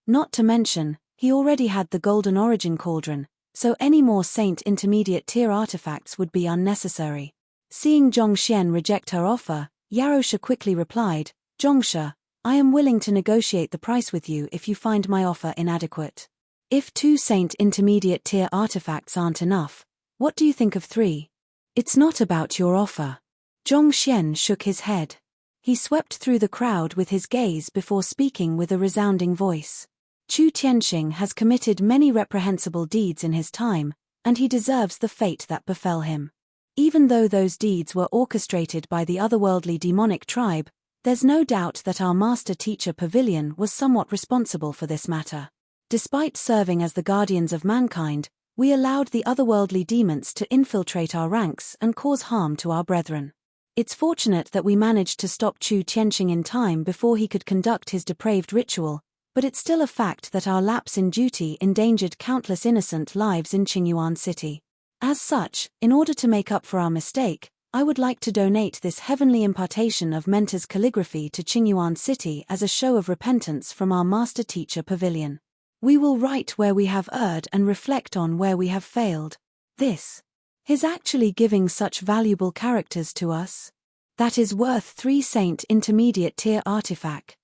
Not to mention, he already had the Golden Origin Cauldron, so any more Saint Intermediate Tier artifacts would be unnecessary. Seeing Zhongxian reject her offer, Yarosha quickly replied, "Zhongsha, I am willing to negotiate the price with you if you find my offer inadequate. If 2 Saint Intermediate Tier artifacts aren't enough, what do you think of 3? It's not about your offer." Zhongxian shook his head. He swept through the crowd with his gaze before speaking with a resounding voice. Chu Tianxing has committed many reprehensible deeds in his time, and he deserves the fate that befell him. Even though those deeds were orchestrated by the otherworldly demonic tribe, there's no doubt that our master teacher Pavilion was somewhat responsible for this matter. Despite serving as the guardians of mankind, we allowed the otherworldly demons to infiltrate our ranks and cause harm to our brethren. It's fortunate that we managed to stop Chu Tianxing in time before he could conduct his depraved ritual, but it's still a fact that our lapse in duty endangered countless innocent lives in Qingyuan City. As such, in order to make up for our mistake, I would like to donate this heavenly impartation of Mentor's calligraphy to Qingyuan City as a show of repentance from our master teacher Pavilion. We will write where we have erred and reflect on where we have failed. This is actually giving such valuable characters to us. That is worth 3 Saint intermediate tier artifact.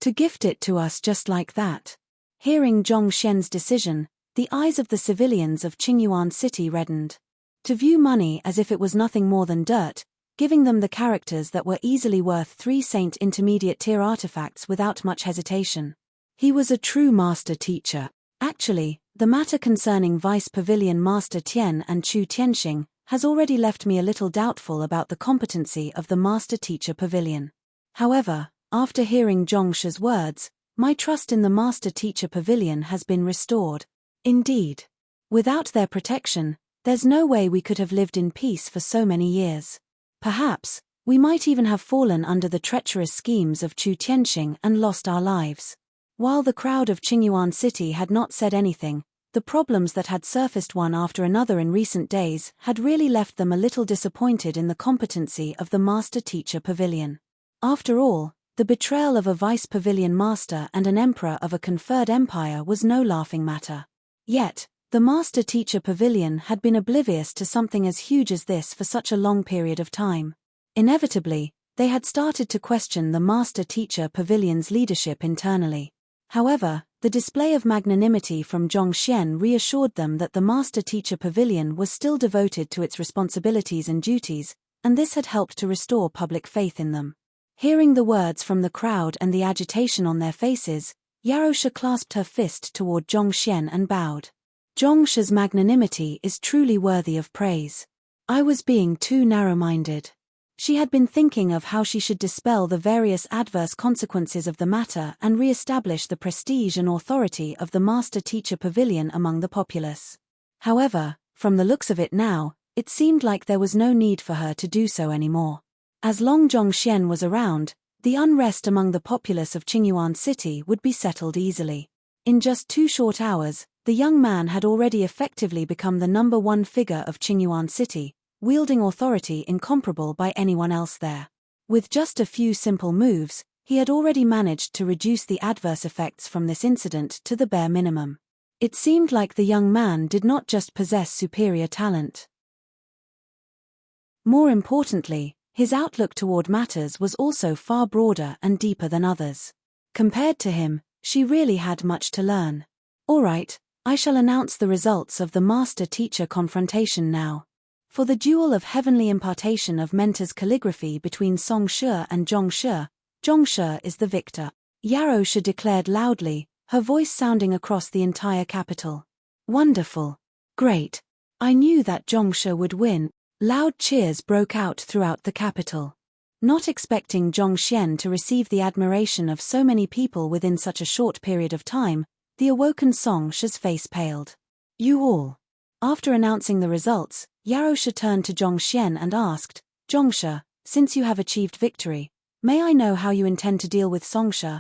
To gift it to us just like that. Hearing Zhong Xian's decision, the eyes of the civilians of Qingyuan City reddened. To view money as if it was nothing more than dirt, giving them the characters that were easily worth 3 Saint intermediate tier artifacts without much hesitation. He was a true master teacher. Actually, the matter concerning Vice Pavilion Master Tian and Chu Tianxing has already left me a little doubtful about the competency of the Master Teacher Pavilion. However, after hearing Zhong Shi's words, my trust in the Master Teacher Pavilion has been restored. Indeed. Without their protection, there's no way we could have lived in peace for so many years. Perhaps, we might even have fallen under the treacherous schemes of Chu Tianxing and lost our lives. While the crowd of Qingyuan City had not said anything, the problems that had surfaced one after another in recent days had really left them a little disappointed in the competency of the Master Teacher Pavilion. After all, the betrayal of a Vice Pavilion Master and an Emperor of a conferred empire was no laughing matter. Yet, the Master Teacher Pavilion had been oblivious to something as huge as this for such a long period of time. Inevitably, they had started to question the Master Teacher Pavilion's leadership internally. However, the display of magnanimity from Zhong Xian reassured them that the Master Teacher Pavilion was still devoted to its responsibilities and duties, and this had helped to restore public faith in them. Hearing the words from the crowd and the agitation on their faces, Yarosha clasped her fist toward Zhong Xian and bowed. Zhong Shi's magnanimity is truly worthy of praise. I was being too narrow-minded. She had been thinking of how she should dispel the various adverse consequences of the matter and re-establish the prestige and authority of the Master Teacher Pavilion among the populace. However, from the looks of it now, it seemed like there was no need for her to do so anymore. As long Zhong Xian was around, the unrest among the populace of Qingyuan City would be settled easily. In just 2 short hours, the young man had already effectively become the #1 figure of Qingyuan City, wielding authority incomparable by anyone else there. With just a few simple moves, he had already managed to reduce the adverse effects from this incident to the bare minimum. It seemed like the young man did not just possess superior talent. More importantly, his outlook toward matters was also far broader and deeper than others. Compared to him, she really had much to learn. All right, I shall announce the results of the Master-Teacher confrontation now. For the duel of heavenly impartation of Mentor's calligraphy between Song Shi and Zhong Shi is the victor. Yarosha declared loudly, her voice sounding across the entire capital. Wonderful. Great. I knew that Zhong Shi would win. Loud cheers broke out throughout the capital. Not expecting Zhong Xian to receive the admiration of so many people within such a short period of time, the awoken Song Shi's face paled. You all. After announcing the results, Yarosha turned to Zhong Xian and asked, Zhong Shi, since you have achieved victory, may I know how you intend to deal with Song Shi?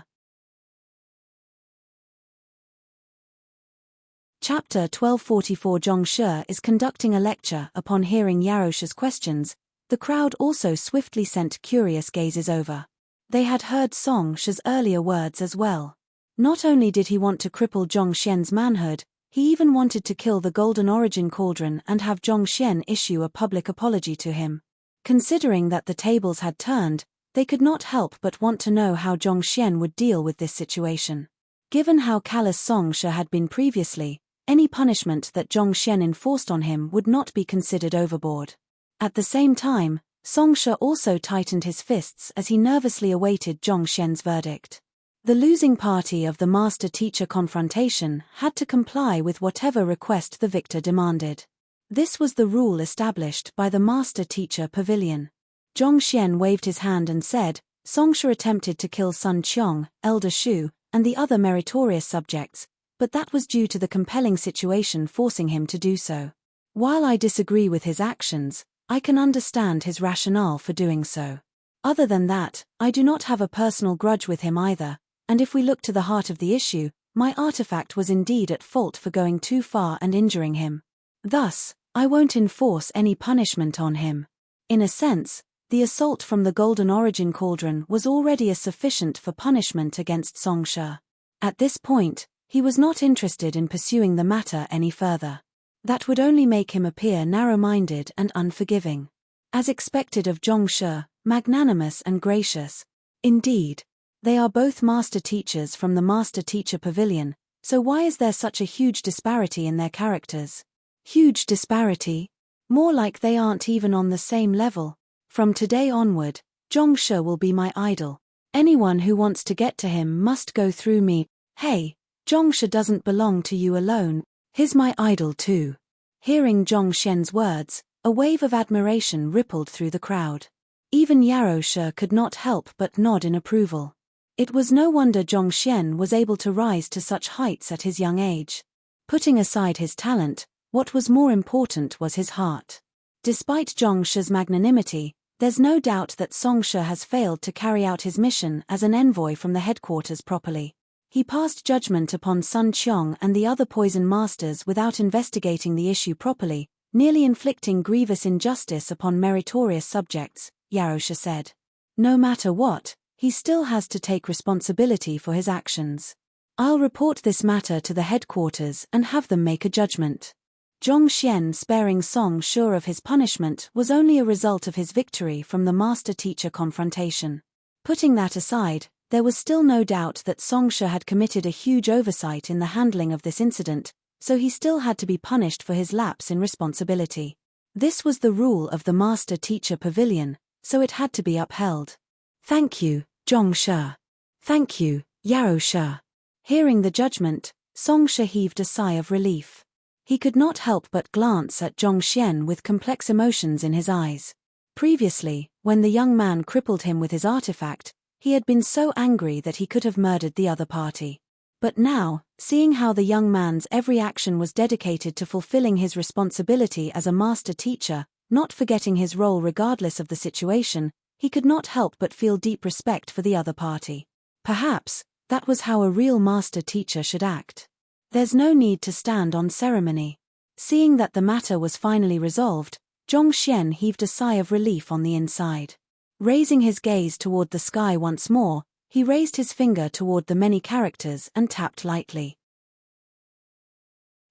Chapter 1244. Zhong Shi is conducting a lecture. Upon hearing Yarosha's questions, the crowd also swiftly sent curious gazes over. They had heard Song Shi's earlier words as well. Not only did he want to cripple Zhong Xian's manhood, he even wanted to kill the Golden Origin Cauldron and have Zhong Xian issue a public apology to him. Considering that the tables had turned, they could not help but want to know how Zhong Xian would deal with this situation. Given how callous Song Shi had been previously, any punishment that Zhong Xian enforced on him would not be considered overboard. At the same time, Song Shi also tightened his fists as he nervously awaited Zhong Xian's verdict. The losing party of the Master-Teacher confrontation had to comply with whatever request the victor demanded. This was the rule established by the Master-Teacher Pavilion. Zhong Xian waved his hand and said, Song Shi attempted to kill Sun Qiong, Elder Shu, and the other meritorious subjects, but that was due to the compelling situation forcing him to do so. While I disagree with his actions, I can understand his rationale for doing so. Other than that, I do not have a personal grudge with him either, and if we look to the heart of the issue, my artifact was indeed at fault for going too far and injuring him. Thus, I won't enforce any punishment on him. In a sense, the assault from the Golden Origin Cauldron was already sufficient for punishment against Song Shi. At this point, he was not interested in pursuing the matter any further. That would only make him appear narrow-minded and unforgiving. As expected of Zhong Shi, magnanimous and gracious. Indeed. They are both master teachers from the Master Teacher Pavilion, so why is there such a huge disparity in their characters? Huge disparity? More like they aren't even on the same level. From today onward, Zhongshe will be my idol. Anyone who wants to get to him must go through me. Hey, Zhongshe doesn't belong to you alone, he's my idol too. Hearing Zhongshen's words, a wave of admiration rippled through the crowd. Even Yaroshe could not help but nod in approval. It was no wonder Zhongshen was able to rise to such heights at his young age. Putting aside his talent, what was more important was his heart. Despite Zhongshe's magnanimity, there's no doubt that Songshe has failed to carry out his mission as an envoy from the headquarters properly. He passed judgment upon Sun Qiong and the other poison masters without investigating the issue properly, nearly inflicting grievous injustice upon meritorious subjects, Yaroshe said. No matter what, he still has to take responsibility for his actions. I'll report this matter to the headquarters and have them make a judgment. Zhongshen sparing Song sure of his punishment was only a result of his victory from the master-teacher confrontation. Putting that aside, there was still no doubt that Songshe had committed a huge oversight in the handling of this incident, so he still had to be punished for his lapse in responsibility. This was the rule of the Master-Teacher Pavilion, so it had to be upheld. Thank you, Zhongshe. Thank you, Yaroshe. Hearing the judgment, Songshe heaved a sigh of relief. He could not help but glance at Zhongshen with complex emotions in his eyes. Previously, when the young man crippled him with his artifact, he had been so angry that he could have murdered the other party. But now, seeing how the young man's every action was dedicated to fulfilling his responsibility as a master teacher, not forgetting his role regardless of the situation, he could not help but feel deep respect for the other party. Perhaps, that was how a real master teacher should act. There's no need to stand on ceremony. Seeing that the matter was finally resolved, Zhongshen heaved a sigh of relief on the inside. Raising his gaze toward the sky once more, he raised his finger toward the many characters and tapped lightly.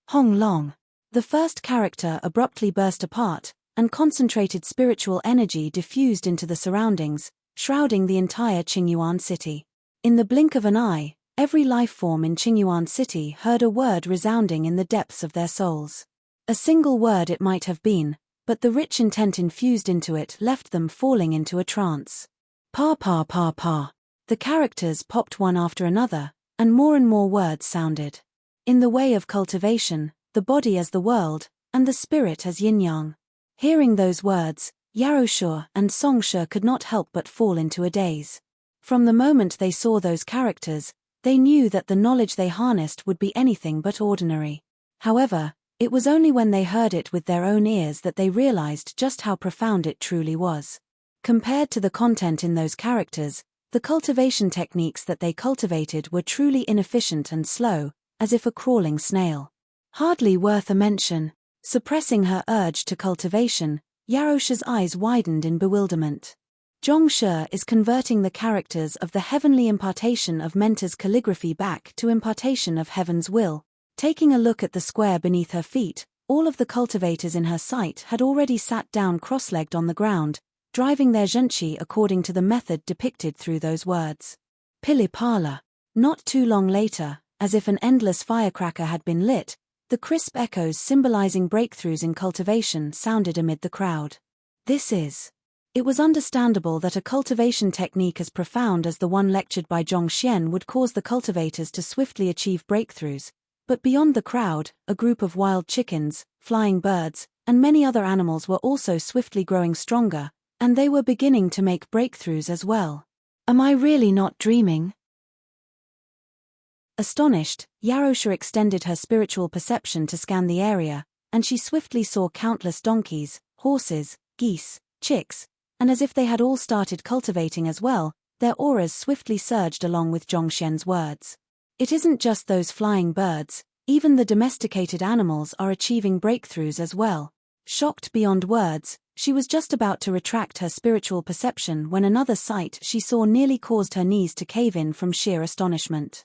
Hong Long. The first character abruptly burst apart, and concentrated spiritual energy diffused into the surroundings, shrouding the entire Qingyuan city. In the blink of an eye, every life form in Qingyuan city heard a word resounding in the depths of their souls. A single word it might have been, but the rich intent infused into it left them falling into a trance. Pa pa pa pa. The characters popped one after another, and more words sounded. In the way of cultivation, the body as the world, and the spirit as yin-yang. Hearing those words, Yaroshe and Songshe could not help but fall into a daze. From the moment they saw those characters, they knew that the knowledge they harnessed would be anything but ordinary. However, it was only when they heard it with their own ears that they realized just how profound it truly was. Compared to the content in those characters, the cultivation techniques that they cultivated were truly inefficient and slow, as if a crawling snail. Hardly worth a mention. Suppressing her urge to cultivation, Yaroshe's eyes widened in bewilderment. Zhongshe is converting the characters of the heavenly impartation of Mentor's calligraphy back to impartation of heaven's will. Taking a look at the square beneath her feet, all of the cultivators in her sight had already sat down cross-legged on the ground, driving their zhenqi according to the method depicted through those words. Pilipala. Not too long later, as if an endless firecracker had been lit, the crisp echoes symbolizing breakthroughs in cultivation sounded amid the crowd. It was understandable that a cultivation technique as profound as the one lectured by Zhongshen would cause the cultivators to swiftly achieve breakthroughs, but beyond the crowd, a group of wild chickens, flying birds, and many other animals were also swiftly growing stronger, and they were beginning to make breakthroughs as well. Am I really not dreaming? Astonished, Yaroshe extended her spiritual perception to scan the area, and she swiftly saw countless donkeys, horses, geese, chicks, and as if they had all started cultivating as well, their auras swiftly surged along with Zhongshen's words. It isn't just those flying birds, even the domesticated animals are achieving breakthroughs as well. Shocked beyond words, she was just about to retract her spiritual perception when another sight she saw nearly caused her knees to cave in from sheer astonishment.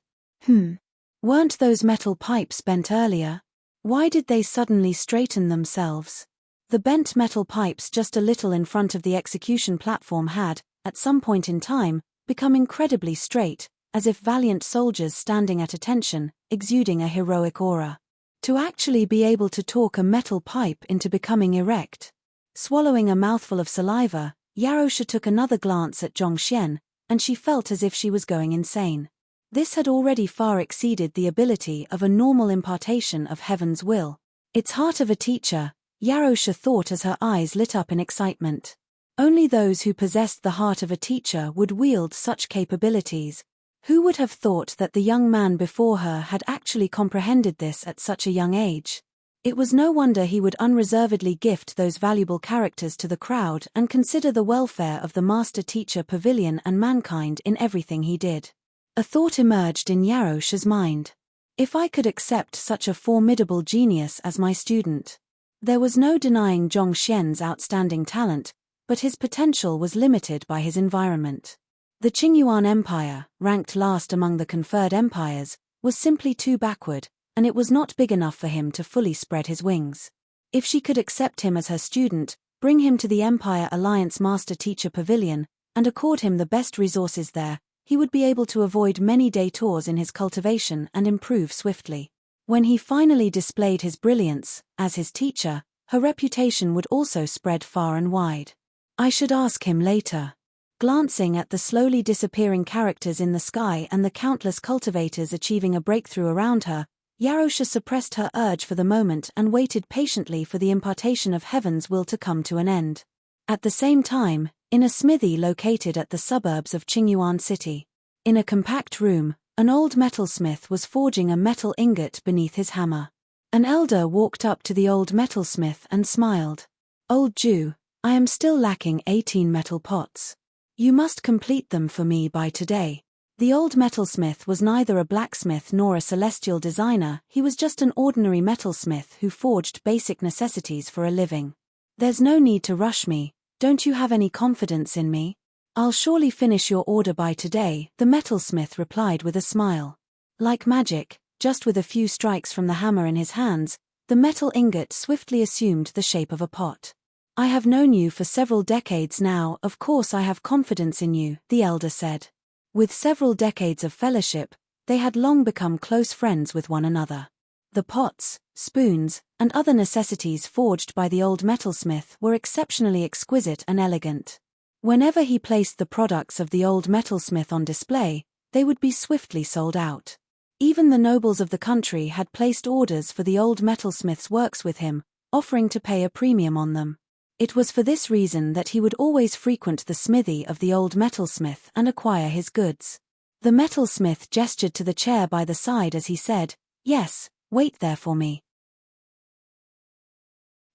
Weren't those metal pipes bent earlier? Why did they suddenly straighten themselves? The bent metal pipes just a little in front of the execution platform had, at some point in time, become incredibly straight, as if valiant soldiers standing at attention, exuding a heroic aura. To actually be able to torque a metal pipe into becoming erect. Swallowing a mouthful of saliva, Yarosha took another glance at Zhongxian, and she felt as if she was going insane. This had already far exceeded the ability of a normal impartation of heaven's will. It's heart of a teacher, Yarosha thought as her eyes lit up in excitement. Only those who possessed the heart of a teacher would wield such capabilities. Who would have thought that the young man before her had actually comprehended this at such a young age? It was no wonder he would unreservedly gift those valuable characters to the crowd and consider the welfare of the master-teacher pavilion and mankind in everything he did. A thought emerged in Yarosha's mind. If I could accept such a formidable genius as my student. There was no denying Zhongxian's outstanding talent, but his potential was limited by his environment. The Qingyuan Empire, ranked last among the conferred empires, was simply too backward, and it was not big enough for him to fully spread his wings. If she could accept him as her student, bring him to the Empire Alliance Master-Teacher Pavilion, and accord him the best resources there, he would be able to avoid many detours in his cultivation and improve swiftly. When he finally displayed his brilliance, as his teacher, her reputation would also spread far and wide. I should ask him later. Glancing at the slowly disappearing characters in the sky and the countless cultivators achieving a breakthrough around her, Yarosha suppressed her urge for the moment and waited patiently for the impartation of heaven's will to come to an end. At the same time, in a smithy located at the suburbs of Qingyuan City. In a compact room, an old metalsmith was forging a metal ingot beneath his hammer. An elder walked up to the old metalsmith and smiled. "Old Jew, I am still lacking 18 metal pots. You must complete them for me by today." The old metalsmith was neither a blacksmith nor a celestial designer, he was just an ordinary metalsmith who forged basic necessities for a living. "There's no need to rush me. Don't you have any confidence in me? I'll surely finish your order by today," the metalsmith replied with a smile. Like magic, just with a few strikes from the hammer in his hands, the metal ingot swiftly assumed the shape of a pot. "I have known you for several decades now, of course I have confidence in you," the elder said. With several decades of fellowship, they had long become close friends with one another. The pots, spoons, and other necessities forged by the old metalsmith were exceptionally exquisite and elegant. Whenever he placed the products of the old metalsmith on display, they would be swiftly sold out. Even the nobles of the country had placed orders for the old metalsmith's works with him, offering to pay a premium on them. It was for this reason that he would always frequent the smithy of the old metalsmith and acquire his goods. The metalsmith gestured to the chair by the side as he said, "Yes, wait there for me.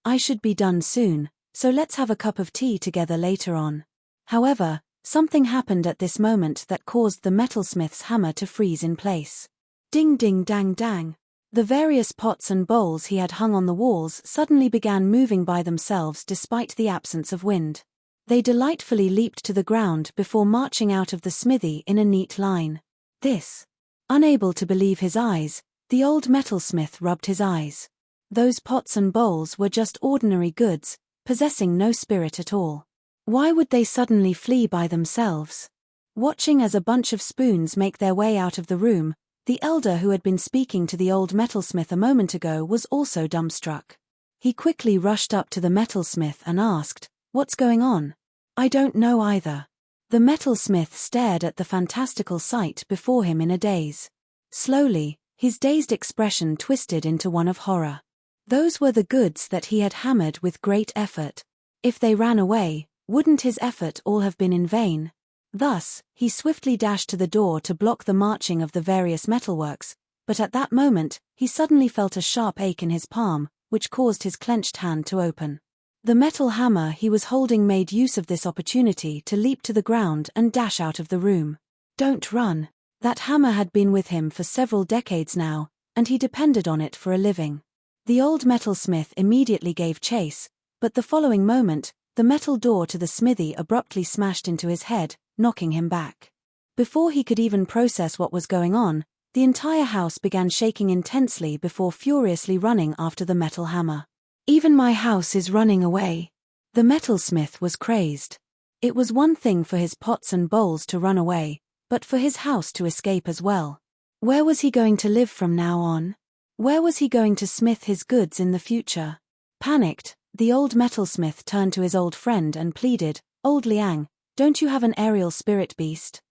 I should be done soon, so let's have a cup of tea together later on." However, something happened at this moment that caused the metalsmith's hammer to freeze in place. Ding ding dang dang. The various pots and bowls he had hung on the walls suddenly began moving by themselves despite the absence of wind. They delightfully leaped to the ground before marching out of the smithy in a neat line. This. Unable to believe his eyes, the old metalsmith rubbed his eyes. Those pots and bowls were just ordinary goods, possessing no spirit at all. Why would they suddenly flee by themselves? Watching as a bunch of spoons make their way out of the room, the elder who had been speaking to the old metalsmith a moment ago was also dumbstruck. He quickly rushed up to the metalsmith and asked, "What's going on?" "I don't know either." The metalsmith stared at the fantastical sight before him in a daze. Slowly, his dazed expression twisted into one of horror. Those were the goods that he had hammered with great effort. If they ran away, wouldn't his effort all have been in vain? Thus, he swiftly dashed to the door to block the marching of the various metalworks, but at that moment, he suddenly felt a sharp ache in his palm, which caused his clenched hand to open. The metal hammer he was holding made use of this opportunity to leap to the ground and dash out of the room. "Don't run." That hammer had been with him for several decades now, and he depended on it for a living. The old metalsmith immediately gave chase, but the following moment, the metal door to the smithy abruptly smashed into his head, knocking him back. Before he could even process what was going on, the entire house began shaking intensely before furiously running after the metal hammer. Even my house is running away. The metalsmith was crazed. It was one thing for his pots and bowls to run away, but for his house to escape as well. Where was he going to live from now on? Where was he going to smith his goods in the future? Panicked, the old metalsmith turned to his old friend and pleaded, "Old Liang, don't you have an aerial spirit beast?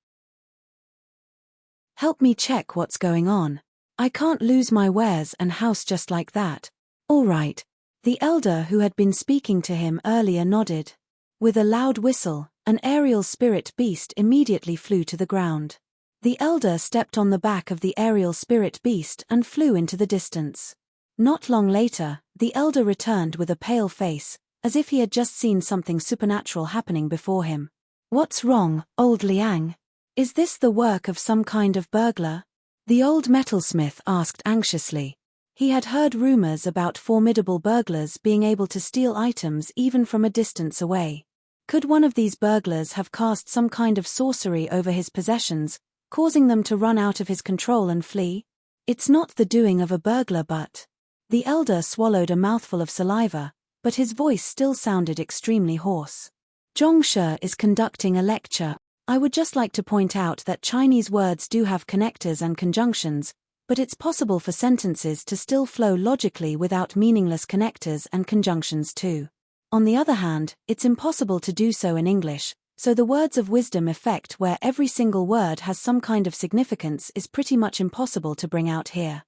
Help me check what's going on. I can't lose my wares and house just like that." "All right." The elder who had been speaking to him earlier nodded. With a loud whistle, an aerial spirit beast immediately flew to the ground. The elder stepped on the back of the aerial spirit beast and flew into the distance. Not long later, the elder returned with a pale face, as if he had just seen something supernatural happening before him. "What's wrong, old Liang? Is this the work of some kind of burglar?" The old metalsmith asked anxiously. He had heard rumors about formidable burglars being able to steal items even from a distance away. Could one of these burglars have cast some kind of sorcery over his possessions, causing them to run out of his control and flee? "It's not the doing of a burglar, but..." The elder swallowed a mouthful of saliva, but his voice still sounded extremely hoarse. "Zhongshe is conducting a lecture. I would just like to point out that Chinese words do have connectors and conjunctions, but it's possible for sentences to still flow logically without meaningless connectors and conjunctions too. On the other hand, it's impossible to do so in English, so the words of wisdom effect where every single word has some kind of significance is pretty much impossible to bring out here."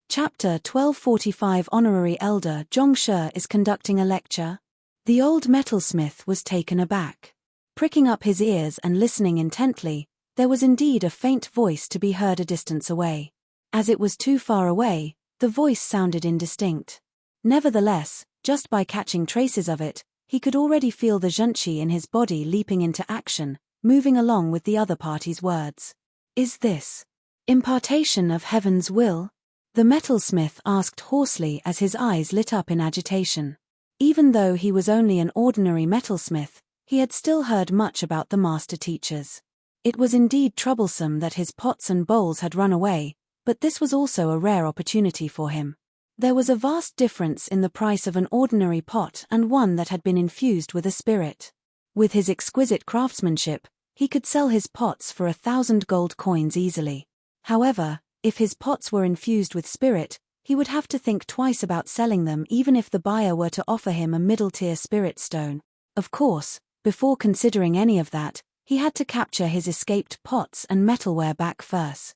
Chapter 1245 Honorary Elder Zhongshe is conducting a lecture. The old metalsmith was taken aback. Pricking up his ears and listening intently, there was indeed a faint voice to be heard a distance away. As it was too far away, the voice sounded indistinct. Nevertheless, just by catching traces of it, he could already feel the zhenqi in his body leaping into action, moving along with the other party's words. "Is this impartation of heaven's will?" the metalsmith asked hoarsely as his eyes lit up in agitation. Even though he was only an ordinary metalsmith, he had still heard much about the master teachers. It was indeed troublesome that his pots and bowls had run away, but this was also a rare opportunity for him. There was a vast difference in the price of an ordinary pot and one that had been infused with a spirit. With his exquisite craftsmanship, he could sell his pots for 1,000 gold coins easily. However, if his pots were infused with spirit, he would have to think twice about selling them even if the buyer were to offer him a middle-tier spirit stone. Of course, before considering any of that, he had to capture his escaped pots and metalware back first.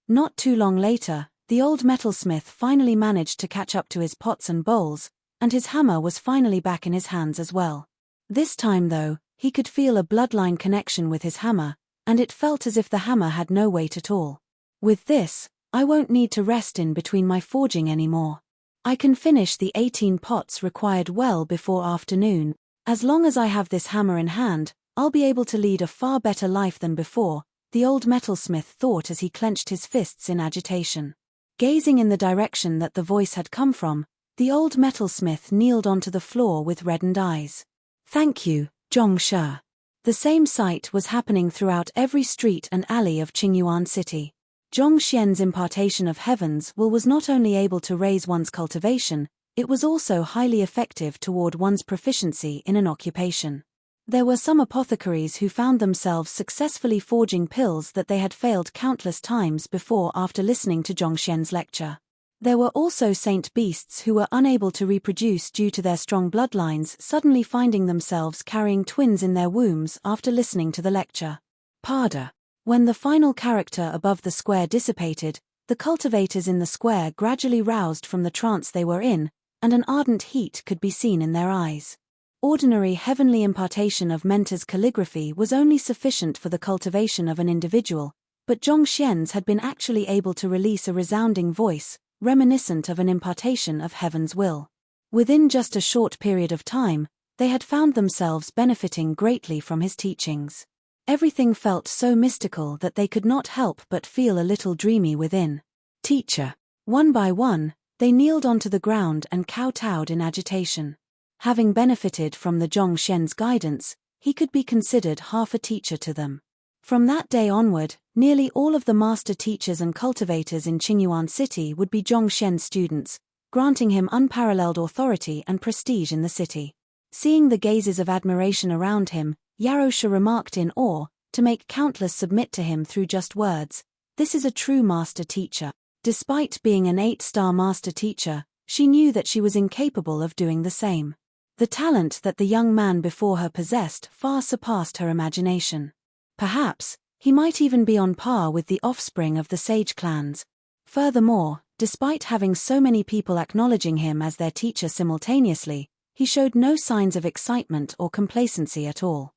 Not too long later, the old metalsmith finally managed to catch up to his pots and bowls, and his hammer was finally back in his hands as well. This time though, he could feel a bloodline connection with his hammer, and it felt as if the hammer had no weight at all. "With this, I won't need to rest in between my forging anymore. I can finish the 18 pots required well before afternoon. As long as I have this hammer in hand, I'll be able to lead a far better life than before," the old metalsmith thought as he clenched his fists in agitation. Gazing in the direction that the voice had come from, the old metalsmith kneeled onto the floor with reddened eyes. "Thank you, Zhongshe." The same sight was happening throughout every street and alley of Qingyuan City. Zhongshen's impartation of heaven's will was not only able to raise one's cultivation, it was also highly effective toward one's proficiency in an occupation. There were some apothecaries who found themselves successfully forging pills that they had failed countless times before after listening to Zhongshen's lecture. There were also saint beasts who were unable to reproduce due to their strong bloodlines suddenly finding themselves carrying twins in their wombs after listening to the lecture. Pada. When the final character above the square dissipated, the cultivators in the square gradually roused from the trance they were in, and an ardent heat could be seen in their eyes. Ordinary heavenly impartation of mentor's calligraphy was only sufficient for the cultivation of an individual, but Zhongshen's had been actually able to release a resounding voice, reminiscent of an impartation of heaven's will. Within just a short period of time, they had found themselves benefiting greatly from his teachings. Everything felt so mystical that they could not help but feel a little dreamy within. "Teacher." One by one, they kneeled onto the ground and kowtowed in agitation. Having benefited from the Zhongshen's guidance, he could be considered half a teacher to them. From that day onward, nearly all of the master teachers and cultivators in Qingyuan City would be Zhongxian's students, granting him unparalleled authority and prestige in the city. Seeing the gazes of admiration around him, Yarosha remarked in awe, to make countless submit to him through just words, "This is a true master teacher." Despite being an 8-star master teacher, she knew that she was incapable of doing the same. The talent that the young man before her possessed far surpassed her imagination. Perhaps, he might even be on par with the offspring of the sage clans. Furthermore, despite having so many people acknowledging him as their teacher simultaneously, he showed no signs of excitement or complacency at all.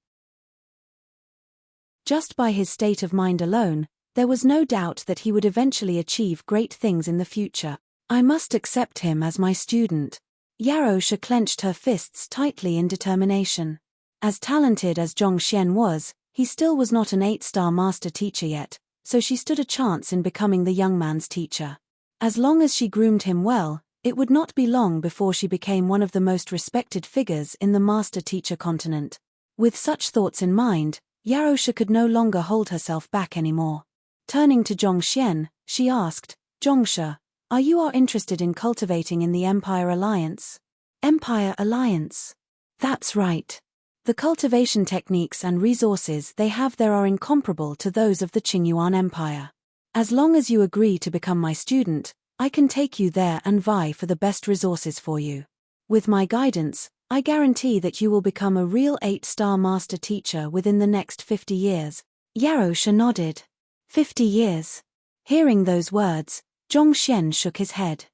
Just by his state of mind alone, there was no doubt that he would eventually achieve great things in the future. I must accept him as my student. Yarosha clenched her fists tightly in determination. As talented as Zhongxian was, he still was not an 8-star master teacher yet, so she stood a chance in becoming the young man's teacher. As long as she groomed him well, it would not be long before she became one of the most respected figures in the master teacher continent. With such thoughts in mind, Yarosha could no longer hold herself back anymore. Turning to Zhongxian, she asked, "Zhongsha, are you interested in cultivating in the Empire Alliance?" Empire Alliance? That's right. The cultivation techniques and resources they have there are incomparable to those of the Qingyuan Empire. As long as you agree to become my student, I can take you there and vie for the best resources for you. With my guidance, I guarantee that you will become a real 8-star master teacher within the next 50 years. Yarosha nodded. 50 years. Hearing those words, Zhongxian shook his head.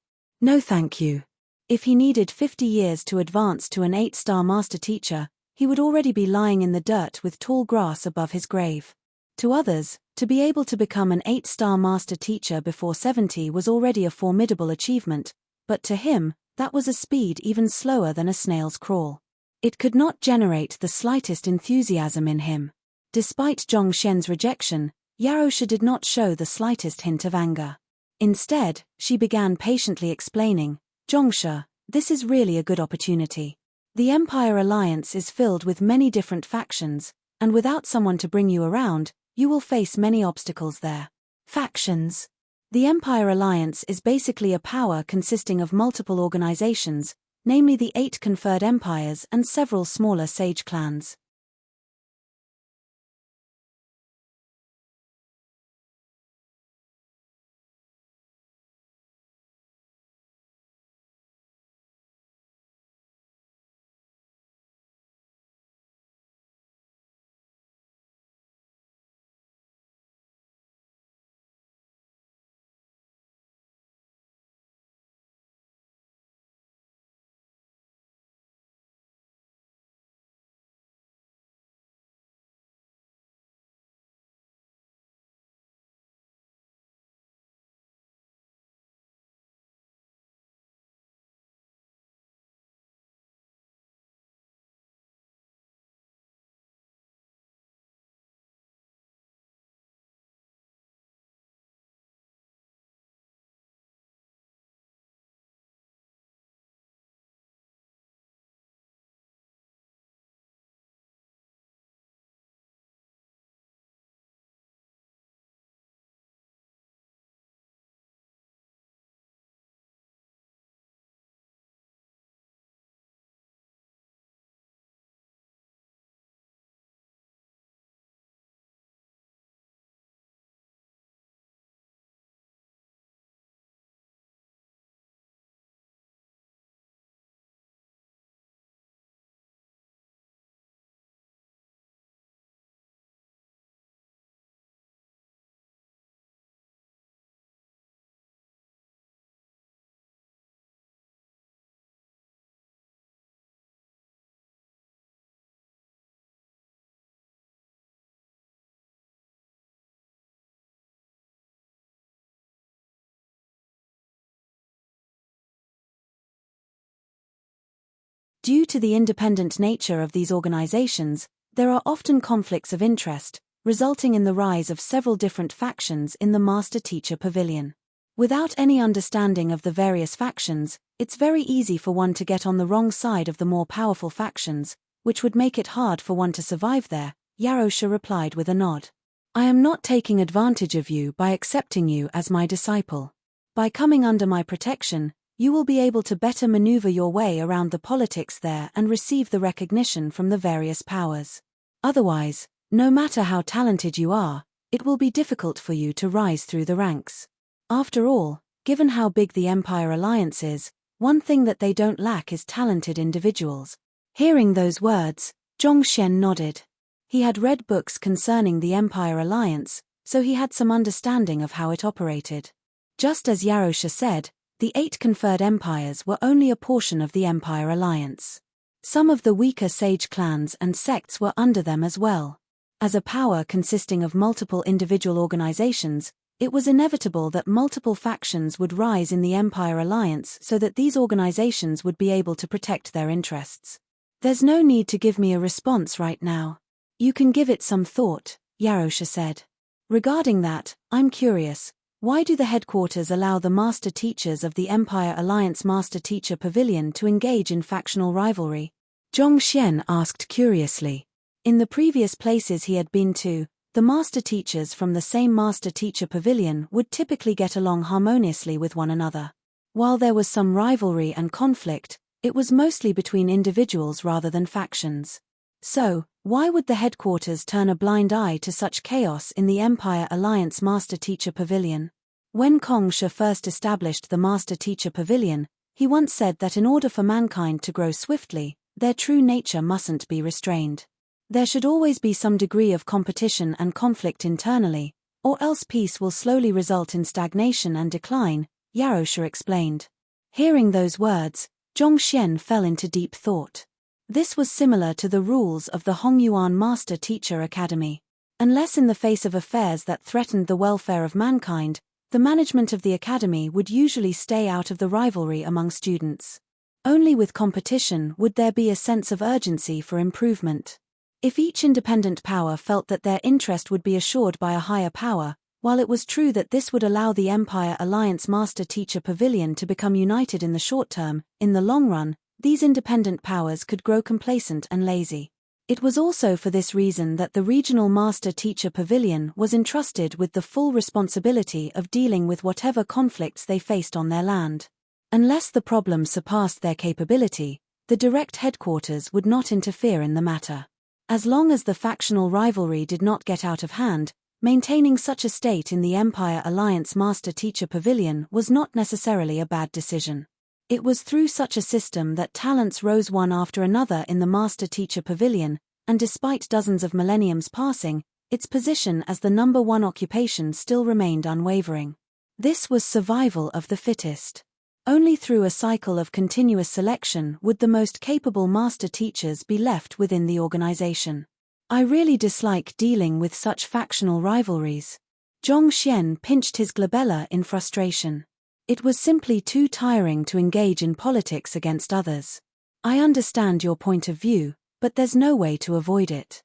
No thank you. If he needed 50 years to advance to an 8-star master teacher, he would already be lying in the dirt with tall grass above his grave. To others, to be able to become an 8-star master teacher before 70 was already a formidable achievement, but to him, that was a speed even slower than a snail's crawl. It could not generate the slightest enthusiasm in him. Despite Zhongxian's rejection, Yarosha did not show the slightest hint of anger. Instead, she began patiently explaining, "Zhongsha, this is really a good opportunity. The Empire Alliance is filled with many different factions, and without someone to bring you around, you will face many obstacles there." Factions. The Empire Alliance is basically a power consisting of multiple organizations, namely the 8 conferred empires and several smaller sage clans. Due to the independent nature of these organizations, there are often conflicts of interest, resulting in the rise of several different factions in the Master-Teacher Pavilion. Without any understanding of the various factions, it's very easy for one to get on the wrong side of the more powerful factions, which would make it hard for one to survive there, Yarosha replied with a nod. I am not taking advantage of you by accepting you as my disciple. By coming under my protection, you will be able to better maneuver your way around the politics there and receive the recognition from the various powers. Otherwise, no matter how talented you are, it will be difficult for you to rise through the ranks. After all, given how big the Empire Alliance is, one thing that they don't lack is talented individuals. Hearing those words, Zhongxian nodded. He had read books concerning the Empire Alliance, so he had some understanding of how it operated. Just as Yarosha said, the 8 conferred empires were only a portion of the Empire Alliance. Some of the weaker sage clans and sects were under them as well. As a power consisting of multiple individual organizations, it was inevitable that multiple factions would rise in the Empire Alliance so that these organizations would be able to protect their interests. There's no need to give me a response right now. You can give it some thought, Yarosha said. Regarding that, I'm curious, why do the headquarters allow the master teachers of the Empire Alliance Master Teacher Pavilion to engage in factional rivalry? Zhongxian asked curiously. In the previous places he had been to, the master teachers from the same Master Teacher Pavilion would typically get along harmoniously with one another. While there was some rivalry and conflict, it was mostly between individuals rather than factions. So, why would the headquarters turn a blind eye to such chaos in the Empire Alliance Master Teacher Pavilion? When Kong Shi first established the Master Teacher Pavilion, he once said that in order for mankind to grow swiftly, their true nature mustn't be restrained. There should always be some degree of competition and conflict internally, or else peace will slowly result in stagnation and decline, Yarosha explained. Hearing those words, Zhongxian fell into deep thought. This was similar to the rules of the Hongyuan Master Teacher Academy. Unless in the face of affairs that threatened the welfare of mankind, the management of the academy would usually stay out of the rivalry among students. Only with competition would there be a sense of urgency for improvement. If each independent power felt that their interest would be assured by a higher power, while it was true that this would allow the Empire Alliance Master Teacher Pavilion to become united in the short term, in the long run, these independent powers could grow complacent and lazy. It was also for this reason that the Regional Master Teacher Pavilion was entrusted with the full responsibility of dealing with whatever conflicts they faced on their land. Unless the problem surpassed their capability, the direct headquarters would not interfere in the matter. As long as the factional rivalry did not get out of hand, maintaining such a state in the Empire Alliance Master Teacher Pavilion was not necessarily a bad decision. It was through such a system that talents rose one after another in the Master Teacher Pavilion, and despite dozens of millenniums passing, its position as the number one occupation still remained unwavering. This was survival of the fittest. Only through a cycle of continuous selection would the most capable master teachers be left within the organization. I really dislike dealing with such factional rivalries. Zhongxian pinched his glabella in frustration. It was simply too tiring to engage in politics against others. I understand your point of view, but there's no way to avoid it.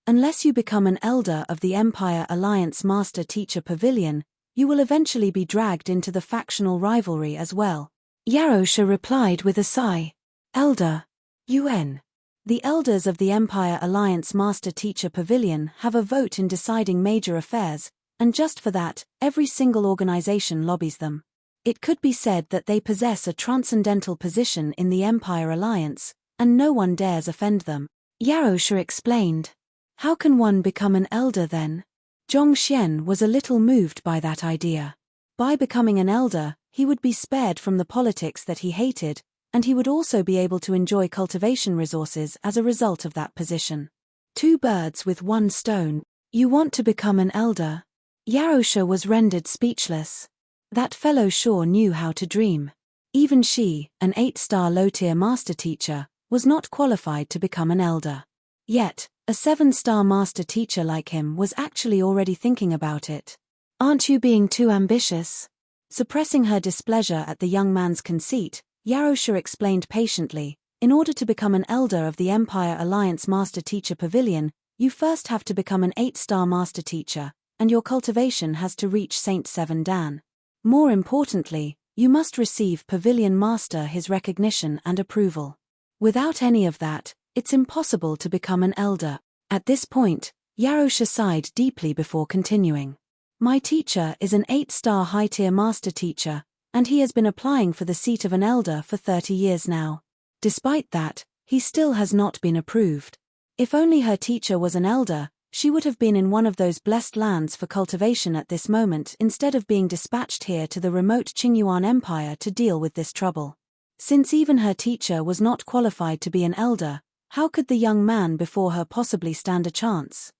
Unless you become an elder of the Empire Alliance Master Teacher Pavilion, you will eventually be dragged into the factional rivalry as well. Yarosha replied with a sigh. Elder. UN. The elders of the Empire Alliance Master Teacher Pavilion have a vote in deciding major affairs, and just for that, every single organization lobbies them. It could be said that they possess a transcendental position in the Empire Alliance, and no one dares offend them. Yarosha explained. How can one become an elder then? Zhongxian was a little moved by that idea. By becoming an elder, he would be spared from the politics that he hated, and he would also be able to enjoy cultivation resources as a result of that position. 2 birds with 1 stone. You want to become an elder? Yarosha was rendered speechless. That fellow sure knew how to dream. Even she, an 8-star low-tier master teacher, was not qualified to become an elder. Yet, a 7-star master teacher like him was actually already thinking about it. Aren't you being too ambitious? Suppressing her displeasure at the young man's conceit, Yarosha explained patiently, in order to become an elder of the Empire Alliance Master Teacher Pavilion, you first have to become an 8-star master teacher, and your cultivation has to reach Saint 7 Dan. More importantly, you must receive Pavilion Master his recognition and approval. Without any of that, it's impossible to become an elder. At this point, Yarosha sighed deeply before continuing. My teacher is an 8-star high-tier master teacher, and he has been applying for the seat of an elder for 30 years now. Despite that, he still has not been approved. If only her teacher was an elder, she would have been in one of those blessed lands for cultivation at this moment instead of being dispatched here to the remote Qingyuan Empire to deal with this trouble. Since even her teacher was not qualified to be an elder, how could the young man before her possibly stand a chance?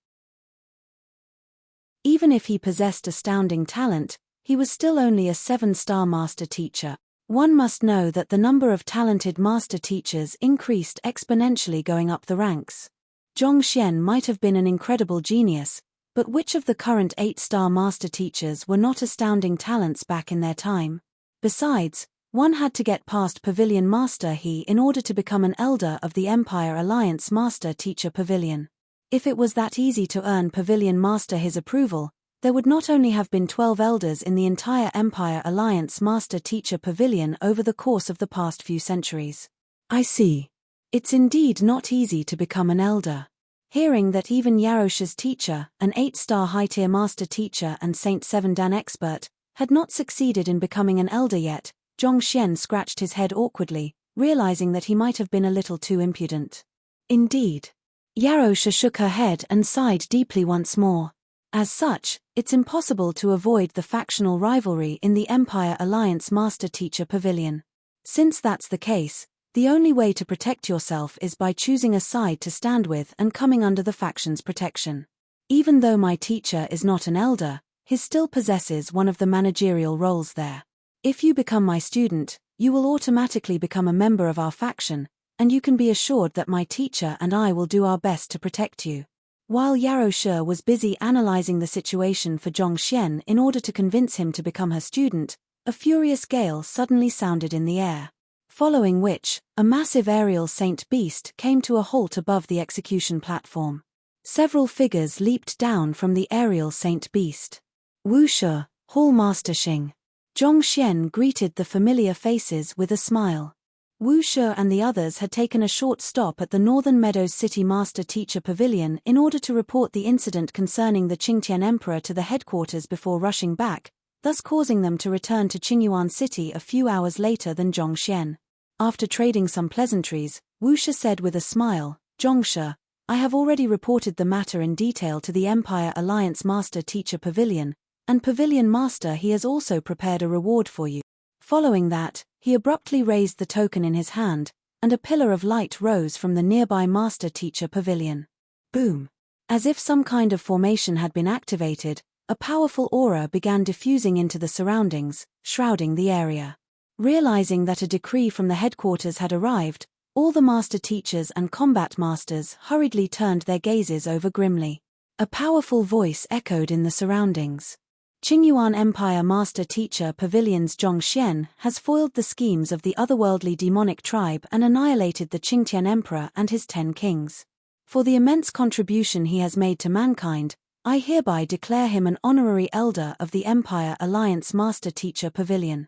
Even if he possessed astounding talent, he was still only a 7-star master teacher. One must know that the number of talented master teachers increased exponentially going up the ranks. Zhong Xian might have been an incredible genius, but which of the current 8-star master teachers were not astounding talents back in their time? Besides, one had to get past Pavilion Master He in order to become an elder of the Empire Alliance Master Teacher Pavilion. If it was that easy to earn Pavilion Master his approval, there would not only have been 12 elders in the entire Empire Alliance Master Teacher Pavilion over the course of the past few centuries. I see. It's indeed not easy to become an elder. Hearing that even Yarosha's teacher, an 8-star high-tier master teacher and Saint 7 Dan expert, had not succeeded in becoming an elder yet, Zhong Xian scratched his head awkwardly, realizing that he might have been a little too impudent. Indeed. Yarosha shook her head and sighed deeply once more. As such, it's impossible to avoid the factional rivalry in the Empire Alliance Master Teacher Pavilion. Since that's the case, the only way to protect yourself is by choosing a side to stand with and coming under the faction's protection. Even though my teacher is not an elder, he still possesses one of the managerial roles there. If you become my student, you will automatically become a member of our faction, and you can be assured that my teacher and I will do our best to protect you. While Yarosha was busy analyzing the situation for Zhong Xian in order to convince him to become her student, a furious gale suddenly sounded in the air. Following which, a massive aerial saint beast came to a halt above the execution platform. Several figures leaped down from the aerial saint beast. Wu Shi, Hallmaster Xing. Zhong Xian greeted the familiar faces with a smile. Wu Shi and the others had taken a short stop at the Northern Meadows City Master Teacher Pavilion in order to report the incident concerning the Qingtian Emperor to the headquarters before rushing back, thus causing them to return to Qingyuan City a few hours later than Zhong Xian. After trading some pleasantries, Wu Shi said with a smile, Zhong Shi, I have already reported the matter in detail to the Empire Alliance Master Teacher Pavilion, and Pavilion Master he has also prepared a reward for you. Following that, he abruptly raised the token in his hand, and a pillar of light rose from the nearby Master Teacher Pavilion. Boom! As if some kind of formation had been activated, a powerful aura began diffusing into the surroundings, shrouding the area. Realizing that a decree from the headquarters had arrived, all the master teachers and combat masters hurriedly turned their gazes over grimly. A powerful voice echoed in the surroundings. Qingyuan Empire Master Teacher Pavilion's Zhong Xian has foiled the schemes of the otherworldly demonic tribe and annihilated the Qingtian Emperor and his 10 kings. For the immense contribution he has made to mankind, I hereby declare him an honorary elder of the Empire Alliance Master Teacher Pavilion.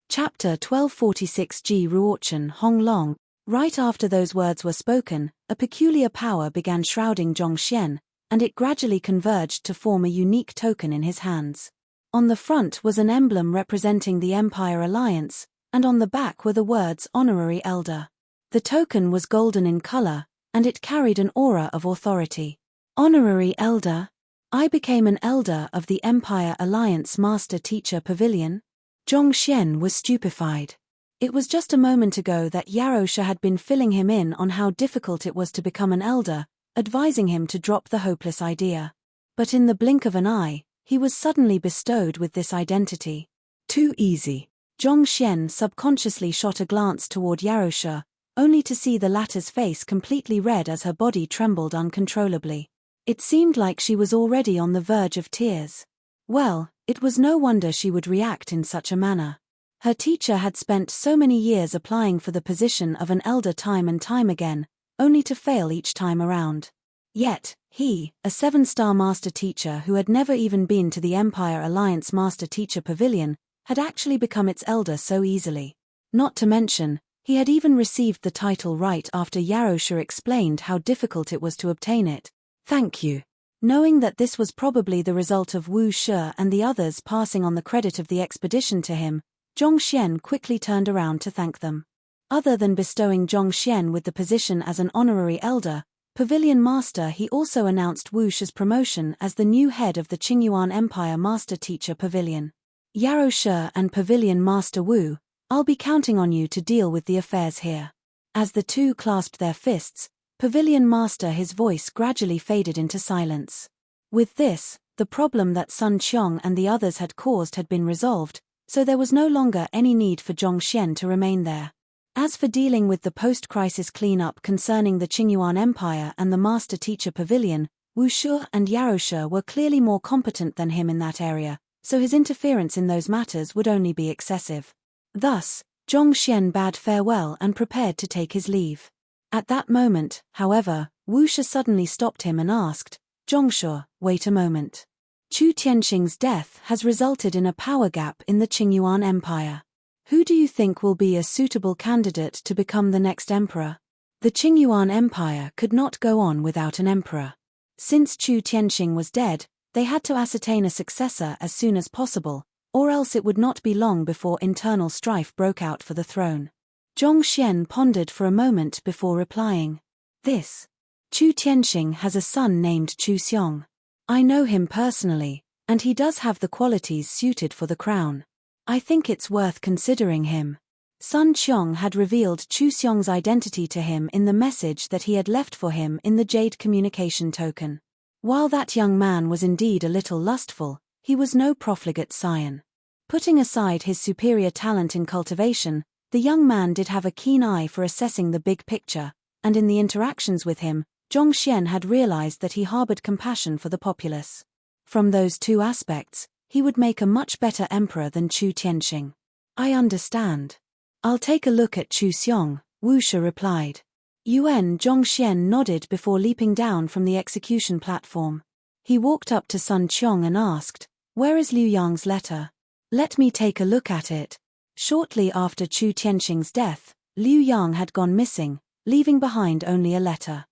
Chapter 1246 Ji Ruochen Hong Long. Right after those words were spoken, a peculiar power began shrouding Zhong Xian, and it gradually converged to form a unique token in his hands. On the front was an emblem representing the Empire Alliance, and on the back were the words Honorary Elder. The token was golden in color, and it carried an aura of authority. Honorary Elder? I became an elder of the Empire Alliance Master Teacher Pavilion? Zhong Xian was stupefied. It was just a moment ago that Yarosha had been filling him in on how difficult it was to become an elder, advising him to drop the hopeless idea. But in the blink of an eye, he was suddenly bestowed with this identity. Too easy. Zhong Xian subconsciously shot a glance toward Yarosha, only to see the latter's face completely red as her body trembled uncontrollably. It seemed like she was already on the verge of tears. Well, it was no wonder she would react in such a manner. Her teacher had spent so many years applying for the position of an elder time and time again, only to fail each time around. Yet, he, a 7-star master teacher who had never even been to the Empire Alliance Master Teacher Pavilion, had actually become its elder so easily. Not to mention, He had even received the title right after Yarosha explained how difficult it was to obtain it. "Thank you." Knowing that this was probably the result of Wu Shi and the others passing on the credit of the expedition to him, Zhongxian quickly turned around to thank them. Other than bestowing Zhongxian with the position as an honorary elder, Pavilion Master, he also announced Wu Shi's promotion as the new head of the Qingyuan Empire Master Teacher Pavilion. "Yarosha and Pavilion Master Wu, I'll be counting on you to deal with the affairs here." As the two clasped their fists, Pavilion Master, his voice gradually faded into silence. With this, the problem that Sun Qiong and the others had caused had been resolved, so there was no longer any need for Zhongxian to remain there. As for dealing with the post-crisis cleanup concerning the Qingyuan Empire and the Master Teacher Pavilion, Wu Shi and Yarosha were clearly more competent than him in that area, so his interference in those matters would only be excessive. Thus, Zhongxian bade farewell and prepared to take his leave. At that moment, however, Wu Shi suddenly stopped him and asked, "Zhongshu, wait a moment. Chu Tianxing's death has resulted in a power gap in the Qingyuan Empire. Who do you think will be a suitable candidate to become the next emperor?" The Qingyuan Empire could not go on without an emperor. Since Chu Tianxing was dead, they had to ascertain a successor as soon as possible, or else it would not be long before internal strife broke out for the throne. Zhongxian pondered for a moment before replying. Chu Tianxing has a son named Chu Xiong. I know him personally, and he does have the qualities suited for the crown. I think it's worth considering him." Sun Qiong had revealed Chu Xiong's identity to him in the message that he had left for him in the jade communication token. While that young man was indeed a little lustful, he was no profligate scion. Putting aside his superior talent in cultivation, the young man did have a keen eye for assessing the big picture, and in the interactions with him, Zhongxian had realized that he harbored compassion for the populace. From those two aspects, he would make a much better emperor than Chu Tianxing. "I understand. I'll take a look at Chu Xiong," Wu Shi replied. Zhongxian nodded before leaping down from the execution platform. He walked up to Sun Qiong and asked, "Where is Liu Yang's letter? Let me take a look at it." Shortly after Chu Tianxing's death, Liu Yang had gone missing, leaving behind only a letter.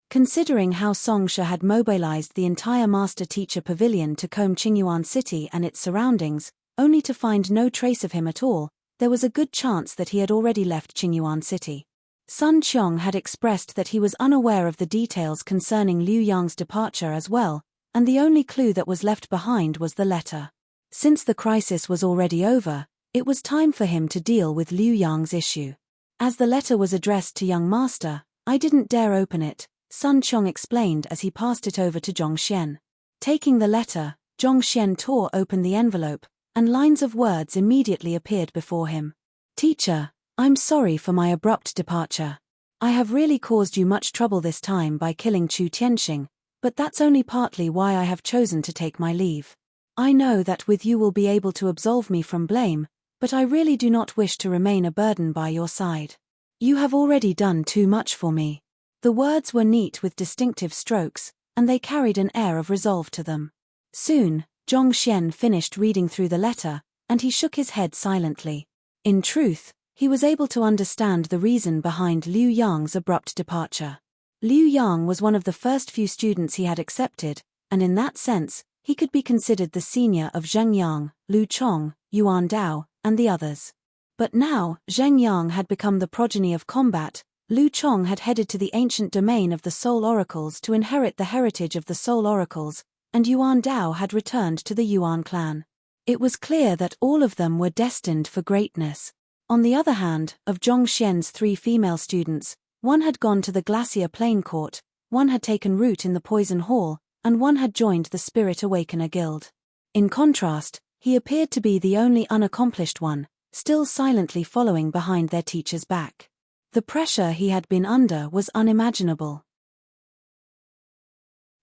Considering how Songsha had mobilized the entire Master Teacher Pavilion to comb Qingyuan City and its surroundings, only to find no trace of him at all, there was a good chance that he had already left Qingyuan City. Sun Qiong had expressed that he was unaware of the details concerning Liu Yang's departure as well, and the only clue that was left behind was the letter. Since the crisis was already over, it was time for him to deal with Liu Yang's issue. As the letter was addressed to young master, I didn't dare open it, Sun Qiong explained as he passed it over to Zhongxian. Taking the letter, Zhongxian tore open the envelope, and lines of words immediately appeared before him. "Teacher, I'm sorry for my abrupt departure. I have really caused you much trouble this time by killing Chu Tianxing, but that's only partly why I have chosen to take my leave. I know that with you will be able to absolve me from blame, but I really do not wish to remain a burden by your side. You have already done too much for me." The words were neat with distinctive strokes, and they carried an air of resolve to them. Soon, Zhongxian finished reading through the letter, and he shook his head silently. In truth, he was able to understand the reason behind Liu Yang's abrupt departure. Liu Yang was one of the first few students he had accepted, and in that sense, he could be considered the senior of Zheng Yang, Lu Chong, Yuan Dao, and the others. But now, Zheng Yang had become the progeny of combat, Lu Chong had headed to the ancient domain of the Soul Oracles to inherit the heritage of the Soul Oracles, and Yuan Dao had returned to the Yuan clan. It was clear that all of them were destined for greatness. On the other hand, of Zhongxian's 3 female students, one had gone to the Glacier Plain Court, one had taken root in the Poison Hall, and one had joined the Spirit Awakener Guild. In contrast, he appeared to be the only unaccomplished one, still silently following behind their teacher's back. The pressure he had been under was unimaginable.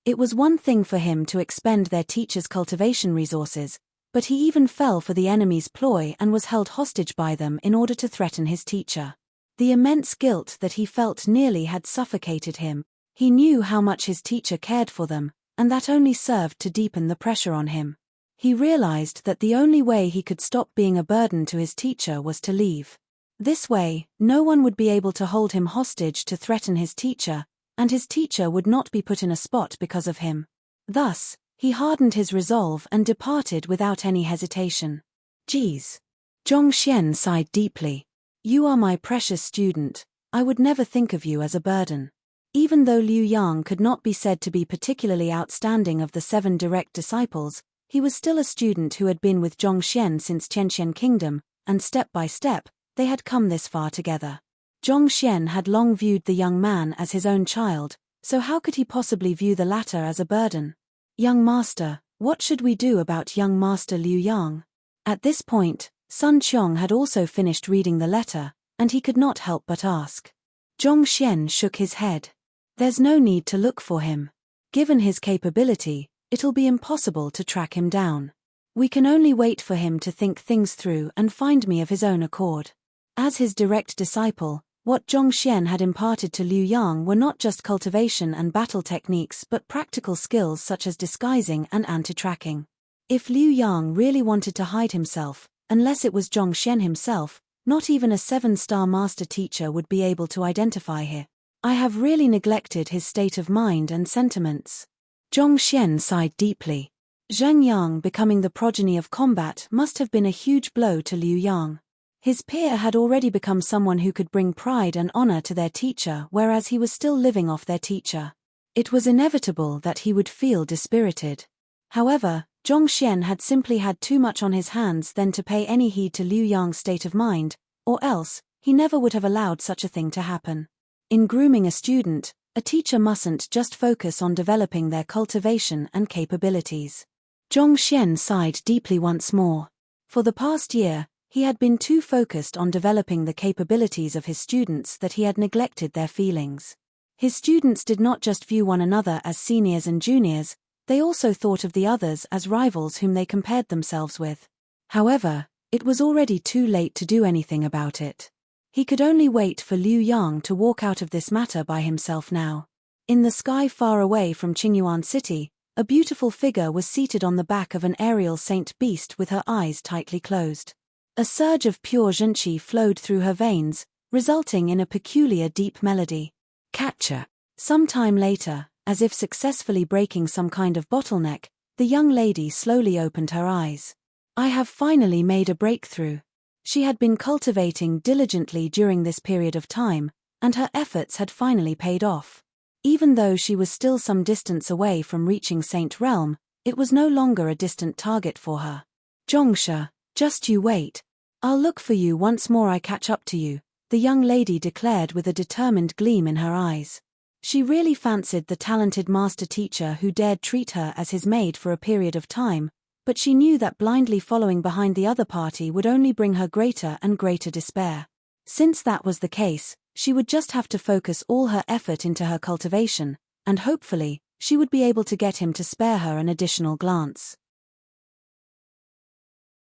It was one thing for him to expend their teacher's cultivation resources, but he even fell for the enemy's ploy and was held hostage by them in order to threaten his teacher. The immense guilt that he felt nearly had suffocated him. He knew how much his teacher cared for them, and that only served to deepen the pressure on him. He realized that the only way he could stop being a burden to his teacher was to leave. This way, no one would be able to hold him hostage to threaten his teacher, and his teacher would not be put in a spot because of him. Thus, he hardened his resolve and departed without any hesitation. Geez. Zhongxian sighed deeply. You are my precious student, I would never think of you as a burden. Even though Liu Yang could not be said to be particularly outstanding of the 7 direct disciples, he was still a student who had been with Zhongxian since Tianxian Kingdom, and step by step, they had come this far together. Zhongxian had long viewed the young man as his own child, so how could he possibly view the latter as a burden? Young master, what should we do about young master Liu Yang? At this point, Sun Qiong had also finished reading the letter, and he could not help but ask. Zhongxian shook his head. There's no need to look for him. Given his capability, it'll be impossible to track him down. We can only wait for him to think things through and find me of his own accord. As his direct disciple, what Zhongxian had imparted to Liu Yang were not just cultivation and battle techniques but practical skills such as disguising and anti-tracking. If Liu Yang really wanted to hide himself, unless it was Zhongxian himself, not even a 7-star master teacher would be able to identify him. I have really neglected his state of mind and sentiments. Zhongxian sighed deeply. Zhang Yang becoming the progeny of combat must have been a huge blow to Liu Yang. His peer had already become someone who could bring pride and honor to their teacher, whereas he was still living off their teacher. It was inevitable that he would feel dispirited. However, Zhongxian had simply had too much on his hands than to pay any heed to Liu Yang's state of mind, or else, he never would have allowed such a thing to happen. In grooming a student, a teacher mustn't just focus on developing their cultivation and capabilities. Zhongxian sighed deeply once more. For the past year, he had been too focused on developing the capabilities of his students that he had neglected their feelings. His students did not just view one another as seniors and juniors, they also thought of the others as rivals whom they compared themselves with. However, it was already too late to do anything about it. He could only wait for Liu Yang to walk out of this matter by himself now. In the sky far away from Qingyuan City, a beautiful figure was seated on the back of an aerial saint beast with her eyes tightly closed. A surge of pure zhenqi flowed through her veins, resulting in a peculiar deep melody. Catcher. Some time later, as if successfully breaking some kind of bottleneck, the young lady slowly opened her eyes. I have finally made a breakthrough. She had been cultivating diligently during this period of time, and her efforts had finally paid off. Even though she was still some distance away from reaching Saint Realm, it was no longer a distant target for her. Zhongsha, just you wait. I'll look for you once more I catch up to you, the young lady declared with a determined gleam in her eyes. She really fancied the talented master teacher who dared treat her as his maid for a period of time, but she knew that blindly following behind the other party would only bring her greater and greater despair. Since that was the case, she would just have to focus all her effort into her cultivation, and hopefully, she would be able to get him to spare her an additional glance.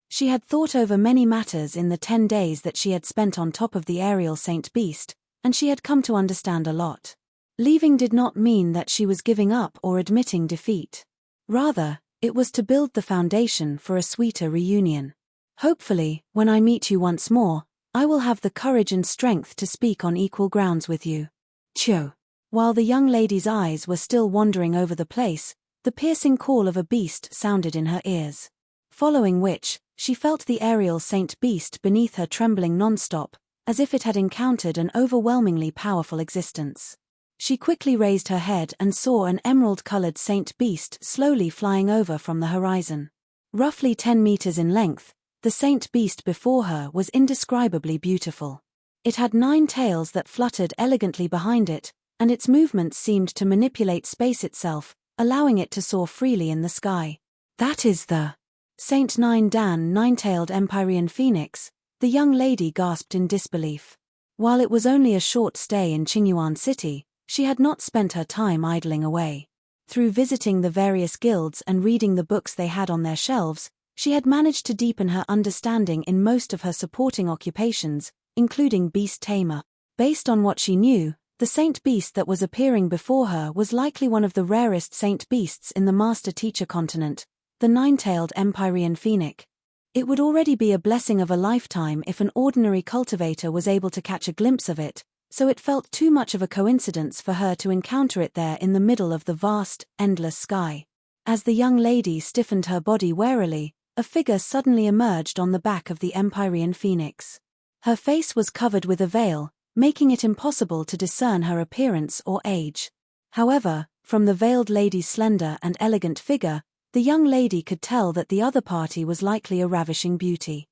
She had thought over many matters in the 10 days that she had spent on top of the aerial saint beast, and she had come to understand a lot. Leaving did not mean that she was giving up or admitting defeat. Rather, it was to build the foundation for a sweeter reunion. Hopefully, when I meet you once more, I will have the courage and strength to speak on equal grounds with you. Chio. While the young lady's eyes were still wandering over the place, the piercing call of a beast sounded in her ears. Following which, she felt the aerial saint beast beneath her trembling non-stop, as if it had encountered an overwhelmingly powerful existence. She quickly raised her head and saw an emerald-colored saint beast slowly flying over from the horizon. Roughly 10 meters in length, the saint beast before her was indescribably beautiful. It had 9 tails that fluttered elegantly behind it, and its movements seemed to manipulate space itself, allowing it to soar freely in the sky. That is the Saint Nine Dan Nine-tailed Empyrean Phoenix, the young lady gasped in disbelief. While it was only a short stay in Qingyuan City, she had not spent her time idling away. Through visiting the various guilds and reading the books they had on their shelves, she had managed to deepen her understanding in most of her supporting occupations, including beast tamer. Based on what she knew, the saint beast that was appearing before her was likely one of the rarest saint beasts in the master teacher continent, the nine-tailed Empyrean Phoenix. It would already be a blessing of a lifetime if an ordinary cultivator was able to catch a glimpse of it, so it felt too much of a coincidence for her to encounter it there in the middle of the vast, endless sky. As the young lady stiffened her body warily, a figure suddenly emerged on the back of the Empyrean phoenix. Her face was covered with a veil, making it impossible to discern her appearance or age. However, from the veiled lady's slender and elegant figure, the young lady could tell that the other party was likely a ravishing beauty.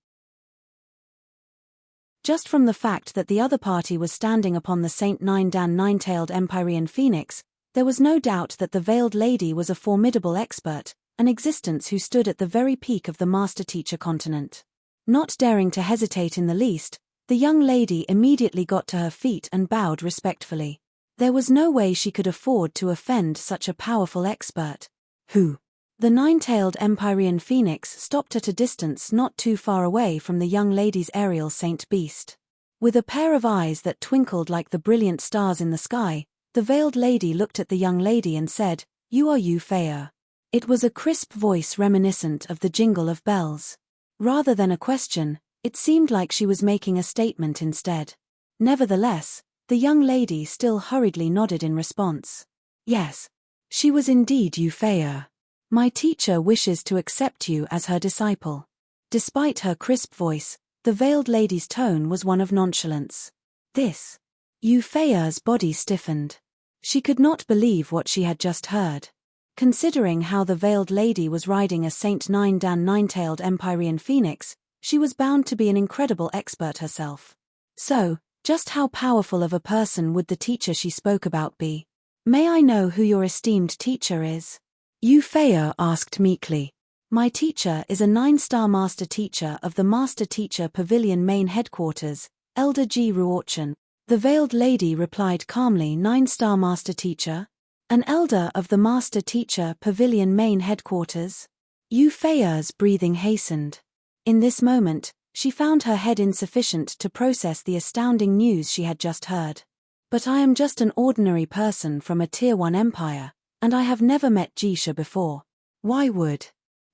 Just from the fact that the other party was standing upon the Saint Nine-tailed Empyrean phoenix, there was no doubt that the veiled lady was a formidable expert, an existence who stood at the very peak of the master-teacher continent. Not daring to hesitate in the least, the young lady immediately got to her feet and bowed respectfully. There was no way she could afford to offend such a powerful expert. Who? The nine-tailed Empyrean phoenix stopped at a distance not too far away from the young lady's aerial saint beast. With a pair of eyes that twinkled like the brilliant stars in the sky, the veiled lady looked at the young lady and said, "You are Euphea." It was a crisp voice reminiscent of the jingle of bells. Rather than a question, it seemed like she was making a statement instead. Nevertheless, the young lady still hurriedly nodded in response. Yes, she was indeed Euphea. My teacher wishes to accept you as her disciple. Despite her crisp voice, the veiled lady's tone was one of nonchalance. This. Euphea's body stiffened. She could not believe what she had just heard. Considering how the veiled lady was riding a Saint Nine-tailed Empyrean phoenix, she was bound to be an incredible expert herself. So, just how powerful of a person would the teacher she spoke about be? May I know who your esteemed teacher is? Euphea asked meekly. My teacher is a 9-star master teacher of the Master Teacher Pavilion main headquarters, Elder G. Ruorchen. The veiled lady replied calmly, 9-star master teacher? An elder of the Master Teacher Pavilion main headquarters? Euphea's breathing hastened. In this moment, she found her head insufficient to process the astounding news she had just heard. But I am just an ordinary person from a Tier 1 empire, and I have never met Jisha before. Why would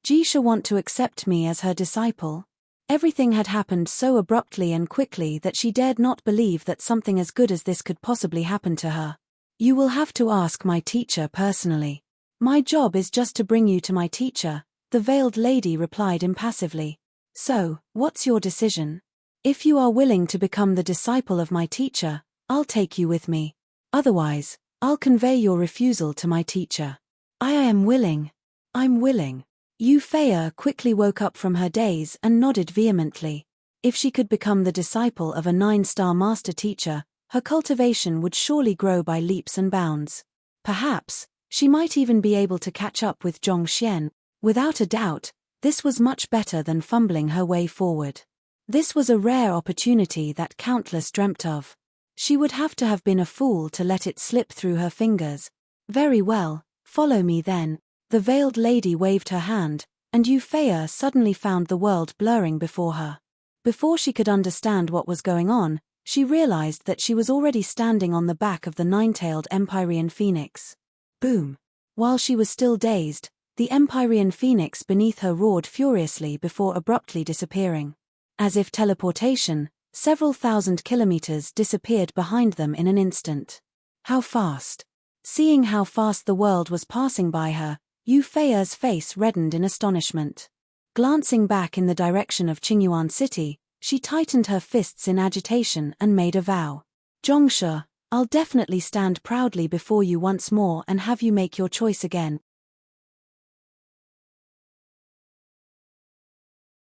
Jisha want to accept me as her disciple? Everything had happened so abruptly and quickly that she dared not believe that something as good as this could possibly happen to her. You will have to ask my teacher personally. My job is just to bring you to my teacher, the veiled lady replied impassively. So, what's your decision? If you are willing to become the disciple of my teacher, I'll take you with me. Otherwise, I'll convey your refusal to my teacher. I am willing. I'm willing. Euphea quickly woke up from her daze and nodded vehemently. If she could become the disciple of a 9-star master teacher, her cultivation would surely grow by leaps and bounds. Perhaps, she might even be able to catch up with Zhongxian. Without a doubt, this was much better than fumbling her way forward. This was a rare opportunity that countless dreamt of. She would have to have been a fool to let it slip through her fingers. Very well, follow me then. The veiled lady waved her hand, and Euphea suddenly found the world blurring before her. Before she could understand what was going on, she realized that she was already standing on the back of the 9-tailed Empyrean phoenix. Boom! While she was still dazed, the Empyrean phoenix beneath her roared furiously before abruptly disappearing. As if teleportation, several thousand kilometers disappeared behind them in an instant. How fast? Seeing how fast the world was passing by her, Euphea's face reddened in astonishment. Glancing back in the direction of Qingyuan City, she tightened her fists in agitation and made a vow. Zhongshe, I'll definitely stand proudly before you once more and have you make your choice again.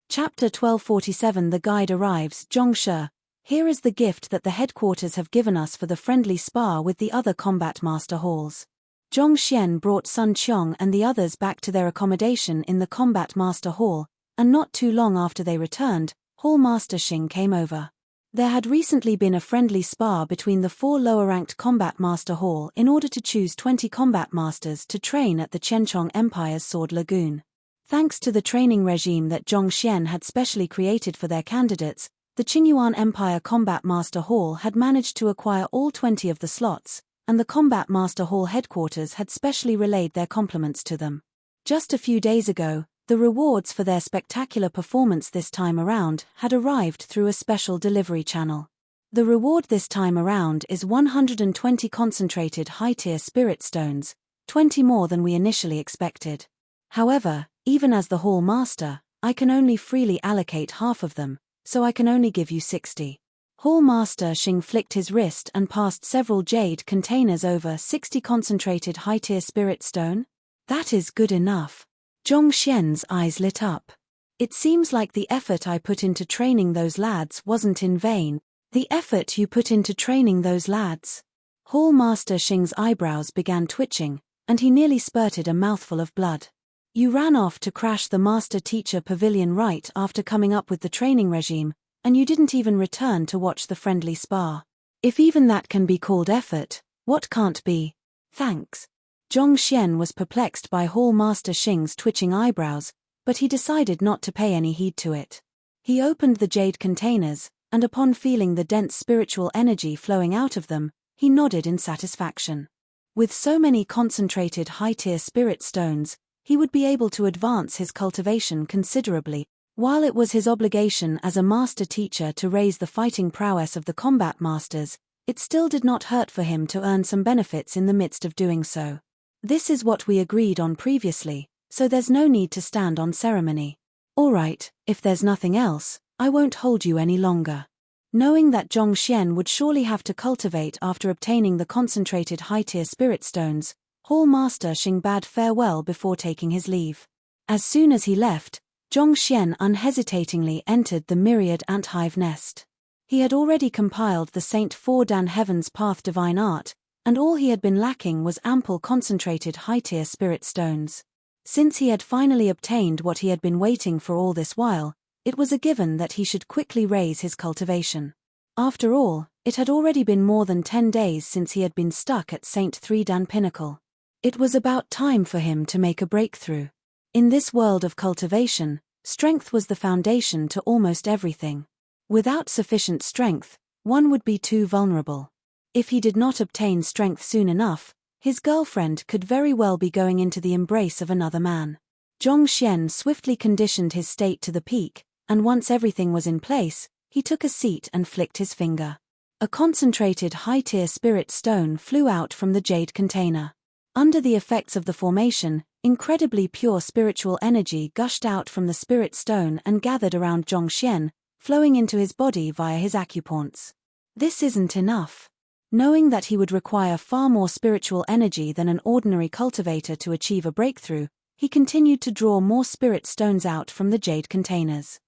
Chapter 1247 The guide arrives. Zhongshe, here is the gift that the headquarters have given us for the friendly spar with the other combat master halls. Zhongxian brought Sun Qiong and the others back to their accommodation in the combat master hall, and not too long after they returned, Hall Master Xing came over. There had recently been a friendly spar between the 4 lower-ranked combat master hall in order to choose 20 combat masters to train at the Qianchong Empire's Sword Lagoon. Thanks to the training regime that Zhongxian had specially created for their candidates, the Qingyuan Empire Combat Master Hall had managed to acquire all 20 of the slots, and the Combat Master Hall headquarters had specially relayed their compliments to them. Just a few days ago, The rewards for their spectacular performance this time around had arrived through a special delivery channel. The reward this time around is 120 concentrated high-tier spirit stones, 20 more than we initially expected. However, even as the Hall Master, I can only freely allocate half of them, so I can only give you 60. Hall Master Xing flicked his wrist and passed several jade containers over 60 concentrated high-tier spirit stone. That is good enough. Zhong Xian's eyes lit up. It seems like the effort I put into training those lads wasn't in vain. The effort you put into training those lads? Hall Master Xing's eyebrows began twitching, and he nearly spurted a mouthful of blood. You ran off to crash the Master-Teacher Pavilion right after coming up with the training regime, and you didn't even return to watch the friendly spar. If even that can be called effort, what can't be? Thanks. Zhong Xian was perplexed by Hall Master Xing's twitching eyebrows, but he decided not to pay any heed to it. He opened the jade containers, and upon feeling the dense spiritual energy flowing out of them, he nodded in satisfaction. With so many concentrated high-tier spirit stones, he would be able to advance his cultivation considerably. While it was his obligation as a master teacher to raise the fighting prowess of the combat masters, it still did not hurt for him to earn some benefits in the midst of doing so. This is what we agreed on previously, so there's no need to stand on ceremony. All right, if there's nothing else, I won't hold you any longer. Knowing that Zhong Xian would surely have to cultivate after obtaining the concentrated high-tier spirit stones, Hall Master Xing bade farewell before taking his leave. As soon as he left, Zhong Xian unhesitatingly entered the myriad ant-hive nest. He had already compiled the Saint Fordan Heaven's Path divine art, and all he had been lacking was ample concentrated high-tier spirit stones. Since he had finally obtained what he had been waiting for all this while, it was a given that he should quickly raise his cultivation. After all, it had already been more than 10 days since he had been stuck at Saint Threedan Pinnacle. It was about time for him to make a breakthrough. In this world of cultivation, strength was the foundation to almost everything. Without sufficient strength, one would be too vulnerable. If he did not obtain strength soon enough, his girlfriend could very well be going into the embrace of another man. Zhong Xian swiftly conditioned his state to the peak, and once everything was in place, he took a seat and flicked his finger. A concentrated high-tier spirit stone flew out from the jade container. Under the effects of the formation, incredibly pure spiritual energy gushed out from the spirit stone and gathered around Zhong Xian, flowing into his body via his acupoints. This isn't enough. Knowing that he would require far more spiritual energy than an ordinary cultivator to achieve a breakthrough, he continued to draw more spirit stones out from the jade containers.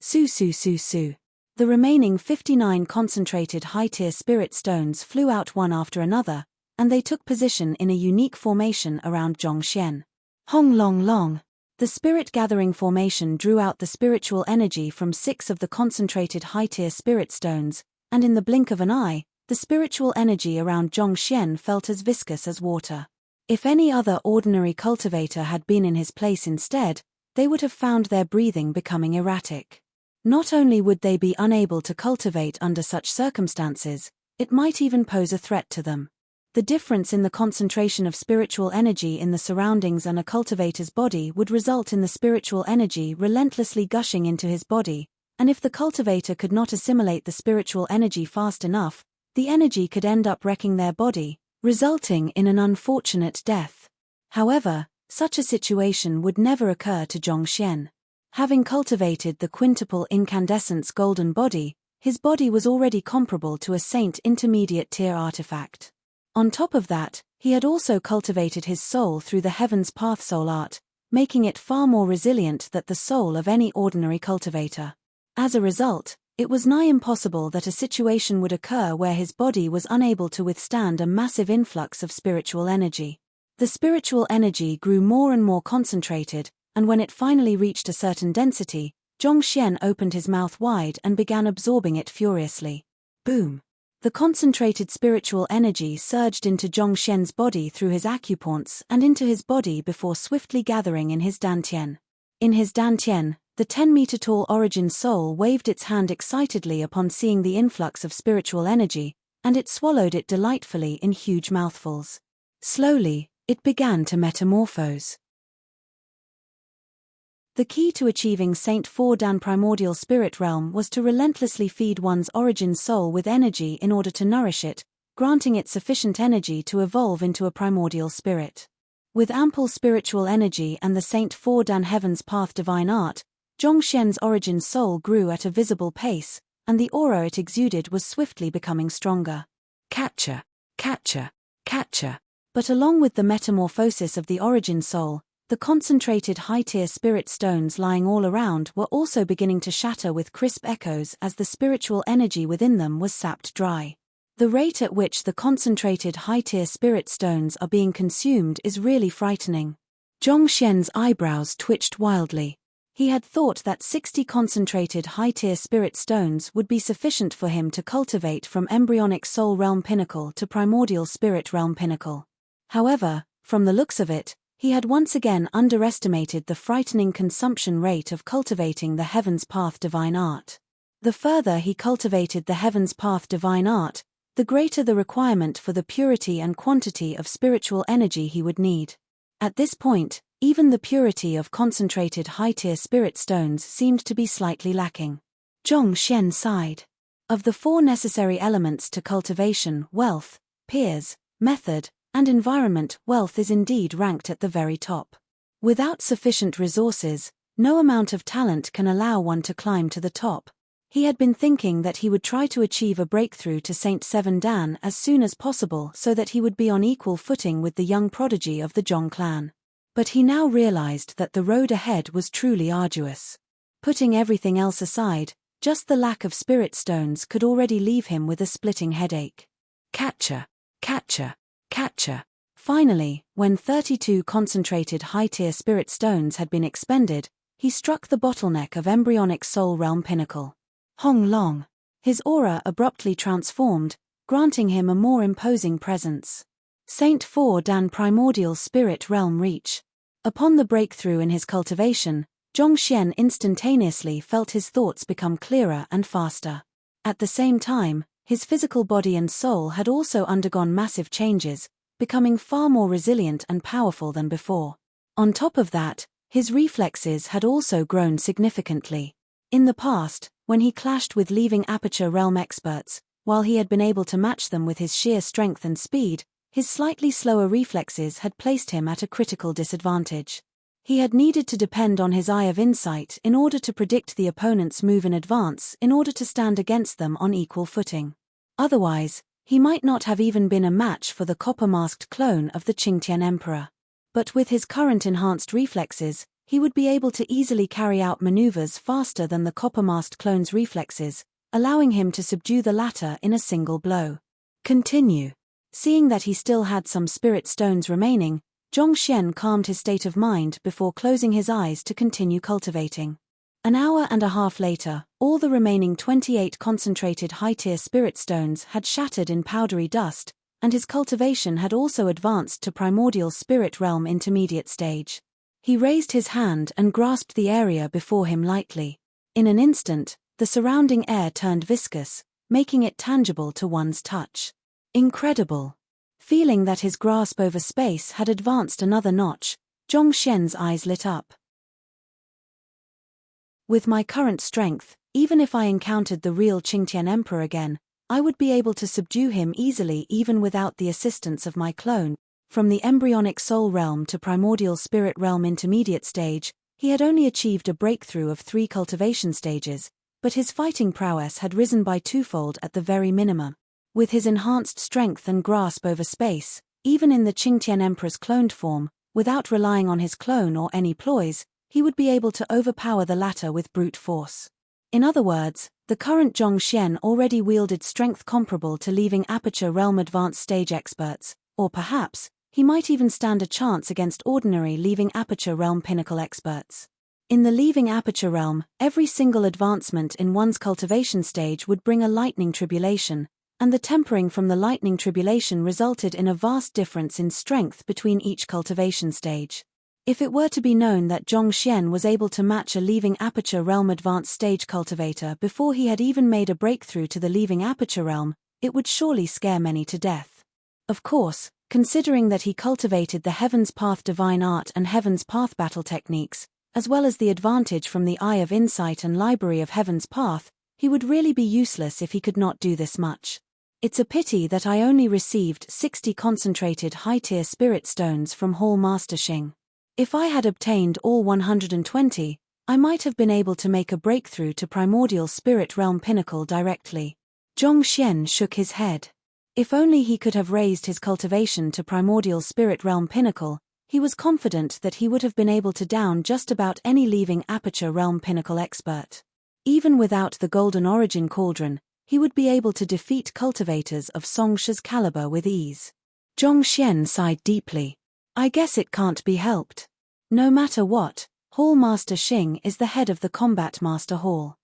Su. The remaining 59 concentrated high-tier spirit stones flew out one after another, and they took position in a unique formation around Zhong Xian. Hong Long Long. The spirit-gathering formation drew out the spiritual energy from 6 of the concentrated high-tier spirit stones, and in the blink of an eye, the spiritual energy around Zhong Xian felt as viscous as water. If any other ordinary cultivator had been in his place instead, they would have found their breathing becoming erratic. Not only would they be unable to cultivate under such circumstances, it might even pose a threat to them. The difference in the concentration of spiritual energy in the surroundings and a cultivator's body would result in the spiritual energy relentlessly gushing into his body, and if the cultivator could not assimilate the spiritual energy fast enough, the energy could end up wrecking their body, resulting in an unfortunate death. However, such a situation would never occur to Zhong Xian. Having cultivated the quintuple incandescence golden body, his body was already comparable to a saint intermediate tier artifact. On top of that, he had also cultivated his soul through the Heaven's Path soul art, making it far more resilient than the soul of any ordinary cultivator. As a result, it was nigh impossible that a situation would occur where his body was unable to withstand a massive influx of spiritual energy. The spiritual energy grew more and more concentrated, and when it finally reached a certain density, Zhong Xian opened his mouth wide and began absorbing it furiously. Boom! The concentrated spiritual energy surged into Zhong Xian's body through his acupoints and into his body before swiftly gathering in his dantian. In his dantian, the 10-meter-tall origin soul waved its hand excitedly upon seeing the influx of spiritual energy, and it swallowed it delightfully in huge mouthfuls. Slowly, it began to metamorphose. The key to achieving Saint 4 Dan primordial spirit realm was to relentlessly feed one's origin soul with energy in order to nourish it, granting it sufficient energy to evolve into a primordial spirit. With ample spiritual energy and the Saint 4 Dan Heaven's Path divine art, Zhongxian's origin soul grew at a visible pace, and the aura it exuded was swiftly becoming stronger. Catcher, catcher, catcher. But along with the metamorphosis of the origin soul, the concentrated high-tier spirit stones lying all around were also beginning to shatter with crisp echoes as the spiritual energy within them was sapped dry. The rate at which the concentrated high-tier spirit stones are being consumed is really frightening. Zhongxian's eyebrows twitched wildly. He had thought that 60 concentrated high-tier spirit stones would be sufficient for him to cultivate from embryonic soul realm pinnacle to primordial spirit realm pinnacle. However, from the looks of it, he had once again underestimated the frightening consumption rate of cultivating the Heaven's Path divine art. The further he cultivated the Heaven's Path divine art, the greater the requirement for the purity and quantity of spiritual energy he would need. At this point, even the purity of concentrated high-tier spirit stones seemed to be slightly lacking. Zhongxian sighed. Of the 4 necessary elements to cultivation, wealth, peers, method, and environment, wealth is indeed ranked at the very top. Without sufficient resources, no amount of talent can allow one to climb to the top. He had been thinking that he would try to achieve a breakthrough to Saint 7 Dan as soon as possible so that he would be on equal footing with the young prodigy of the Zhong clan. But he now realized that the road ahead was truly arduous. Putting everything else aside, just the lack of spirit stones could already leave him with a splitting headache. Catcher, catcher, catcher. Finally, when 32 concentrated high-tier spirit stones had been expended, he struck the bottleneck of embryonic soul realm pinnacle. Hong Long. His aura abruptly transformed, granting him a more imposing presence. Saint 4 Dan primordial spirit realm reach. Upon the breakthrough in his cultivation, Zhongxian instantaneously felt his thoughts become clearer and faster. At the same time, his physical body and soul had also undergone massive changes, becoming far more resilient and powerful than before. On top of that, his reflexes had also grown significantly. In the past, when he clashed with leaving aperture realm experts, while he had been able to match them with his sheer strength and speed, his slightly slower reflexes had placed him at a critical disadvantage. He had needed to depend on his eye of insight in order to predict the opponent's move in advance in order to stand against them on equal footing. Otherwise, he might not have even been a match for the copper-masked clone of the Qingtian Emperor. But with his current enhanced reflexes, he would be able to easily carry out maneuvers faster than the copper-masked clone's reflexes, allowing him to subdue the latter in a single blow. Continue. Seeing that he still had some spirit stones remaining, Zhongxian calmed his state of mind before closing his eyes to continue cultivating. An hour and a half later, all the remaining 28 concentrated high-tier spirit stones had shattered in powdery dust, and his cultivation had also advanced to primordial spirit realm intermediate stage. He raised his hand and grasped the area before him lightly. In an instant, the surrounding air turned viscous, making it tangible to one's touch. Incredible. Feeling that his grasp over space had advanced another notch, Zhongxian's eyes lit up. With my current strength, even if I encountered the real Qingtian Emperor again, I would be able to subdue him easily even without the assistance of my clone. From the embryonic soul realm to primordial spirit realm intermediate stage, he had only achieved a breakthrough of 3 cultivation stages, but his fighting prowess had risen by twofold at the very minimum. With his enhanced strength and grasp over space, even in the Qingtian Emperor's cloned form, without relying on his clone or any ploys, he would be able to overpower the latter with brute force. In other words, the current Zhongxian already wielded strength comparable to leaving aperture realm advanced stage experts, or perhaps, he might even stand a chance against ordinary leaving aperture realm pinnacle experts. In the leaving aperture realm, every single advancement in one's cultivation stage would bring a lightning tribulation, and the tempering from the lightning tribulation resulted in a vast difference in strength between each cultivation stage. If it were to be known that Zhongxian was able to match a leaving aperture realm advanced stage cultivator before he had even made a breakthrough to the leaving aperture realm, it would surely scare many to death. Of course, considering that he cultivated the Heaven's Path divine art and Heaven's Path battle techniques, as well as the advantage from the Eye of Insight and Library of Heaven's Path, he would really be useless if he could not do this much. It's a pity that I only received 60 concentrated high-tier spirit stones from Hall Master Xing. If I had obtained all 120, I might have been able to make a breakthrough to Primordial Spirit Realm Pinnacle directly. Zhongxian shook his head. If only he could have raised his cultivation to Primordial Spirit Realm Pinnacle, he was confident that he would have been able to down just about any leaving Aperture Realm Pinnacle expert. Even without the Golden Origin Cauldron, he would be able to defeat cultivators of Songsha's caliber with ease. Zhongxian sighed deeply. I guess it can't be helped. No matter what, Hall Master Xing is the head of the Combat Master Hall.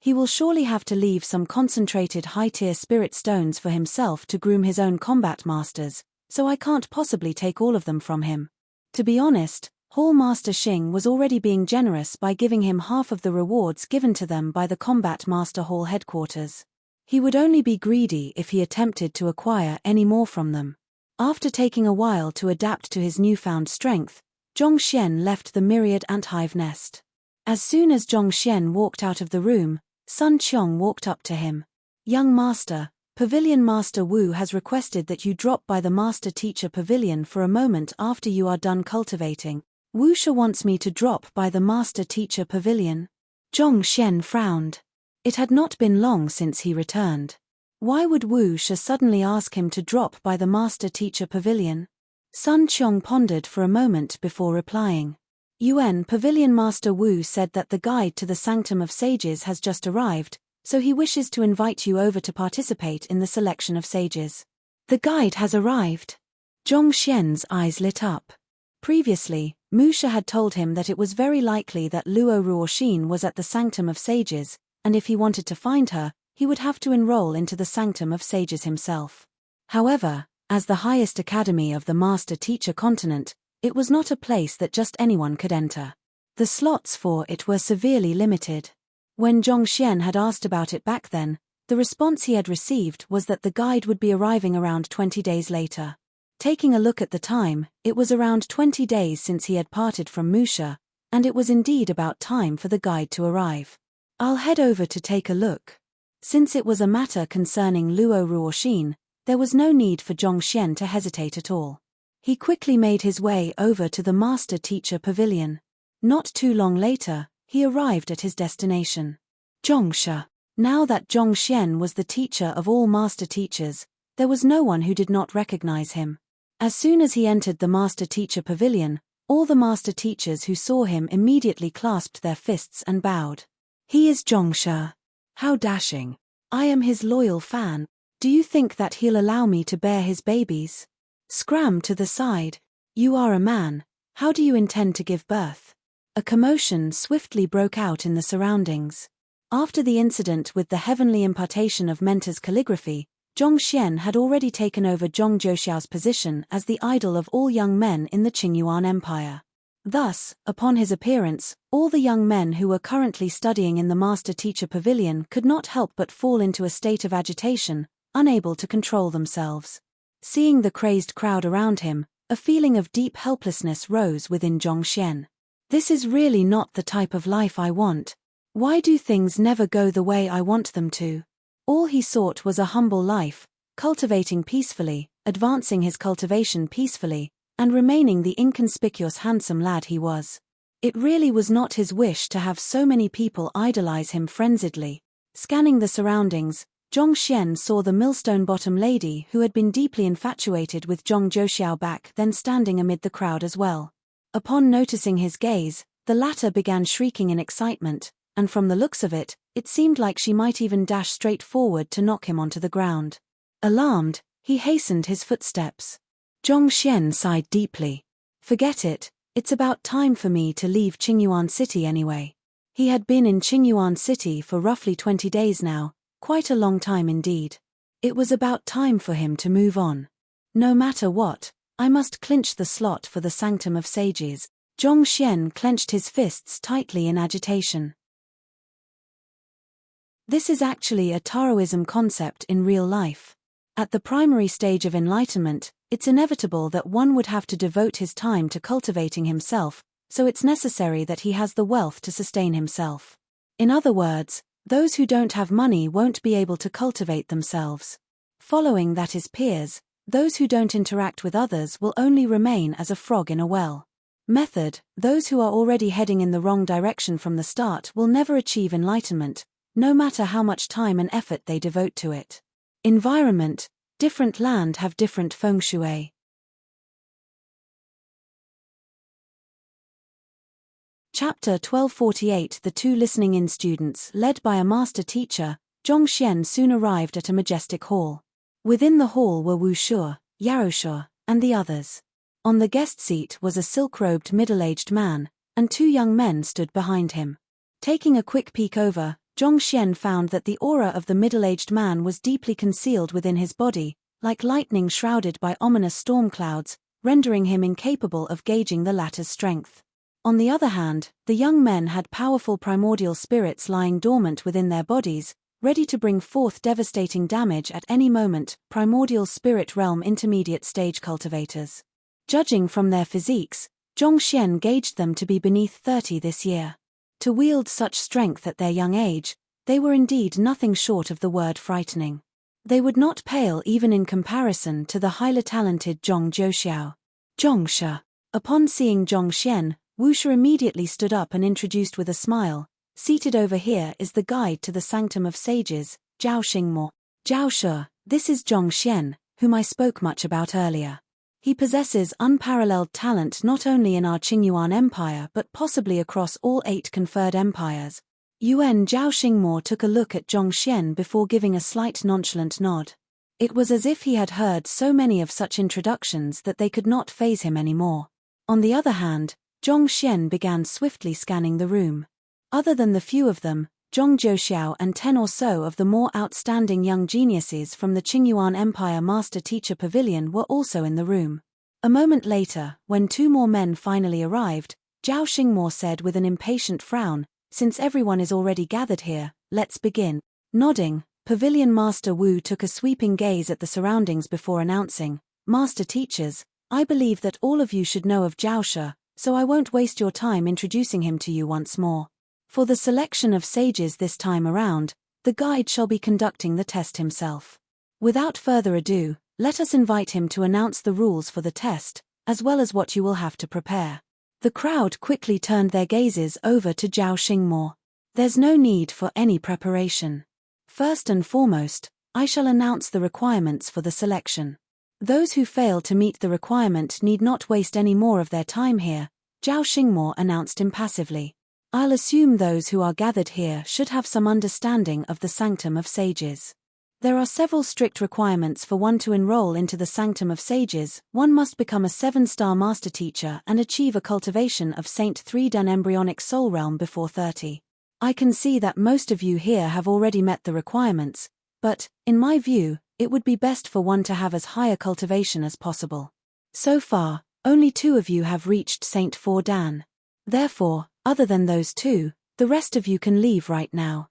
He will surely have to leave some concentrated high-tier spirit stones for himself to groom his own combat masters, so I can't possibly take all of them from him. To be honest, Hall Master Xing was already being generous by giving him half of the rewards given to them by the Combat Master Hall headquarters. He would only be greedy if he attempted to acquire any more from them. After taking a while to adapt to his newfound strength, Zhongxian left the myriad anthive nest. As soon as Zhongxian walked out of the room, Sun Qiong walked up to him. Young Master, Pavilion Master Wu has requested that you drop by the Master Teacher Pavilion for a moment after you are done cultivating. Wu Shi wants me to drop by the Master Teacher Pavilion. Zhongxian frowned. It had not been long since he returned. Why would Wu Shi suddenly ask him to drop by the Master Teacher Pavilion? Sun Qiong pondered for a moment before replying. Yuan Pavilion Master Wu said that the guide to the Sanctum of Sages has just arrived, so he wishes to invite you over to participate in the selection of sages. The guide has arrived. Zhongxian's eyes lit up. Previously, Mu Shi had told him that it was very likely that Luo Ruoxin was at the Sanctum of Sages, and if he wanted to find her, he would have to enroll into the Sanctum of Sages himself. However, as the highest academy of the Master Teacher continent, it was not a place that just anyone could enter. The slots for it were severely limited. When Zhongxian had asked about it back then, the response he had received was that the guide would be arriving around 20 days later. Taking a look at the time, it was around 20 days since he had parted from Mu Shi, and it was indeed about time for the guide to arrive. I'll head over to take a look. Since it was a matter concerning Luo Ruoxin, there was no need for Zhongxian to hesitate at all. He quickly made his way over to the Master Teacher Pavilion. Not too long later, he arrived at his destination. Zhongsha. Now that Zhongxian was the teacher of all Master Teachers, there was no one who did not recognize him. As soon as he entered the Master Teacher Pavilion, all the Master Teachers who saw him immediately clasped their fists and bowed. He is Zhongsha. How dashing. I am his loyal fan. Do you think that he'll allow me to bear his babies? Scram to the side. You are a man. How do you intend to give birth? A commotion swiftly broke out in the surroundings. After the incident with the heavenly impartation of Mentor's calligraphy, Zhongxian had already taken over Zhong Zhouxiao's position as the idol of all young men in the Qingyuan Empire. Thus, upon his appearance, all the young men who were currently studying in the Master Teacher Pavilion could not help but fall into a state of agitation, unable to control themselves. Seeing the crazed crowd around him, a feeling of deep helplessness rose within Zhongxian. This is really not the type of life I want. Why do things never go the way I want them to? All he sought was a humble life, cultivating peacefully, advancing his cultivation peacefully, and remaining the inconspicuous handsome lad he was. It really was not his wish to have so many people idolize him frenziedly. Scanning the surroundings, Zhongxian saw the millstone-bottom lady who had been deeply infatuated with Zhong Zhouxiao back then standing amid the crowd as well. Upon noticing his gaze, the latter began shrieking in excitement, and from the looks of it, it seemed like she might even dash straight forward to knock him onto the ground. Alarmed, he hastened his footsteps. Zhongxian sighed deeply. Forget it, it's about time for me to leave Qingyuan City anyway. He had been in Qingyuan City for roughly 20 days now, quite a long time indeed. It was about time for him to move on. No matter what, I must clinch the slot for the Sanctum of Sages. Zhongxian clenched his fists tightly in agitation. This is actually a Taoism concept in real life. At the primary stage of enlightenment, It's inevitable that one would have to devote his time to cultivating himself, so it's necessary that he has the wealth to sustain himself. In other words, those who don't have money won't be able to cultivate themselves. Following that is peers, those who don't interact with others will only remain as a frog in a well. Method, those who are already heading in the wrong direction from the start will never achieve enlightenment, no matter how much time and effort they devote to it. Environment, different land have different feng shui. Chapter 1248. The two listening-in students, led by a master teacher, Zhongxian, soon arrived at a majestic hall. Within the hall were Wu Shuo, Yao Shuo, and the others. On the guest seat was a silk-robed middle-aged man, and two young men stood behind him. Taking a quick peek over, Zhongxian found that the aura of the middle-aged man was deeply concealed within his body, like lightning shrouded by ominous storm clouds, rendering him incapable of gauging the latter's strength. On the other hand, the young men had powerful primordial spirits lying dormant within their bodies, ready to bring forth devastating damage at any moment. Primordial spirit realm intermediate stage cultivators. Judging from their physiques, Zhongxian gauged them to be beneath 30 this year. To wield such strength at their young age, they were indeed nothing short of the word frightening. They would not pale even in comparison to the highly talented Zhong Jiuxiao. Zhongshe. Upon seeing Zhongxian, Wu Shu immediately stood up and introduced with a smile, "Seated over here is the guide to the Sanctum of Sages, Zhao Xingmo. Zhao Shu, this is Zhongxian, whom I spoke much about earlier. He possesses unparalleled talent not only in our Qingyuan Empire but possibly across all 8 conferred empires." Yuan Zhao Xingmo took a look at Zhongxian before giving a slight nonchalant nod. It was as if he had heard so many of such introductions that they could not faze him anymore. On the other hand, Zhongxian began swiftly scanning the room. Other than the few of them, Zhong Jiuxiao and 10 or so of the more outstanding young geniuses from the Qingyuan Empire Master Teacher Pavilion were also in the room. A moment later, when 2 more men finally arrived, Zhao Xingmo said with an impatient frown, "Since everyone is already gathered here, let's begin." Nodding, Pavilion Master Wu took a sweeping gaze at the surroundings before announcing, "Master Teachers, I believe that all of you should know of Zhao Shi, so I won't waste your time introducing him to you once more. For the selection of sages this time around, the guide shall be conducting the test himself. Without further ado, let us invite him to announce the rules for the test, as well as what you will have to prepare." The crowd quickly turned their gazes over to Zhao Xingmo. "There's no need for any preparation. First and foremost, I shall announce the requirements for the selection. Those who fail to meet the requirement need not waste any more of their time here," Zhao Xingmo announced impassively. "I'll assume those who are gathered here should have some understanding of the Sanctum of Sages. There are several strict requirements for one to enroll into the Sanctum of Sages. One must become a 7-star master teacher and achieve a cultivation of Saint 3 Dan embryonic soul realm before 30. I can see that most of you here have already met the requirements, but, in my view, it would be best for one to have as high a cultivation as possible. So far, only 2 of you have reached Saint 4 Dan. Therefore, other than those 2, the rest of you can leave right now.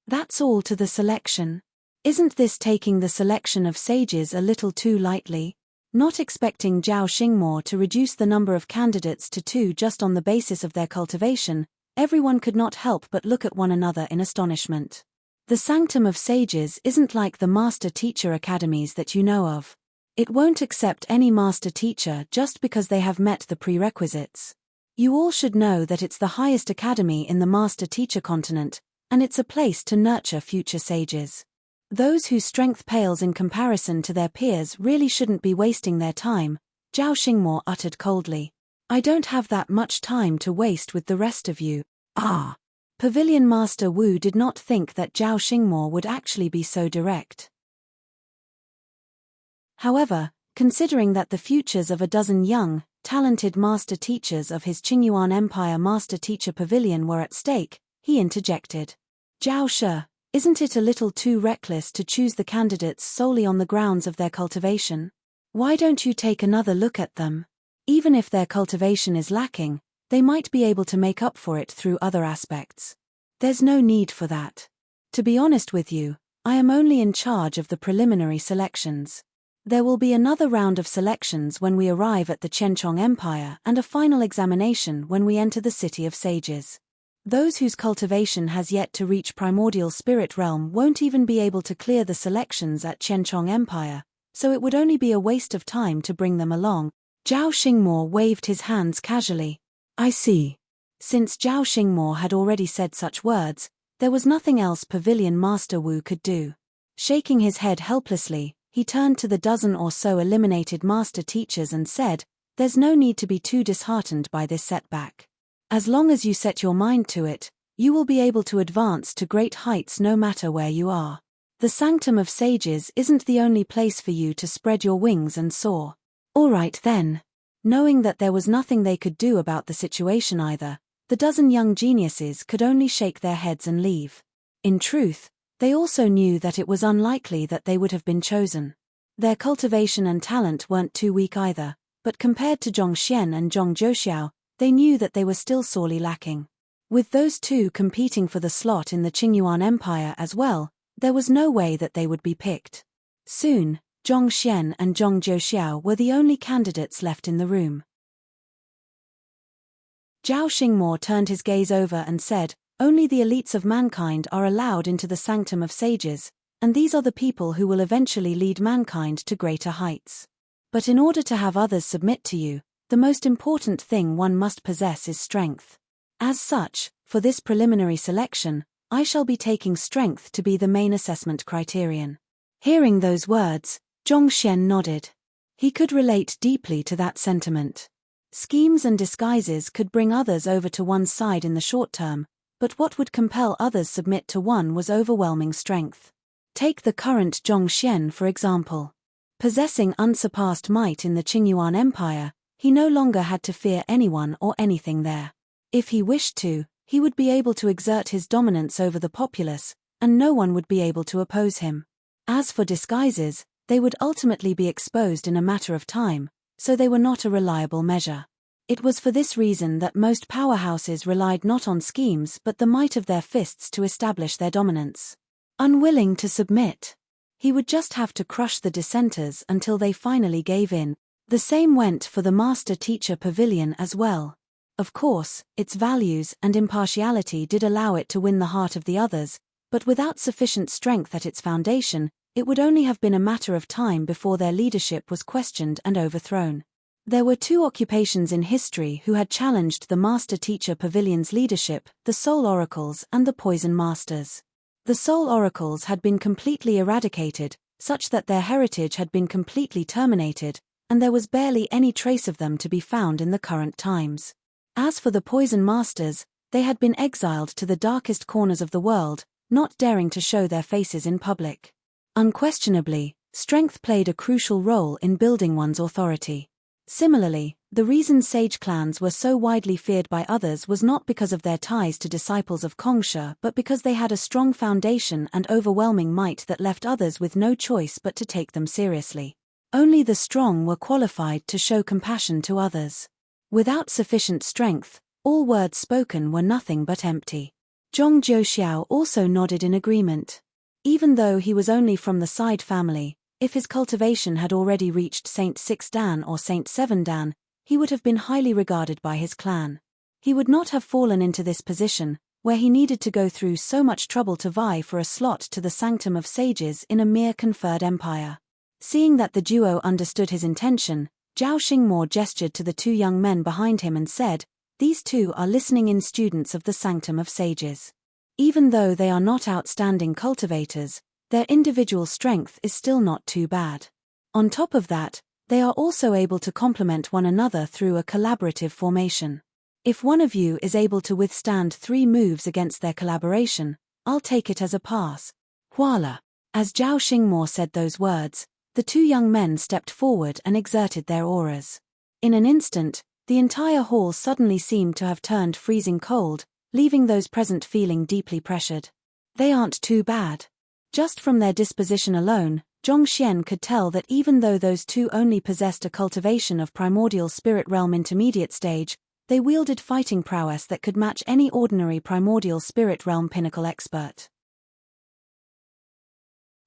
That's all to the selection. Isn't this taking the selection of sages a little too lightly?" Not expecting Zhao Xingmo to reduce the number of candidates to 2 just on the basis of their cultivation, everyone could not help but look at one another in astonishment. The Sanctum of Sages isn't like the Master Teacher Academies that you know of. It won't accept any Master Teacher just because they have met the prerequisites. You all should know that it's the highest academy in the Master Teacher continent, and it's a place to nurture future sages. Those whose strength pales in comparison to their peers really shouldn't be wasting their time," Zhao Xingmo uttered coldly. "I don't have that much time to waste with the rest of you." Pavilion Master Wu did not think that Zhao Xingmo would actually be so direct. However, considering that the futures of a dozen young, talented master teachers of his Qingyuan Empire Master Teacher Pavilion were at stake, he interjected. "Zhao Shi, isn't it a little too reckless to choose the candidates solely on the grounds of their cultivation? Why don't you take another look at them? Even if their cultivation is lacking, they might be able to make up for it through other aspects. There's no need for that. To be honest with you, I am only in charge of the preliminary selections. There will be another round of selections when we arrive at the Chenchong Empire and a final examination when we enter the City of Sages. Those whose cultivation has yet to reach primordial spirit realm won't even be able to clear the selections at Chenchong Empire, so it would only be a waste of time to bring them along. Zhao Xingmo waved his hands casually. I see. Since Zhao Xingmo had already said such words, there was nothing else Pavilion Master Wu could do. Shaking his head helplessly, he turned to the dozen or so eliminated master teachers and said, "There's no need to be too disheartened by this setback. As long as you set your mind to it, you will be able to advance to great heights no matter where you are. The Sanctum of Sages isn't the only place for you to spread your wings and soar." All right then. Knowing that there was nothing they could do about the situation either, the dozen young geniuses could only shake their heads and leave. In truth, they also knew that it was unlikely that they would have been chosen. Their cultivation and talent weren't too weak either, but compared to Zhong Xian and Zhong Zhouxiao, they knew that they were still sorely lacking. With those two competing for the slot in the Qingyuan Empire as well, there was no way that they would be picked. Soon, Zhong Xian and Zhong Zhouxiao were the only candidates left in the room. Zhao Xingmo turned his gaze over and said, "Only the elites of mankind are allowed into the Sanctum of Sages, and these are the people who will eventually lead mankind to greater heights. But in order to have others submit to you, the most important thing one must possess is strength. As such, for this preliminary selection, I shall be taking strength to be the main assessment criterion." Hearing those words, Zhong Xian nodded. He could relate deeply to that sentiment. Schemes and disguises could bring others over to one's side in the short term, but what would compel others submit to one was overwhelming strength. Take the current Zhong Xian for example. Possessing unsurpassed might in the Qingyuan Empire, he no longer had to fear anyone or anything there. If he wished to, he would be able to exert his dominance over the populace, and no one would be able to oppose him. As for disguises, they would ultimately be exposed in a matter of time, so they were not a reliable measure. It was for this reason that most powerhouses relied not on schemes but the might of their fists to establish their dominance. Unwilling to submit, he would just have to crush the dissenters until they finally gave in. The same went for the master-teacher pavilion as well. Of course, its values and impartiality did allow it to win the heart of the others, but without sufficient strength at its foundation, it would only have been a matter of time before their leadership was questioned and overthrown. There were two occupations in history who had challenged the Master-Teacher Pavilion's leadership, the Soul Oracles and the Poison Masters. The Soul Oracles had been completely eradicated, such that their heritage had been completely terminated, and there was barely any trace of them to be found in the current times. As for the Poison Masters, they had been exiled to the darkest corners of the world, not daring to show their faces in public. Unquestionably, strength played a crucial role in building one's authority. Similarly, the reason sage clans were so widely feared by others was not because of their ties to disciples of Kongsha but because they had a strong foundation and overwhelming might that left others with no choice but to take them seriously. Only the strong were qualified to show compassion to others. Without sufficient strength, all words spoken were nothing but empty. Zhong Zhouxiao also nodded in agreement. Even though he was only from the side family, if his cultivation had already reached Saint 6 Dan or Saint 7 Dan, he would have been highly regarded by his clan. He would not have fallen into this position, where he needed to go through so much trouble to vie for a slot to the Sanctum of Sages in a mere conferred empire. Seeing that the duo understood his intention, Zhao Xingmo gestured to the two young men behind him and said, "These two are listening-in students of the Sanctum of Sages. Even though they are not outstanding cultivators, their individual strength is still not too bad. On top of that, they are also able to complement one another through a collaborative formation. If one of you is able to withstand 3 moves against their collaboration, I'll take it as a pass." Voila! As Zhao Xingmo said those words, the two young men stepped forward and exerted their auras. In an instant, the entire hall suddenly seemed to have turned freezing cold, leaving those present feeling deeply pressured. They aren't too bad. Just from their disposition alone, Zhong Xian could tell that even though those two only possessed a cultivation of primordial spirit realm intermediate stage, they wielded fighting prowess that could match any ordinary primordial spirit realm pinnacle expert.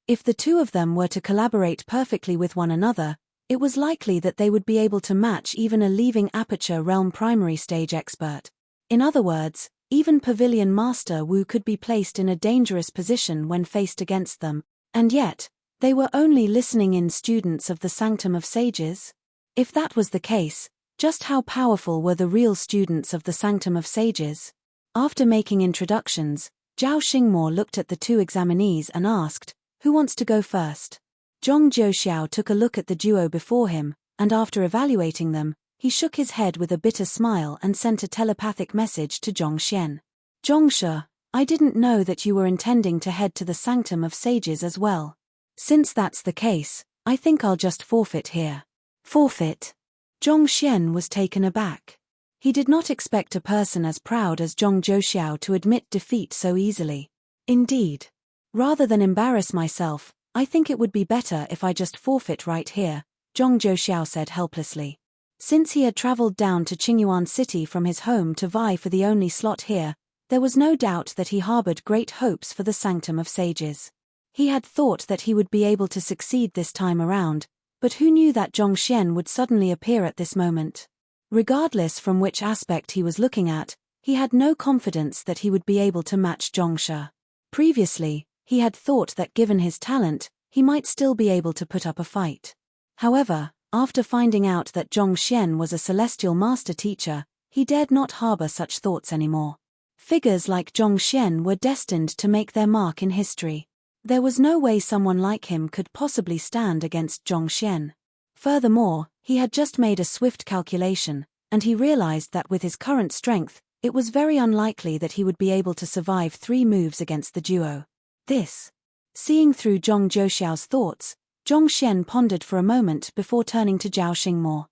If the two of them were to collaborate perfectly with one another, it was likely that they would be able to match even a leaving Aperture Realm primary stage expert. In other words, even Pavilion Master Wu could be placed in a dangerous position when faced against them, and yet, they were only listening-in students of the Sanctum of Sages? If that was the case, just how powerful were the real students of the Sanctum of Sages? After making introductions, Zhao Xingmo looked at the two examinees and asked, "Who wants to go first?" Zhong Jiuxiao took a look at the duo before him, and after evaluating them, he shook his head with a bitter smile and sent a telepathic message to Zhong Xian. "Zhongshe, I didn't know that you were intending to head to the Sanctum of Sages as well. Since that's the case, I think I'll just forfeit here." Forfeit? Zhong Xian was taken aback. He did not expect a person as proud as Zhong Jiuxiao to admit defeat so easily. "Indeed. Rather than embarrass myself, I think it would be better if I just forfeit right here," Zhong Jiuxiao said helplessly. Since he had traveled down to Qingyuan City from his home to vie for the only slot here, there was no doubt that he harbored great hopes for the Sanctum of Sages. He had thought that he would be able to succeed this time around, but who knew that Zhong Xian would suddenly appear at this moment? Regardless from which aspect he was looking at, he had no confidence that he would be able to match Zhongshe. Previously, he had thought that given his talent, he might still be able to put up a fight. However, after finding out that Zhong Xian was a celestial master teacher, he dared not harbor such thoughts anymore. Figures like Zhong Xian were destined to make their mark in history. There was no way someone like him could possibly stand against Zhong Xian. Furthermore, he had just made a swift calculation, and he realized that with his current strength, it was very unlikely that he would be able to survive 3 moves against the duo. Seeing through Zhong Jiuxiao's thoughts, Zhong Xian pondered for a moment before turning to Zhao Xingmo.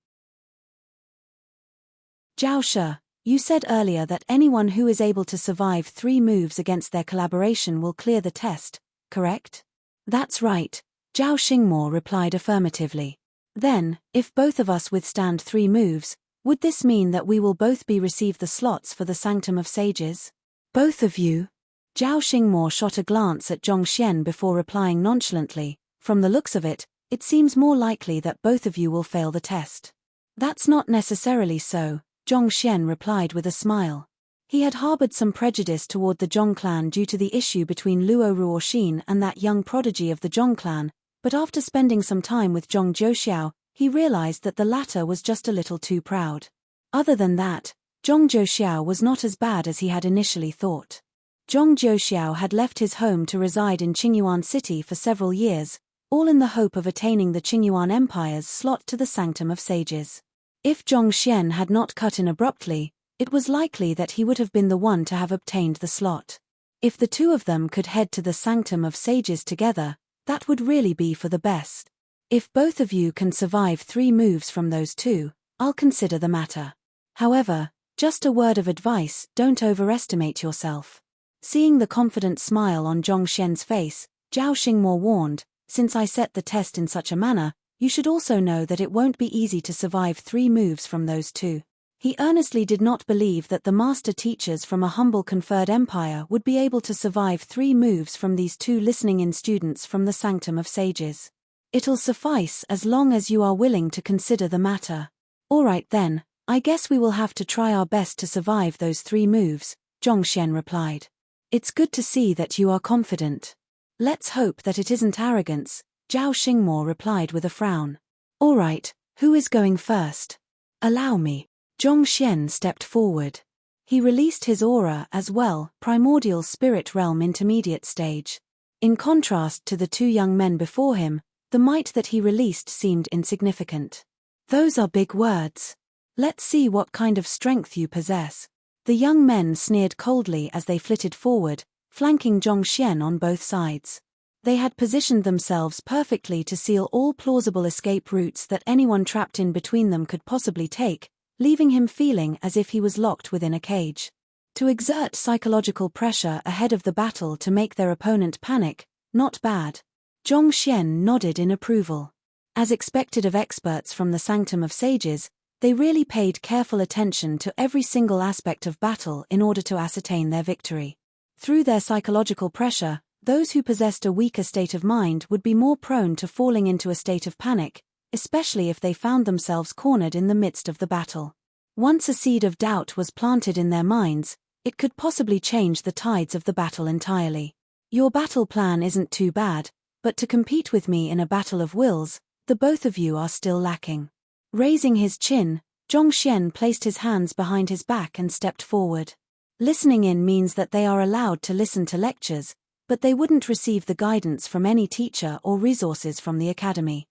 "Zhao Shi, you said earlier that anyone who is able to survive 3 moves against their collaboration will clear the test, correct?" "That's right," Zhao Xingmo replied affirmatively. "Then, if both of us withstand 3 moves, would this mean that we will both be receive the slots for the Sanctum of Sages?" "Both of you?" Zhao Xingmo shot a glance at Zhong Xian before replying nonchalantly, "From the looks of it, it seems more likely that both of you will fail the test." "That's not necessarily so," Zhong Xian replied with a smile. He had harbored some prejudice toward the Zhong clan due to the issue between Luo Ruoxin and that young prodigy of the Zhong clan, but after spending some time with Zhong Jiuxiao, he realized that the latter was just a little too proud. Other than that, Zhong Jiuxiao was not as bad as he had initially thought. Zhong Jiuxiao had left his home to reside in Qingyuan City for several years, all in the hope of attaining the Qingyuan Empire's slot to the Sanctum of Sages. If Zhong Xian had not cut in abruptly, it was likely that he would have been the one to have obtained the slot. If the two of them could head to the Sanctum of Sages together, that would really be for the best. If both of you can survive 3 moves from those two, I'll consider the matter. However, just a word of advice, don't overestimate yourself. Seeing the confident smile on Zhong Xian's face, Zhao Xingmo warned, "Since I set the test in such a manner, you should also know that it won't be easy to survive 3 moves from those two." He earnestly did not believe that the master teachers from a humble conferred empire would be able to survive 3 moves from these 2 listening-in students from the Sanctum of Sages. "It'll suffice as long as you are willing to consider the matter." "All right then, I guess we will have to try our best to survive those 3 moves," Zhong Xian replied. "It's good to see that you are confident." "Let's hope that it isn't arrogance," Zhao Xingmo replied with a frown. "All right, who is going first?" "Allow me." Zhong Xian stepped forward. He released his aura as well, primordial spirit realm intermediate stage. In contrast to the 2 young men before him, the might that he released seemed insignificant. "Those are big words. Let's see what kind of strength you possess." The young men sneered coldly as they flitted forward, flanking Zhong Xian on both sides. They had positioned themselves perfectly to seal all plausible escape routes that anyone trapped in between them could possibly take, leaving him feeling as if he was locked within a cage. To exert psychological pressure ahead of the battle to make their opponent panic, not bad. Zhong Xian nodded in approval. As expected of experts from the Sanctum of Sages, they really paid careful attention to every single aspect of battle in order to ascertain their victory. Through their psychological pressure, Those who possessed a weaker state of mind would be more prone to falling into a state of panic, especially if they found themselves cornered in the midst of the battle. Once a seed of doubt was planted in their minds, it could possibly change the tides of the battle entirely. Your battle plan isn't too bad, but to compete with me in a battle of wills, the both of you are still lacking. Raising his chin, Zhongxian placed his hands behind his back and stepped forward. Listening in means that they are allowed to listen to lectures, but they wouldn't receive the guidance from any teacher or resources from the academy.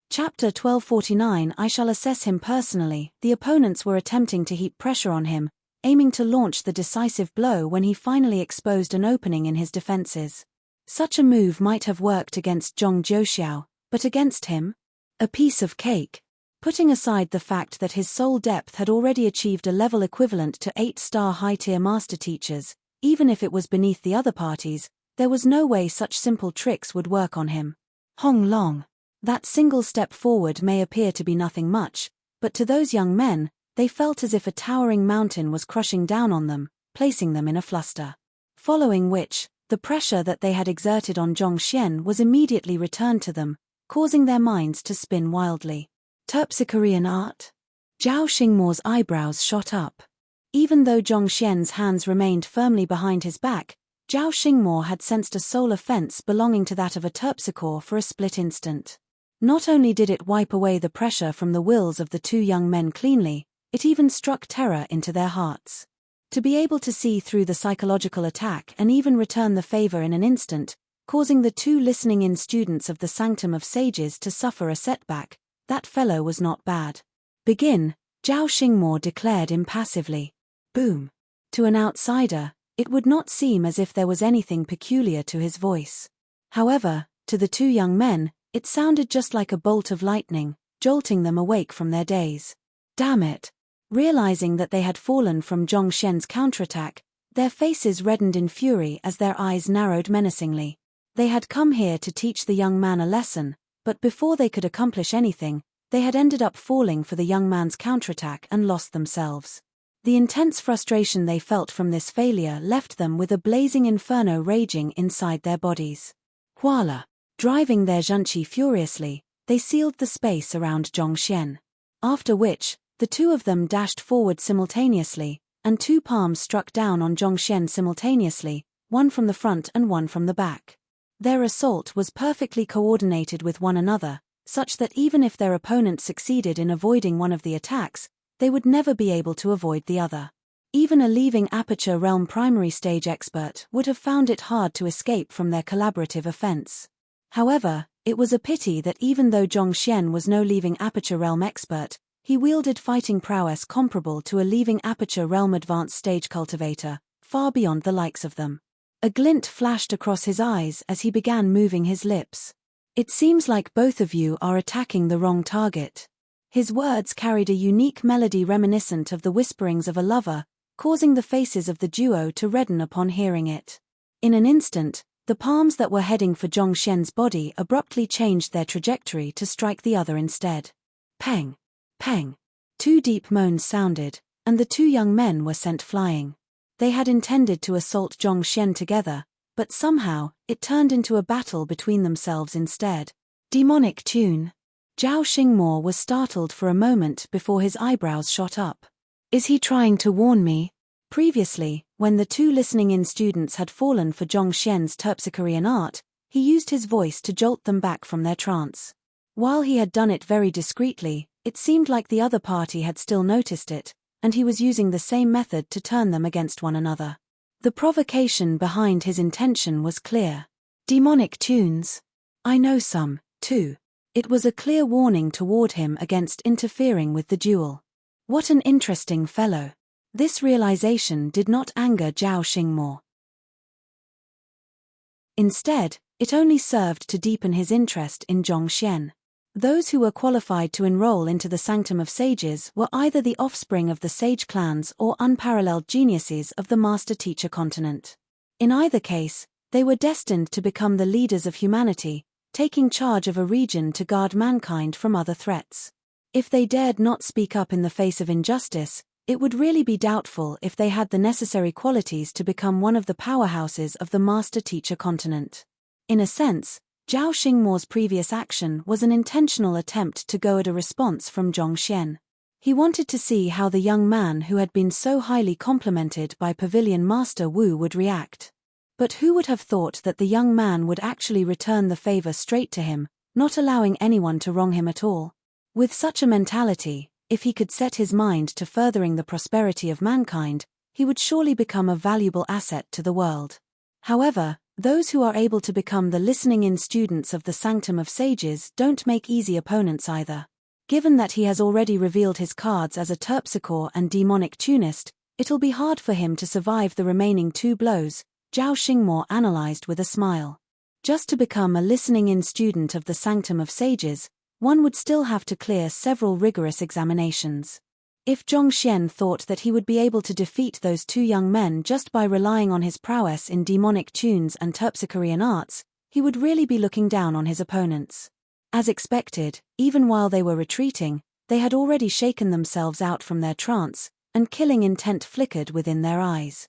Chapter 1249. I shall assess him personally. The opponents were attempting to heap pressure on him, aiming to launch the decisive blow when he finally exposed an opening in his defenses. Such a move might have worked against Zhong Jiuxiao, but against him? A piece of cake. Putting aside the fact that his soul depth had already achieved a level equivalent to 8-star high-tier master teachers, even if it was beneath the other parties, there was no way such simple tricks would work on him. Hong Long. That single step forward may appear to be nothing much, but to those young men, they felt as if a towering mountain was crushing down on them, placing them in a fluster. Following which, the pressure that they had exerted on Zhongxian was immediately returned to them, causing their minds to spin wildly. Terpsichorean art? Zhao Xingmo's eyebrows shot up. Even though Zhongxian's hands remained firmly behind his back, Zhao Xingmo had sensed a soul offense belonging to that of a terpsichore for a split instant. Not only did it wipe away the pressure from the wills of the two young men cleanly, it even struck terror into their hearts. To be able to see through the psychological attack and even return the favor in an instant, causing the two listening-in students of the Sanctum of Sages to suffer a setback, that fellow was not bad. Begin, Zhao Xingmo declared impassively. Boom. To an outsider, it would not seem as if there was anything peculiar to his voice. However, to the two young men, it sounded just like a bolt of lightning, jolting them awake from their daze. Damn it! Realizing that they had fallen from Zhongxian's counterattack, their faces reddened in fury as their eyes narrowed menacingly. They had come here to teach the young man a lesson, but before they could accomplish anything, they had ended up falling for the young man's counterattack and lost themselves. The intense frustration they felt from this failure left them with a blazing inferno raging inside their bodies. Huala. Driving their zhanqi furiously, they sealed the space around Zhongxian. After which, the two of them dashed forward simultaneously, and two palms struck down on Zhongxian simultaneously, one from the front and one from the back. Their assault was perfectly coordinated with one another, such that even if their opponent succeeded in avoiding one of the attacks, they would never be able to avoid the other. Even a leaving Aperture Realm primary stage expert would have found it hard to escape from their collaborative offense. However, it was a pity that even though Zhongxian was no leaving Aperture Realm expert, he wielded fighting prowess comparable to a leaving Aperture Realm advanced stage cultivator, far beyond the likes of them. A glint flashed across his eyes as he began moving his lips. It seems like both of you are attacking the wrong target. His words carried a unique melody reminiscent of the whisperings of a lover, causing the faces of the duo to redden upon hearing it. In an instant, the palms that were heading for Zhongxian's body abruptly changed their trajectory to strike the other instead. Peng! Peng! Two deep moans sounded, and the two young men were sent flying. They had intended to assault Zhongxian together, but somehow, it turned into a battle between themselves instead. Demonic tune. Zhao Xingmo was startled for a moment before his eyebrows shot up. Is he trying to warn me? Previously, when the two listening-in students had fallen for Zhongxian's terpsichorean art, he used his voice to jolt them back from their trance. While he had done it very discreetly, it seemed like the other party had still noticed it, and he was using the same method to turn them against one another. The provocation behind his intention was clear. Demonic tunes. I know some, too. It was a clear warning toward him against interfering with the duel. What an interesting fellow. This realization did not anger Zhao Xingmo. Instead, it only served to deepen his interest in Zhongxian. Those who were qualified to enroll into the Sanctum of Sages were either the offspring of the sage clans or unparalleled geniuses of the master-teacher continent. In either case, they were destined to become the leaders of humanity, taking charge of a region to guard mankind from other threats. If they dared not speak up in the face of injustice, It would really be doubtful if they had the necessary qualities to become one of the powerhouses of the master-teacher continent. In a sense, Zhao Xingmo's previous action was an intentional attempt to goad a response from Zhongxian. He wanted to see how the young man who had been so highly complimented by Pavilion Master Wu would react. But who would have thought that the young man would actually return the favor straight to him, not allowing anyone to wrong him at all? With such a mentality, if he could set his mind to furthering the prosperity of mankind, he would surely become a valuable asset to the world. However, those who are able to become the listening-in students of the Sanctum of Sages don't make easy opponents either. Given that he has already revealed his cards as a terpsichore and demonic tunist, it'll be hard for him to survive the remaining 2 blows, Zhao Xingmo analyzed with a smile. Just to become a listening-in student of the Sanctum of Sages, one would still have to clear several rigorous examinations. If Zhongxian thought that he would be able to defeat those 2 young men just by relying on his prowess in demonic tunes and terpsichorean arts, he would really be looking down on his opponents. As expected, even while they were retreating, they had already shaken themselves out from their trance, and killing intent flickered within their eyes.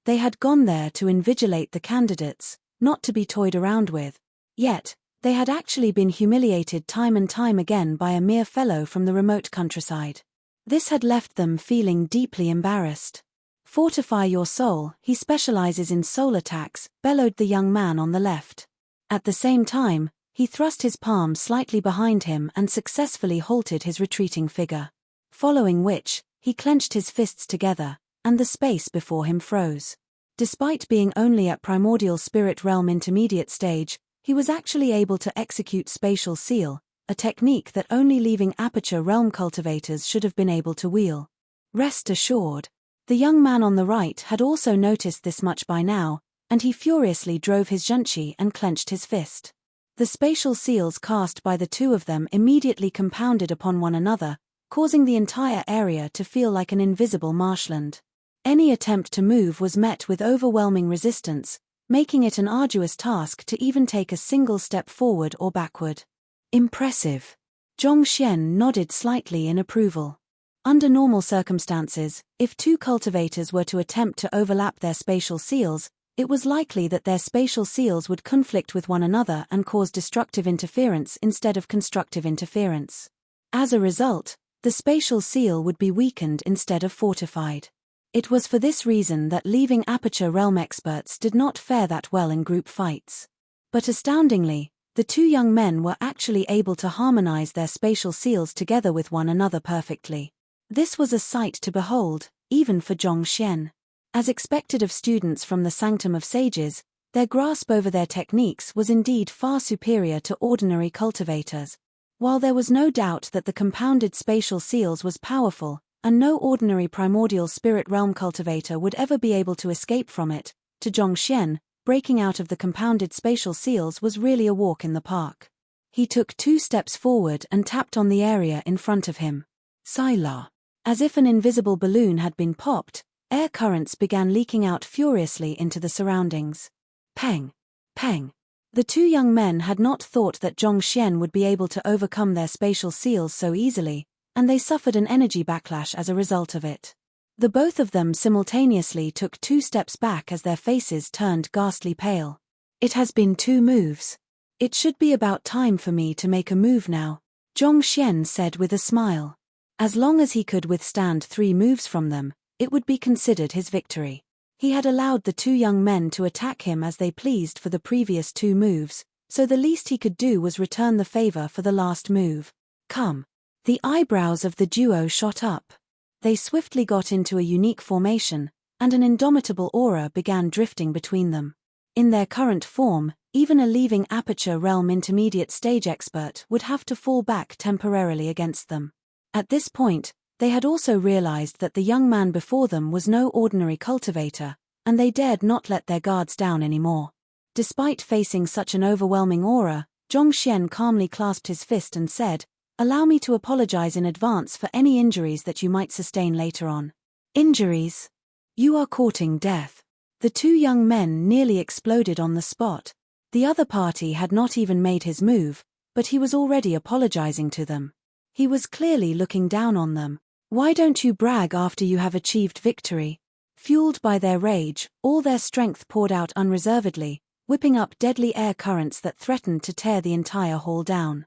They had gone there to invigilate the candidates, not to be toyed around with. Yet, they had actually been humiliated time and time again by a mere fellow from the remote countryside. This had left them feeling deeply embarrassed. "Fortify your soul, he specializes in soul attacks," bellowed the young man on the left. At the same time, he thrust his palm slightly behind him and successfully halted his retreating figure. Following which, he clenched his fists together, and the space before him froze. Despite being only at primordial spirit realm intermediate stage, he was actually able to execute spatial seal, a technique that only leaving aperture realm cultivators should have been able to wield. Rest assured. The young man on the right had also noticed this much by now, and he furiously drove his zhenqi and clenched his fist. The spatial seals cast by the 2 of them immediately compounded upon one another, causing the entire area to feel like an invisible marshland. Any attempt to move was met with overwhelming resistance, making it an arduous task to even take a single step forward or backward. Impressive. Zhongxian nodded slightly in approval. Under normal circumstances, if 2 cultivators were to attempt to overlap their spatial seals, it was likely that their spatial seals would conflict with one another and cause destructive interference instead of constructive interference. As a result, the spatial seal would be weakened instead of fortified. It was for this reason that leaving aperture realm experts did not fare that well in group fights. But astoundingly, the 2 young men were actually able to harmonize their spatial seals together with one another perfectly. This was a sight to behold, even for Zhongxian. As expected of students from the Sanctum of Sages, their grasp over their techniques was indeed far superior to ordinary cultivators. While there was no doubt that the compounded spatial seals was powerful, and no ordinary primordial spirit realm cultivator would ever be able to escape from it, to Zhongxian, breaking out of the compounded spatial seals was really a walk in the park. He took 2 steps forward and tapped on the area in front of him. Sila. As if an invisible balloon had been popped, air currents began leaking out furiously into the surroundings. Peng! Peng! The 2 young men had not thought that Zhongxian would be able to overcome their spatial seals so easily, and they suffered an energy backlash as a result of it. The both of them simultaneously took 2 steps back as their faces turned ghastly pale. "It has been 2 moves. It should be about time for me to make a move now," Zhongxian said with a smile. As long as he could withstand 3 moves from them, it would be considered his victory. He had allowed the 2 young men to attack him as they pleased for the previous 2 moves, so the least he could do was return the favor for the last move. "Come." The eyebrows of the duo shot up. They swiftly got into a unique formation, and an indomitable aura began drifting between them. In their current form, even a leaving aperture realm intermediate stage expert would have to fall back temporarily against them. At this point, they had also realized that the young man before them was no ordinary cultivator, and they dared not let their guards down anymore. Despite facing such an overwhelming aura, Zhongxian calmly clasped his fist and said, "Allow me to apologize in advance for any injuries that you might sustain later on." "Injuries? You are courting death." The 2 young men nearly exploded on the spot. The other party had not even made his move, but he was already apologizing to them. He was clearly looking down on them. Why don't you brag after you have achieved victory? Fueled by their rage, all their strength poured out unreservedly, whipping up deadly air currents that threatened to tear the entire hall down.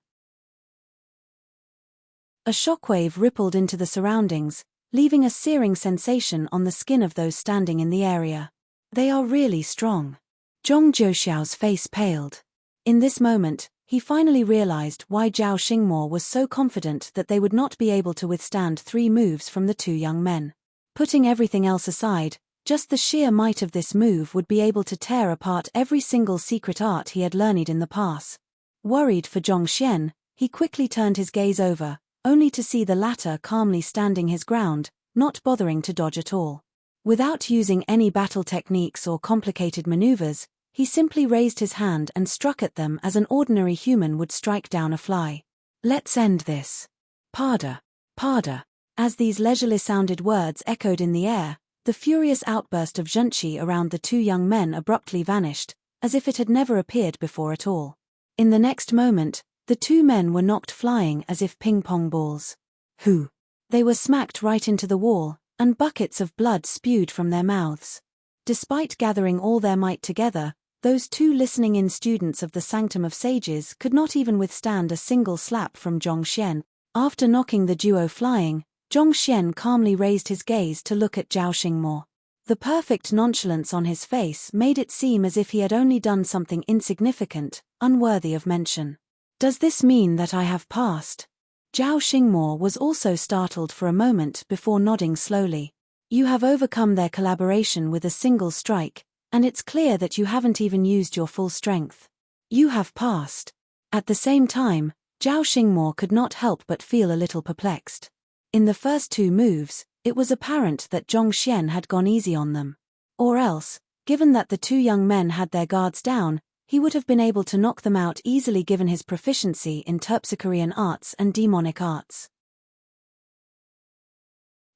A shockwave rippled into the surroundings, leaving a searing sensation on the skin of those standing in the area. They are really strong. Zhong Zhouxiao's face paled. In this moment, he finally realized why Zhao Xingmo was so confident that they would not be able to withstand 3 moves from the 2 young men. Putting everything else aside, just the sheer might of this move would be able to tear apart every single secret art he had learned in the past. Worried for Zhongxian, he quickly turned his gaze over, only to see the latter calmly standing his ground, not bothering to dodge at all. Without using any battle techniques or complicated maneuvers, he simply raised his hand and struck at them as an ordinary human would strike down a fly. Let's end this. Pada. Pada. As these leisurely sounded words echoed in the air, the furious outburst of Zhenqi around the 2 young men abruptly vanished, as if it had never appeared before at all. In the next moment, the 2 men were knocked flying as if ping-pong balls. Who? They were smacked right into the wall, and buckets of blood spewed from their mouths. Despite gathering all their might together, those 2 listening-in students of the Sanctum of Sages could not even withstand a single slap from Zhongxian. After knocking the duo flying, Zhongxian calmly raised his gaze to look at Zhao Xingmo. The perfect nonchalance on his face made it seem as if he had only done something insignificant, unworthy of mention. Does this mean that I have passed? Zhao Xingmo was also startled for a moment before nodding slowly. You have overcome their collaboration with a single strike, and it's clear that you haven't even used your full strength. You have passed. At the same time, Zhao Xingmo could not help but feel a little perplexed. In the first 2 moves, it was apparent that Zhongxian had gone easy on them. Or else, given that the 2 young men had their guards down, he would have been able to knock them out easily given his proficiency in terpsichorean arts and demonic arts.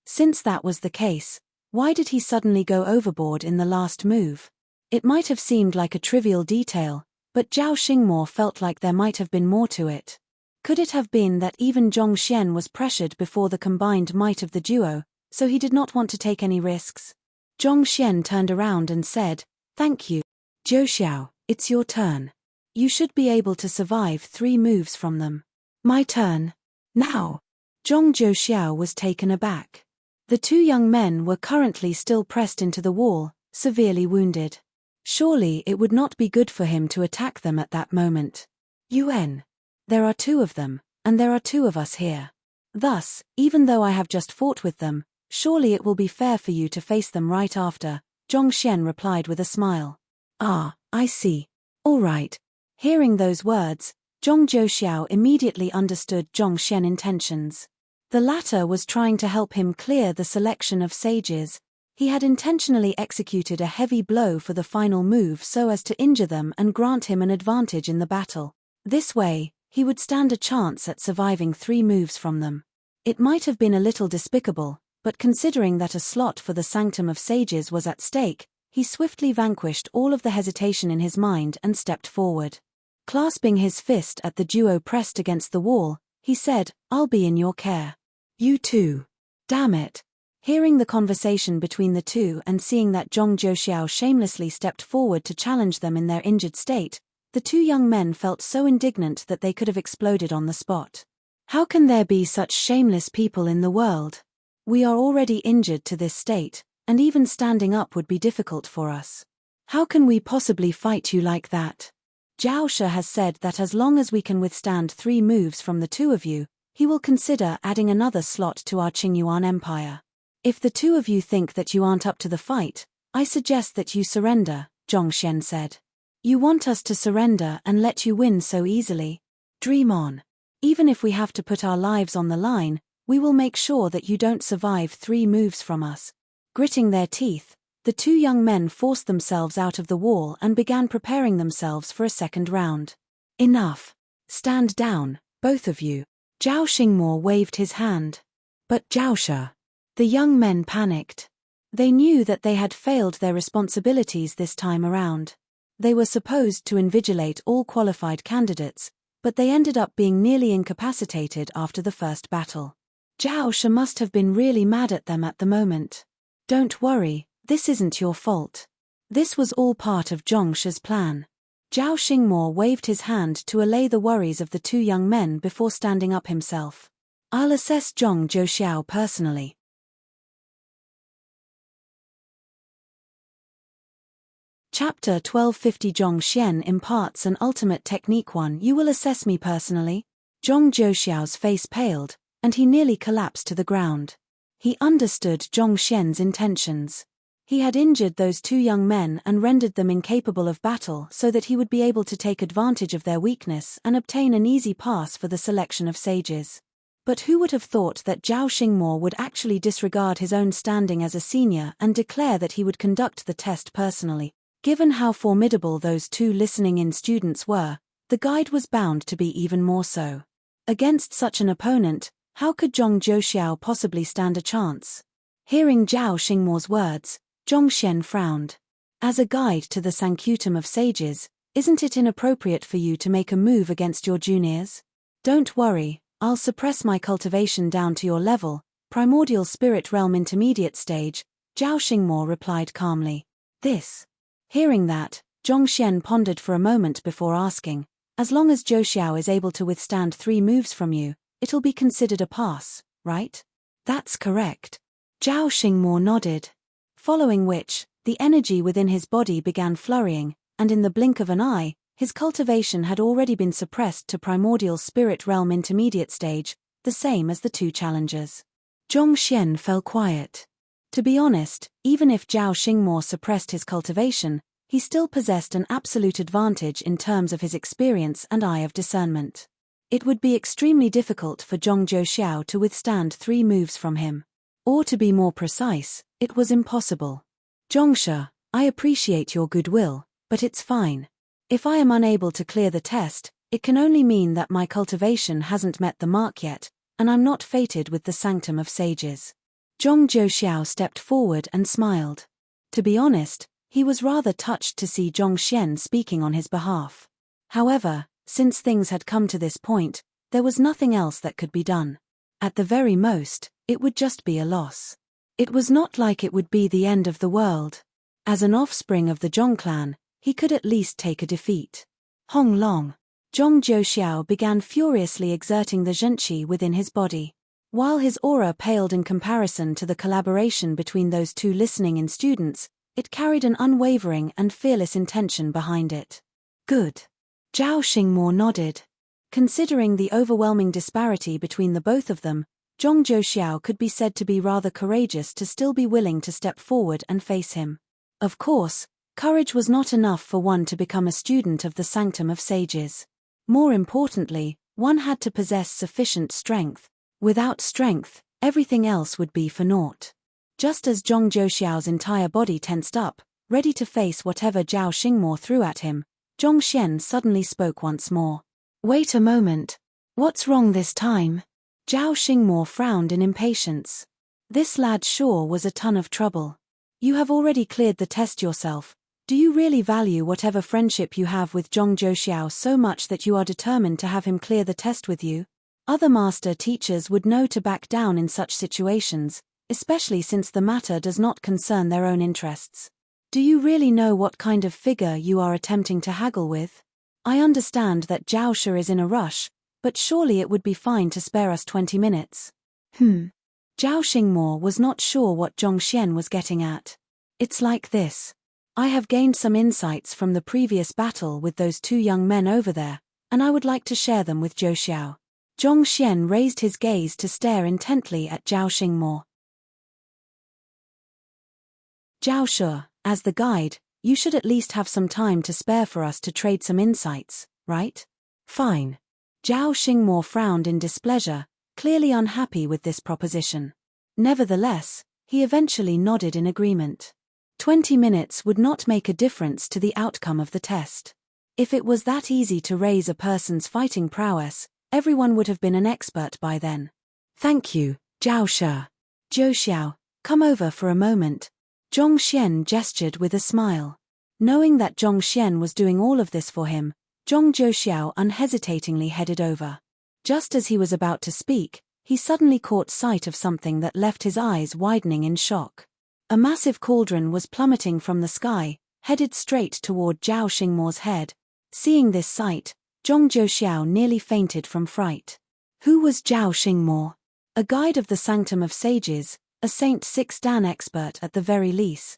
Since that was the case, why did he suddenly go overboard in the last move? It might have seemed like a trivial detail, but Zhao Xingmo felt like there might have been more to it. Could it have been that even Zhongxian was pressured before the combined might of the duo, so he did not want to take any risks? Zhongxian turned around and said, "Thank you. Zhouxiao, it's your turn. You should be able to survive 3 moves from them." "My turn? Now?" Zhong Zhouxiao was taken aback. The 2 young men were currently still pressed into the wall, severely wounded. Surely it would not be good for him to attack them at that moment. "Yuan. There are 2 of them, and there are 2 of us here. Thus, even though I have just fought with them, surely it will be fair for you to face them right after," Zhongxian replied with a smile. "Ah, I see. All right." Hearing those words, Zhong Zhouxiao immediately understood Zhongxian's intentions. The latter was trying to help him clear the selection of sages. He had intentionally executed a heavy blow for the final move so as to injure them and grant him an advantage in the battle. This way, he would stand a chance at surviving 3 moves from them. It might have been a little despicable, but considering that a slot for the Sanctum of Sages was at stake, he swiftly vanquished all of the hesitation in his mind and stepped forward. Clasping his fist at the duo pressed against the wall, he said, "I'll be in your care." "You too. Damn it." Hearing the conversation between the 2 and seeing that Zhong Zhouxiao shamelessly stepped forward to challenge them in their injured state, the 2 young men felt so indignant that they could have exploded on the spot. How can there be such shameless people in the world? We are already injured to this state, and even standing up would be difficult for us. How can we possibly fight you like that? Zhao Shi has said that as long as we can withstand 3 moves from the 2 of you, he will consider adding another slot to our Qingyuan Empire. If the 2 of you think that you aren't up to the fight, I suggest that you surrender, Zhongxian said. You want us to surrender and let you win so easily? Dream on. Even if we have to put our lives on the line, we will make sure that you don't survive 3 moves from us. Gritting their teeth, the 2 young men forced themselves out of the wall and began preparing themselves for a second round. Enough. Stand down, both of you. Zhao Xingmo waved his hand. But Zhao Shi. The young men panicked. They knew that they had failed their responsibilities this time around. They were supposed to invigilate all qualified candidates, but they ended up being nearly incapacitated after the first battle. Zhao Shi must have been really mad at them at the moment. Don't worry, this isn't your fault. This was all part of Zhong Shi's plan. Zhao Xingmo waved his hand to allay the worries of the two young men before standing up himself. I'll assess Zhong Zhouxiao personally. Chapter 1250 Zhong Xian imparts an ultimate technique. 1. You will assess me personally? Zhong Zhouxiao's face paled, and he nearly collapsed to the ground. He understood Zhong Xian's intentions. He had injured those two young men and rendered them incapable of battle so that he would be able to take advantage of their weakness and obtain an easy pass for the selection of sages. But who would have thought that Zhao Xingmo would actually disregard his own standing as a senior and declare that he would conduct the test personally? Given how formidable those two listening-in students were, the guide was bound to be even more so. Against such an opponent, how could Zhong Zhouxiao possibly stand a chance? Hearing Zhao Xingmo's words, Zhong Xian frowned. As a guide to the sanctuum of sages, isn't it inappropriate for you to make a move against your juniors? Don't worry, I'll suppress my cultivation down to your level, primordial spirit realm intermediate stage, Zhao Xingmo replied calmly. This. Hearing that, Zhong Xian pondered for a moment before asking, as long as Zhouxiao is able to withstand 3 moves from you, it'll be considered a pass, right? That's correct. Zhao Xingmo nodded. Following which, the energy within his body began flurrying, and in the blink of an eye, his cultivation had already been suppressed to primordial spirit realm intermediate stage, the same as the two challengers. Zhong Xian fell quiet. To be honest, even if Zhao Xingmo suppressed his cultivation, he still possessed an absolute advantage in terms of his experience and eye of discernment. It would be extremely difficult for Zhong Zhouxiao to withstand 3 moves from him. Or to be more precise, it was impossible. Zhongsha, I appreciate your goodwill, but it's fine. If I am unable to clear the test, it can only mean that my cultivation hasn't met the mark yet, and I'm not fated with the sanctum of sages. Zhong Zhouxiao stepped forward and smiled. To be honest, he was rather touched to see Zhong Xian speaking on his behalf. However, since things had come to this point, there was nothing else that could be done. At the very most, it would just be a loss. It was not like it would be the end of the world. As an offspring of the Zhong clan, he could at least take a defeat. Hong Long. Zhong Zhouxiao began furiously exerting the zhenqi within his body. While his aura paled in comparison to the collaboration between those two listening-in students, it carried an unwavering and fearless intention behind it. Good. Zhao Xingmo nodded. Considering the overwhelming disparity between the both of them, Zhong Zhouxiao could be said to be rather courageous to still be willing to step forward and face him. Of course, courage was not enough for one to become a student of the sanctum of sages. More importantly, one had to possess sufficient strength. Without strength, everything else would be for naught. Just as Zhong Zhouxiao's entire body tensed up, ready to face whatever Zhao Xingmo threw at him, Zhong Xian suddenly spoke once more. Wait a moment. What's wrong this time? Zhao Xingmo frowned in impatience. This lad sure was a ton of trouble. You have already cleared the test yourself. Do you really value whatever friendship you have with Zhong Zhouxiao so much that you are determined to have him clear the test with you? Other master teachers would know to back down in such situations, especially since the matter does not concern their own interests. Do you really know what kind of figure you are attempting to haggle with? I understand that Zhao Shi is in a rush, but surely it would be fine to spare us 20 minutes. Zhao Xingmo was not sure what Zhong Xian was getting at. It's like this. I have gained some insights from the previous battle with those two young men over there, and I would like to share them with Zhouxiao. Zhong Xian raised his gaze to stare intently at Zhao Xingmo. Zhao Shi, as the guide, you should at least have some time to spare for us to trade some insights, right? Fine. Zhao Xingmo frowned in displeasure, clearly unhappy with this proposition. Nevertheless, he eventually nodded in agreement. 20 minutes would not make a difference to the outcome of the test. If it was that easy to raise a person's fighting prowess, everyone would have been an expert by then. Thank you, Zhao Shi. Zhouxiao, come over for a moment. Zhong Xian gestured with a smile. Knowing that Zhong Xian was doing all of this for him, Zhong Zhouxiao unhesitatingly headed over. Just as he was about to speak, he suddenly caught sight of something that left his eyes widening in shock. A massive cauldron was plummeting from the sky, headed straight toward Zhao Xingmo's head. Seeing this sight, Zhong Zhouxiao nearly fainted from fright. Who was Zhao Xingmo? A guide of the Sanctum of Sages, a Saint 6 Dan expert at the very least.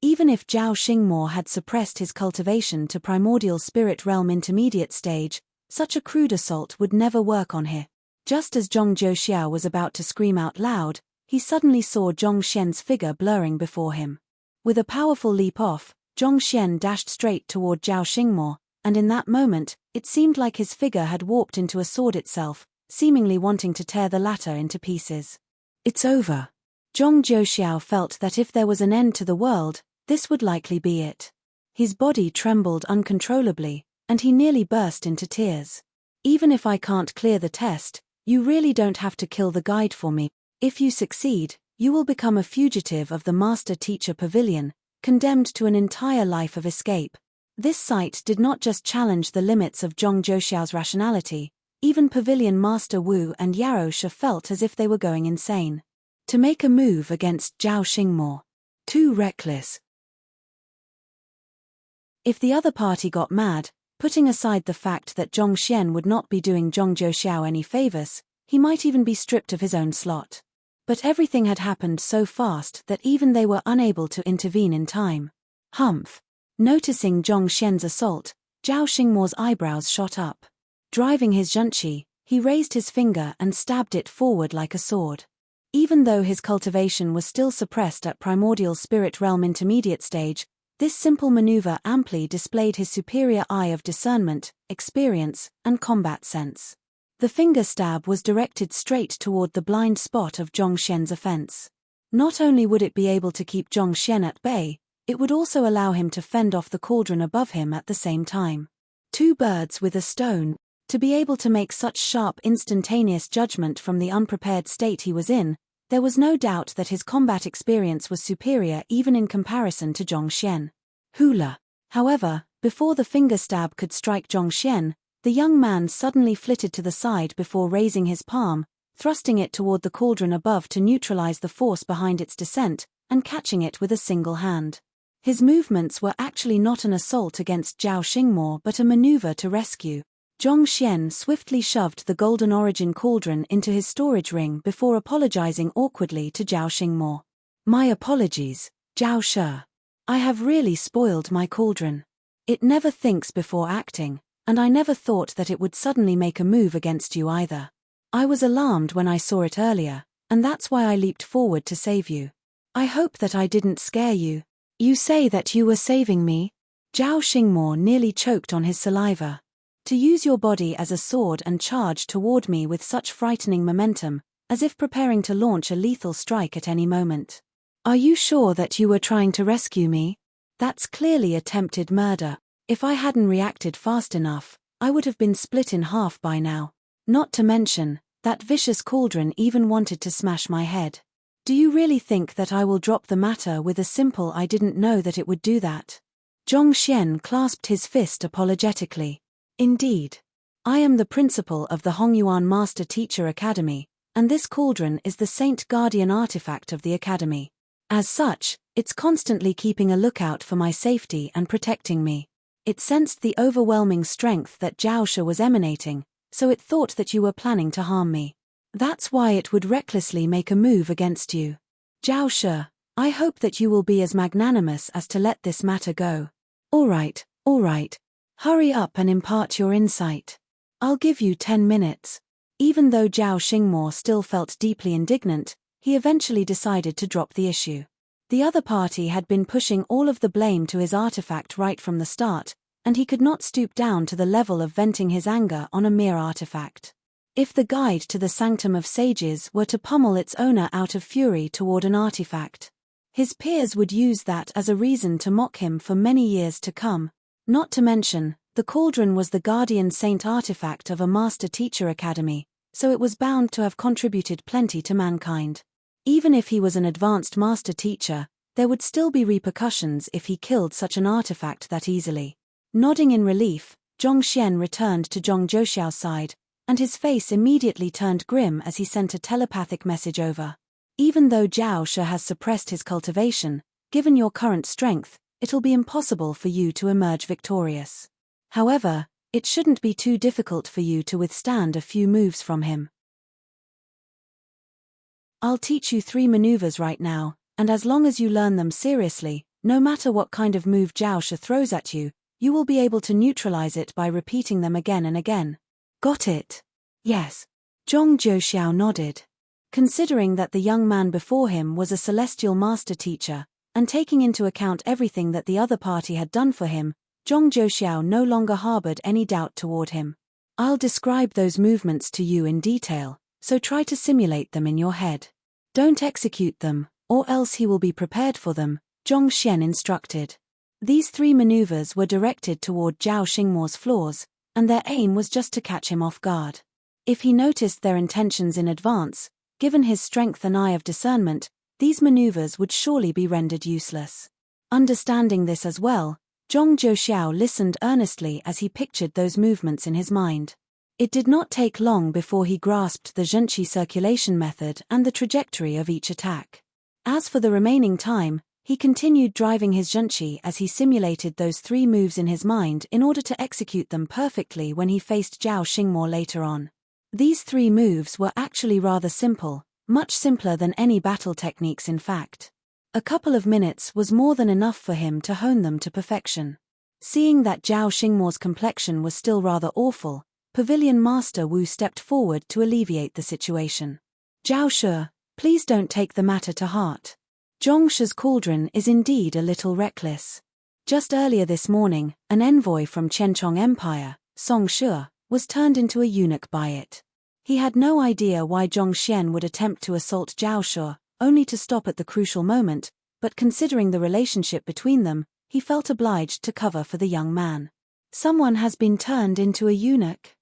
Even if Zhao Xingmo had suppressed his cultivation to primordial spirit realm intermediate stage, such a crude assault would never work on him. Just as Zhong Zhouxiao was about to scream out loud, he suddenly saw Zhong Xian's figure blurring before him. With a powerful leap off, Zhong Xian dashed straight toward Zhao Xingmo, and in that moment, it seemed like his figure had warped into a sword itself, seemingly wanting to tear the latter into pieces. It's over. Zhong Zhouxiao felt that if there was an end to the world, this would likely be it. His body trembled uncontrollably, and he nearly burst into tears. Even if I can't clear the test, you really don't have to kill the guide for me. If you succeed, you will become a fugitive of the Master-Teacher Pavilion, condemned to an entire life of escape. This sight did not just challenge the limits of Zhong Zhouxiao's rationality, even Pavilion Master Wu and Yarou Shi felt as if they were going insane. To make a move against Zhao Xingmo. Too reckless. If the other party got mad, putting aside the fact that Zhong Xian would not be doing Zhong Zhouxiao any favors, he might even be stripped of his own slot. But everything had happened so fast that even they were unable to intervene in time. Humph. Noticing Zhong Xian's assault, Zhao Xingmo's eyebrows shot up. Driving his zhengqi, he raised his finger and stabbed it forward like a sword. Even though his cultivation was still suppressed at primordial spirit realm intermediate stage, this simple maneuver amply displayed his superior eye of discernment, experience, and combat sense. The finger stab was directed straight toward the blind spot of Zhong Xian's offense. Not only would it be able to keep Zhong Xian at bay, it would also allow him to fend off the cauldron above him at the same time. Two birds with a stone. To be able to make such sharp instantaneous judgment from the unprepared state he was in, there was no doubt that his combat experience was superior even in comparison to Zhong Xian. Hula. However, before the finger stab could strike Zhong Xian, the young man suddenly flitted to the side before raising his palm, thrusting it toward the cauldron above to neutralize the force behind its descent, and catching it with a single hand. His movements were actually not an assault against Zhao Xingmo but a maneuver to rescue. Zhong Xian swiftly shoved the golden origin cauldron into his storage ring before apologizing awkwardly to Zhao Xingmo. My apologies, Zhao Shi. I have really spoiled my cauldron. It never thinks before acting, and I never thought that it would suddenly make a move against you either. I was alarmed when I saw it earlier, and that's why I leaped forward to save you. I hope that I didn't scare you. You say that you were saving me? Zhao Xingmo nearly choked on his saliva. To use your body as a sword and charge toward me with such frightening momentum, as if preparing to launch a lethal strike at any moment. Are you sure that you were trying to rescue me? That's clearly attempted murder. If I hadn't reacted fast enough, I would have been split in half by now. Not to mention, that vicious cauldron even wanted to smash my head. Do you really think that I will drop the matter with a simple "I didn't know that it would do that"? Zhong Xian clasped his fist apologetically. Indeed. I am the principal of the Hongyuan Master Teacher Academy, and this cauldron is the Saint Guardian artifact of the Academy. As such, it's constantly keeping a lookout for my safety and protecting me. It sensed the overwhelming strength that Zhao Shi was emanating, so it thought that you were planning to harm me. That's why it would recklessly make a move against you. Zhao Shi, I hope that you will be as magnanimous as to let this matter go. All right. Hurry up and impart your insight. I'll give you 10 minutes. Even though Zhao Xingmo still felt deeply indignant, he eventually decided to drop the issue. The other party had been pushing all of the blame to his artifact right from the start, and he could not stoop down to the level of venting his anger on a mere artifact. If the guide to the Sanctum of Sages were to pummel its owner out of fury toward an artifact, his peers would use that as a reason to mock him for many years to come. Not to mention, the cauldron was the guardian saint artifact of a Master Teacher Academy, so it was bound to have contributed plenty to mankind. Even if he was an advanced Master Teacher, there would still be repercussions if he killed such an artifact that easily. Nodding in relief, Zhong Xian returned to Zhong Zhouxiao's side, and his face immediately turned grim as he sent a telepathic message over. Even though Zhao Shi has suppressed his cultivation, given your current strength, it'll be impossible for you to emerge victorious. However, it shouldn't be too difficult for you to withstand a few moves from him. I'll teach you 3 maneuvers right now, and as long as you learn them seriously, no matter what kind of move Zhao Shi throws at you, you will be able to neutralize it by repeating them again and again. Got it? Yes. Zhong Zhouxiao nodded. Considering that the young man before him was a celestial master teacher, and taking into account everything that the other party had done for him, Zhong Zhouxiao no longer harbored any doubt toward him. I'll describe those movements to you in detail, so try to simulate them in your head. Don't execute them, or else he will be prepared for them, Zhong Xian instructed. These 3 maneuvers were directed toward Zhao Xingmo's flaws, and their aim was just to catch him off guard. If he noticed their intentions in advance, given his strength and eye of discernment, these maneuvers would surely be rendered useless. Understanding this as well, Zhong Zhouxiao listened earnestly as he pictured those movements in his mind. It did not take long before he grasped the zhenqi circulation method and the trajectory of each attack. As for the remaining time, he continued driving his zhenqi as he simulated those 3 moves in his mind in order to execute them perfectly when he faced Zhao Xingmo later on. These 3 moves were actually rather simple, much simpler than any battle techniques in fact. A couple of minutes was more than enough for him to hone them to perfection. Seeing that Zhao Xingmo's complexion was still rather awful, Pavilion Master Wu stepped forward to alleviate the situation. Zhao Shi, please don't take the matter to heart. Zhong Shi's cauldron is indeed a little reckless. Just earlier this morning, an envoy from Qianchong Empire, Song Shi, was turned into a eunuch by it. He had no idea why Zhong Xian would attempt to assault Zhao Shi, only to stop at the crucial moment, but considering the relationship between them, he felt obliged to cover for the young man. Someone has been turned into a eunuch.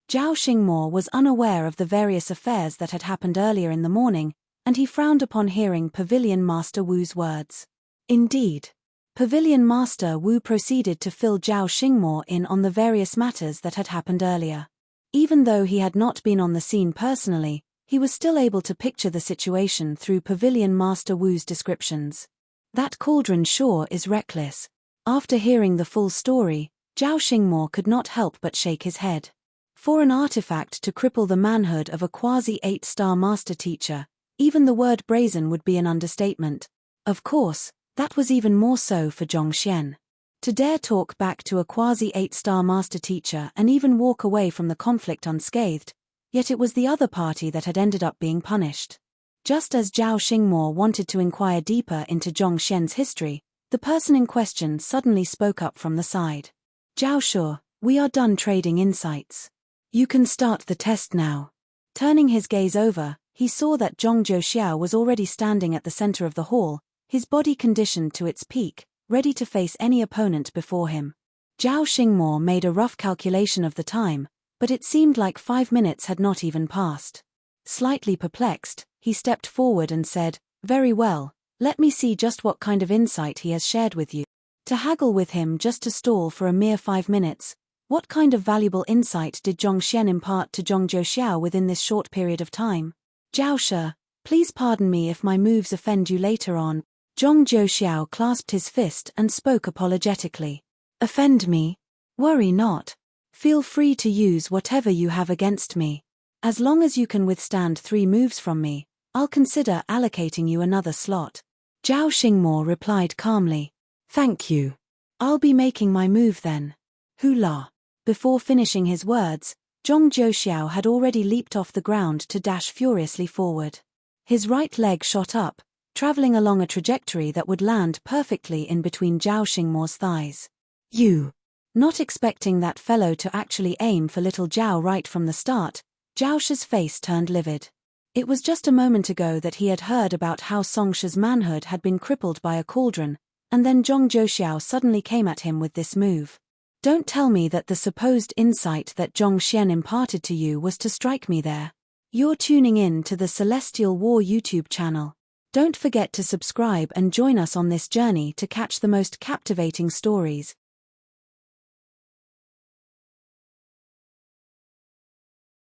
Zhao Xingmo was unaware of the various affairs that had happened earlier in the morning, and he frowned upon hearing Pavilion Master Wu's words. Indeed. Pavilion Master Wu proceeded to fill Zhao Xingmo in on the various matters that had happened earlier. Even though he had not been on the scene personally, he was still able to picture the situation through Pavilion Master Wu's descriptions. That cauldron sure is reckless. After hearing the full story, Zhao Xingmo could not help but shake his head. For an artifact to cripple the manhood of a quasi-8-star master teacher, even the word brazen would be an understatement. Of course, that was even more so for Zhong Xian. To dare talk back to a quasi-8-star master teacher and even walk away from the conflict unscathed, yet it was the other party that had ended up being punished. Just as Zhao Xingmo wanted to inquire deeper into Zhong Xian's history, the person in question suddenly spoke up from the side. Zhao Shi, we are done trading insights. You can start the test now. Turning his gaze over, he saw that Zhong Zhouxiao was already standing at the center of the hall, his body conditioned to its peak, ready to face any opponent before him. Zhao Xingmo made a rough calculation of the time, but it seemed like 5 minutes had not even passed. Slightly perplexed, he stepped forward and said, "Very well, let me see just what kind of insight he has shared with you." To haggle with him just to stall for a mere 5 minutes, what kind of valuable insight did Zhong Xian impart to Zhong Zhouxiao within this short period of time? Zhao Shi, please pardon me if my moves offend you later on. Zhong Zhouxiao clasped his fist and spoke apologetically. Offend me? Worry not. Feel free to use whatever you have against me. As long as you can withstand 3 moves from me, I'll consider allocating you another slot. Zhao Xingmo replied calmly. Thank you. I'll be making my move then. Hula. Before finishing his words, Zhong Zhouxiao had already leaped off the ground to dash furiously forward. His right leg shot up, traveling along a trajectory that would land perfectly in between Zhao Xingmo's thighs. You. Not expecting that fellow to actually aim for little Zhao right from the start, Zhao Shi's face turned livid. It was just a moment ago that he had heard about how Song Shi's manhood had been crippled by a cauldron, and then Zhong Zhouxiao suddenly came at him with this move. Don't tell me that the supposed insight that Zhong Xian imparted to you was to strike me there. You're tuning in to the Celestial War YouTube channel. Don't forget to subscribe and join us on this journey to catch the most captivating stories,